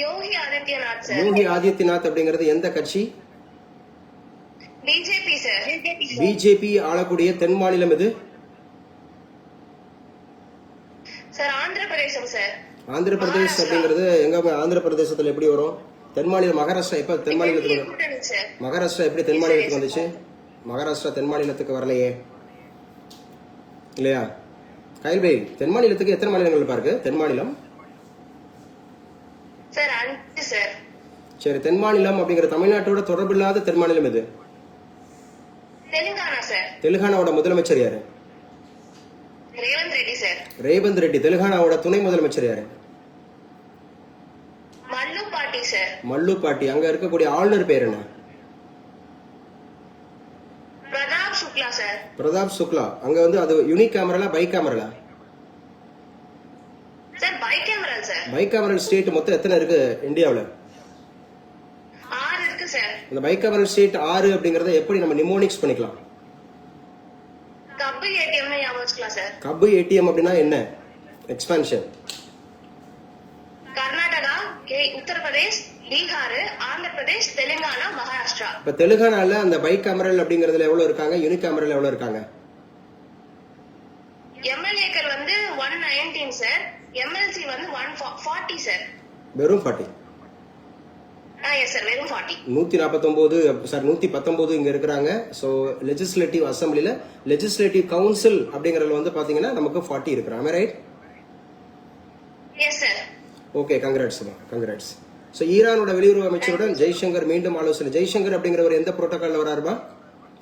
யோகி ஆதித்யநாத் சார். யோகி ஆதித்யநாத் அப்படிங்கிறது எந்த கட்சி? BJP sir. பிஜேபி ஆளக்கூடிய தென் மாநிலம் எது? சார் ஆந்திர பிரதேசம் சார். ஆந்திர பிரதேஷ் அப்படிங்கிறது எங்க? ஆந்திர பிரதேசத்துல எப்படி வரும்? தென் மாநிலம் மகாராஷ்டிரா எப்ப தென் மாநிலத்துக்கு வரும்? கூட்டணி சார். மகாராஷ்டிரா எப்படி தென் மாநிலத்துக்கு வந்துச்சு? மகாராஷ்டிரா தென் மாநிலத்துக்கு வரலையே இல்லையா? கைல்பை தென் மாநிலத்துக்கு எத்தனை மாநிலங்கள் பாருக்கு? தென் மாநிலம் சார் 5 சார். சரி, தென் மாநிலம் அப்படிங்கிற தமிழ்நாட்டோட தொடர்பு இல்லாத தென் மாநிலம் எது? தெலுங்கானா சார். தெலுங்கானாவோட முதலமைச்சர் யாரு? ரேவந்த் ரெட்டி சார். ரேவந்த் ரெட்டி. தெலுங்கானாவோட துணை முதலமைச்சர் யாரு? மல்லு பாட்டி சார். மல்லு பாட்டி. அங்க இருக்கக்கூடிய ஆளுநர் பேர் என்ன? பிரதாப் சுக்லா சார். பிரதாப் சுக்லா. அங்க வந்து அது unicameral bicameral? Sir bicameral sir. Bicameral state மொத்தம் எத்தனை இருக்கு இந்தியாவுல? 6 இருக்கு சார். அந்த பை கேமரல் ஸ்டேட் 6 அப்படிங்கறத எப்படி நம்ம நிமோனிக்ஸ் பண்ணிக்கலாம்? கப்பு ஏடிஎம் ஞாபகம் வச்சுக்கலாம் சார். கப்பு ஏடிஎம் அப்படின்னா என்ன? எக்ஸ்பான்ஷன். கர்நாடகா, உத்தரப்பிரதேஷ், பீகார், ஆந்திர பிரதேஷ், தெலுங்கானா, மகாராஷ்டிரா. இப்ப தெலுங்கானால அந்த பை கேமரல் அப்படிங்கறதுல எவ்வளவு இருக்காங்க? யூனிக் கேமரல் எவ்வளவு இருக்காங்க? எம்எல்ஏக்கள் வந்து 119 சார். எம்எல்சி வந்து 140 சார். வெறும் 40. எஸ் சார், வெறும் 40. 119 இங்க இருக்கிறாங்க. சோ லெஜிஸ்லேட்டிவ் அசம்பிளில லெஜிஸ்லேட்டிவ் கவுன்சில் அப்படிங்கறதுல வந்து பாத்தீங்கன்னா நமக்கு 40 இருக்கிறாங்க. Right? Yes sir. Okay, congrats. Congrats. So ஈரானோட வெளியுறவு அமைச்சருடன் ஜெய்சங்கர் மீண்டும் ஆலோசனை. ஜெய்சங்கர் அப்படிங்கிறவர் எந்த புரோட்டோகால்ல வராருமா?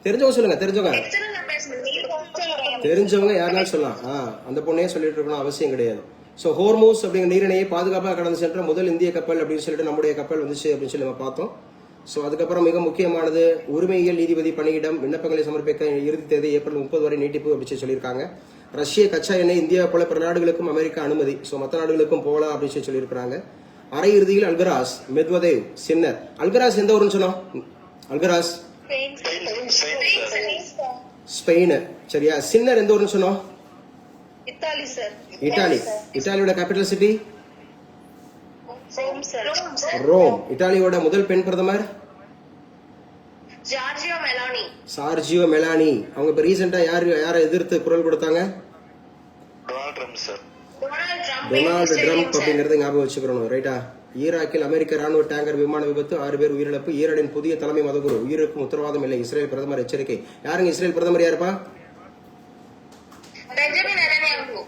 தெரிஞ்சவங்க சொல்லுங்க. தெரிஞ்சவங்க யாருனாலும் சொல்லலாம். அந்த பொண்ணையே சொல்லிட்டு இருக்கணும் அவசியம் கிடையாது. சோ ஹோர்மூஸ் அப்படிங்கிற நீரிணையை பாதுகாப்பாக கடந்து சென்ற முதல் இந்திய கப்பல் அப்படின்னு சொல்லிட்டு நம்முடைய கப்பல் வந்துச்சு அப்படின்னு சொல்லி நம்ம பார்த்தோம். சோ அதுக்கப்புறம் மிக முக்கியமானது உரிமையியல் நீதிபதி பணியிடம் விண்ணப்பங்களை சமர்ப்பிக்க இறுதி தேதி ஏப்ரல் 30 வரை நீட்டிப்பு அப்படின்னு சொல்லியிருக்காங்க. ரஷ்ய கச்சா எண்ணெய் இந்தியா போல பிற நாடுகளுக்கும் அமெரிக்கா அனுமதி. சோ மற்ற நாடுகளுக்கும் போகலாம் அப்படின்னு சொல்லியிருக்காங்க. அரையிறுதியில் அல்கராஸ், மெத்வதேவ், சின்னர். அல்கராஸ் எந்த ஊருன்னு சொன்னோம்? Alcaraz Spain. சரியா? சின்னர் எந்த ஊருன்னு சொன்னோம்? Italy sir. இட்டாலி. இட்டாலியோட capital city Rome sir. Rome. இட்டாலியோட முதல் பெண் பிரதமர் ஜார்ஜியோ மெலானி. சார்ஜியோ மெலானி. அவங்க இப்ப ரீசெண்டா யாரை எதிர்த்து குரல் கொடுத்தாங்க? Donald Trump sir. Donald Trump அப்படிங்கறத ஞாபகம் வச்சுக்கணும். ரைட்டா? ஈராக்கில் அமெரிக்க ராணுவ டேங்கர் விமான விபத்து, 6 பேர் உயிரிழப்பு. ஈரானின் புதிய தலைமை மதகுரு, உயிருக்கும் உத்தரவாதம் இல்லை. இஸ்ரேல் பிரதமர் எச்சரிக்கை. யாருங்க இஸ்ரேல் பிரதமர்? யாருப்பா?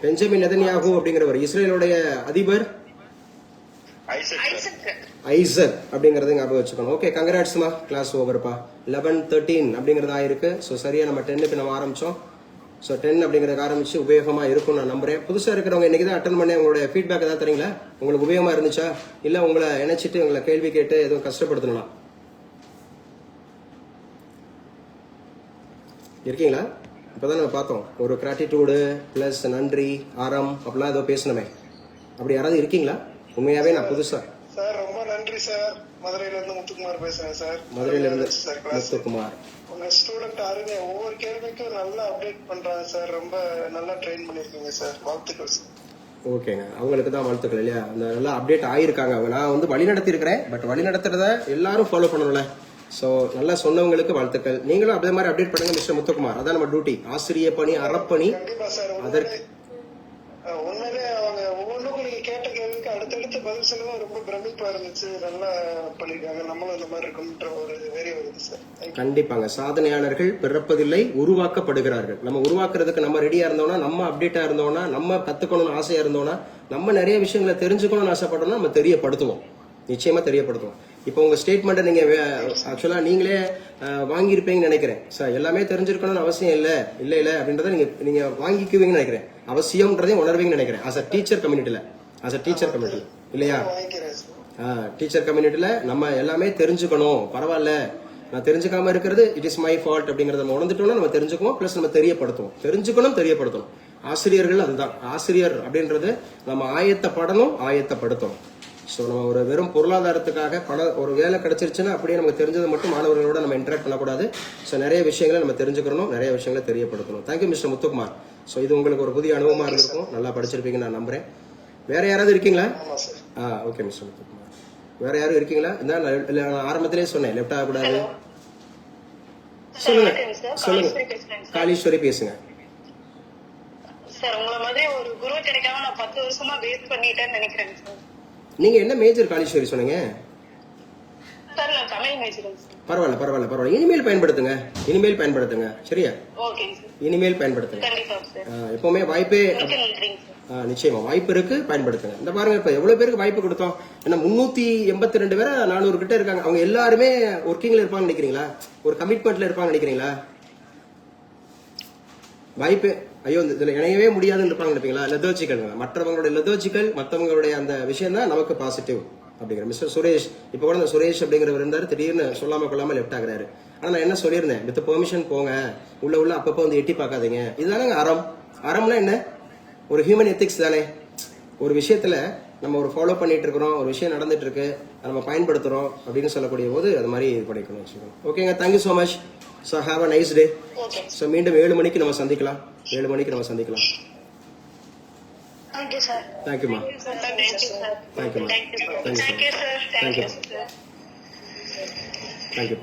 பெஞ்சமின் நெதன்யாகு அப்படிங்கிறவர். இஸ்ரேலுடைய அதிபர் ஐசக் அப்படிங்கறத ஞாபகம் வச்சுக்கணும். ஓகே, கங்க்ராட்ஸ்மா. கிளாஸ் ஓவர்ப்பா. 11:13 அப்படிங்கறது ஆயிருக்கு. சோ சரியா நம்ம 10க்கு நம்ம ஆரம்பிச்சோம். சோ 10 அப்படிங்கறத ஆரம்பிச்சு உபயோகமா இருக்கும் நான் நம்புறேன். புதுசா இருக்கிறவங்க இன்னைக்கு தான் அட்டன் பண்ண, உங்களுடைய ஃபீட்பேக் ஏதாவது தரீங்களா? உங்களுக்கு உபயோகமா இருந்துச்சா? இல்ல உங்களை நினைச்சிட்டு உங்களை கேள்வி கேட்டு எதுவும் கஷ்டப்படுத்தணும் இருக்கீங்களா? இப்பதான் நம்ம பார்த்தோம் ஒரு கிராட்டிடியூடு பிளஸ் நன்றி அறம் அப்படிலாம் ஏதோ பேசணுமே. அப்படி யாராவது இருக்கீங்களா? உண்மையாவே நான் புதுசா. சார் ரொம்ப நன்றி சார். மதுரையில இருந்து முத்துக்குமார் பேசுறேன் சார். மதுரையில இருந்து முத்துக்குமார். உங்க ஸ்டூடெண்ட் அருமை. ஒவ்வொரு கேள்விக்கும் நல்லா அப்டேட் பண்றாங்க சார். ரொம்ப நல்லா ட்ரெயின் பண்ணிருக்கீங்க சார். வாழ்த்துக்கள் சார். ஓகேங்க, அவங்களுக்கு தான் வாழ்த்துக்கள் இல்லையா? அந்த நல்லா அப்டேட் ஆயிருக்காங்க. அவங்க நான் வந்து வழி நடத்தி இருக்கிறேன். பட் வழி நடத்துறத எல்லாரும் ஃபாலோ பண்ணணும்ல. சோ நல்லா சொன்னவங்களுக்கு வாழ்த்துக்கள். நீங்களும் அதே மாதிரி அப்டேட் பண்ணுங்க மிஸ்டர் முத்துக்குமார். அதான் நம்ம டியூட்டி. ஆசிரிய பணி, அறப்பணி. கண்டிப்பா சார். அதற்கு உண்மையிலே அவங்க ஒவ்வொன்றுக்கும் நீங்க கேட்ட கேள்விக்கு அடுத்தடுத்து பதில் சொன்னதும் ரொம்ப பிரமிப்பா இருந்துச்சு. நல்லா பண்ணிருக்காங்க. நம்மளும் இந்த மாதிரி இருக்குன்ற ஒரு வெறி வருது சார். கண்டிப்பாங்க. சாதனையாளர்கள் பிறப்பதில்லை, உருவாக்கப்படுகிறார்கள். நம்ம உருவாக்குறதுக்கு நம்ம ரெடியா இருந்தோம்னா, நம்ம அப்டேட்டா இருந்தோம்னா, நம்ம கத்துக்கணும்னு ஆசையா இருந்தோம்னா, நம்ம நிறைய விஷயங்களை தெரிஞ்சுக்கணும்னு ஆசைப்பட்டோம்னா நம்ம தெரியப்படுத்துவோம், நிச்சயமா தெரியப்படுத்துவோம். இப்போ உங்க ஸ்டேட்மெண்ட்டை நீங்க ஆக்சுவலா நீங்களே வாங்கியிருப்பீங்கன்னு நினைக்கிறேன். சார் எல்லாமே தெரிஞ்சிருக்கணும்னு அவசியம் இல்ல அப்படின்றத நீங்க வாங்கிக்குவீங்கன்னு நினைக்கிறேன். அவசியம்ன்றதையும் உணர்வீங்கன்னு நினைக்கிறேன். அஸ் அ டீச்சர் கம்யூனிட்டில இல்லையா? டீச்சர் கம்யூனிட்டில நம்ம எல்லாமே தெரிஞ்சுக்கணும். பரவாயில்ல, நான் தெரிஞ்சுக்காம இருக்கிறது இட் இஸ் மை ஃபால்ட் அப்படிங்கறத நம்ம உணர்ந்துட்டோம்னா நம்ம தெரிஞ்சுக்குவோம். பிளஸ் நம்ம தெரியப்படுத்துவோம். தெரியப்படுத்தணும். ஆசிரியர்கள் அதுதான். ஆசிரியர் அப்படின்றது நம்ம ஆயத்தப்படணும், ஆயத்தப்படுத்தணும். ஸோ நம்ம ஒரு வெறும் பொருளாதாரத்துக்காக ஒரு வேலை கிடைச்சிருச்சுன்னா அப்படியே நமக்கு தெரிஞ்சதை மட்டும் மாணவர்களோட நம்ம இன்டராக்ட் பண்ணக்கூடாது. ஸோ நிறைய விஷயங்களை நம்ம தெரிஞ்சுக்கணும், நிறைய விஷயங்களை தெரியப்படுத்தணும். Thank you mister Muthukumar. ஸோ இது உங்களுக்கு ஒரு புதிய அனுபவமா இருந்திருக்கும். நல்லா படிச்சிருப்பீங்கன்னு நான் நம்புறேன். வேற யாராவது இருக்கீங்களா? Okay mister Muthukumar. வேற யாரும் இருக்கீங்களா? நான் ஆரம்பத்திலே சொன்னேன் லெஃப்ட் ஆகக்கூடாது. சொல்லுங்க காளீஸ்வரி பேசுங்க. சார் உங்களை மாதிரி ஒரு குரு கிடைக்காம நான் 10 வருஷமா வேஸ்ட் பண்ணிட்டேன்னு நினைக்கிறேன் சார். நீங்க என்ன மேஜர் காளீஸ்வரி சொன்னீங்க? சார் நான் தமிழ் மேஜர். பரவாயில்ல. இனிமேல் பயன்படுத்துங்க. சரியா? Okay sir. இனிமேல் பயன்படுத்துங்க. கண்டிப்பா சார். எப்பவுமே வாய்ப்பே நிச்சயமா வாய்ப்பு இருக்கு, பயன்படுத்துங்க. இந்த பாருங்க, இப்ப எவ்வளவு பேருக்கு வாய்ப்பு கொடுத்தோம். ஏன்னா 382 பேர் 400 கிட்ட இருக்காங்க. அவங்க எல்லாருமே ஒர்க்கிங்ல இருப்பாங்க நினைக்கிறீங்களா? ஒரு கமிட்மெண்ட்ல இருப்பாங்க நினைக்கிறீங்களா? வாய்ப்பு ஐயோ இதுல இணையவே முடியாதுன்னு இருப்பாங்க நினைப்பீங்களா? லெதர்ஜிக்கல், மற்றவங்களுடைய லெதர்ஜிக்கல், மற்றவங்களுடைய அந்த விஷயம் தான் நமக்கு பாசிட்டிவ் அப்படிங்கிற. மிஸ்டர் சுரேஷ் இப்ப கூட இந்த சுரேஷ் அப்படிங்கிறவர் இருந்தாரு, திடீர்னு சொல்லாம கொள்ளாம லெஃப்ட் ஆகுறாரு. ஆனா நான் என்ன சொல்லியிருந்தேன், வித் பெர்மிஷன் போங்க, உள்ள அப்பப்போ வந்து எட்டி பார்க்காதீங்க. இதுதானங்க அறம்னா என்ன? ஒரு ஹியூமன் எத்திக்ஸ் தானே. ஒரு விஷயத்துல நம்ம ஒரு ஃபாலோ பண்ணிட்டு இருக்கிறோம், ஒரு விஷயம் நடந்துட்டு இருக்கு, நம்ம பயன்படுத்துறோம் அப்படின்னு சொல்லக்கூடிய போது அது மாதிரி இது பண்ணிக்கணும். ஓகேங்க, thank you so much. So have a nice day. So மீண்டும் 7 மணிக்கு நம்ம சந்திக்கலாம். Thank you sir. தேங்க்யூமா. தேங்க்யூமா. தேங்க்யூ.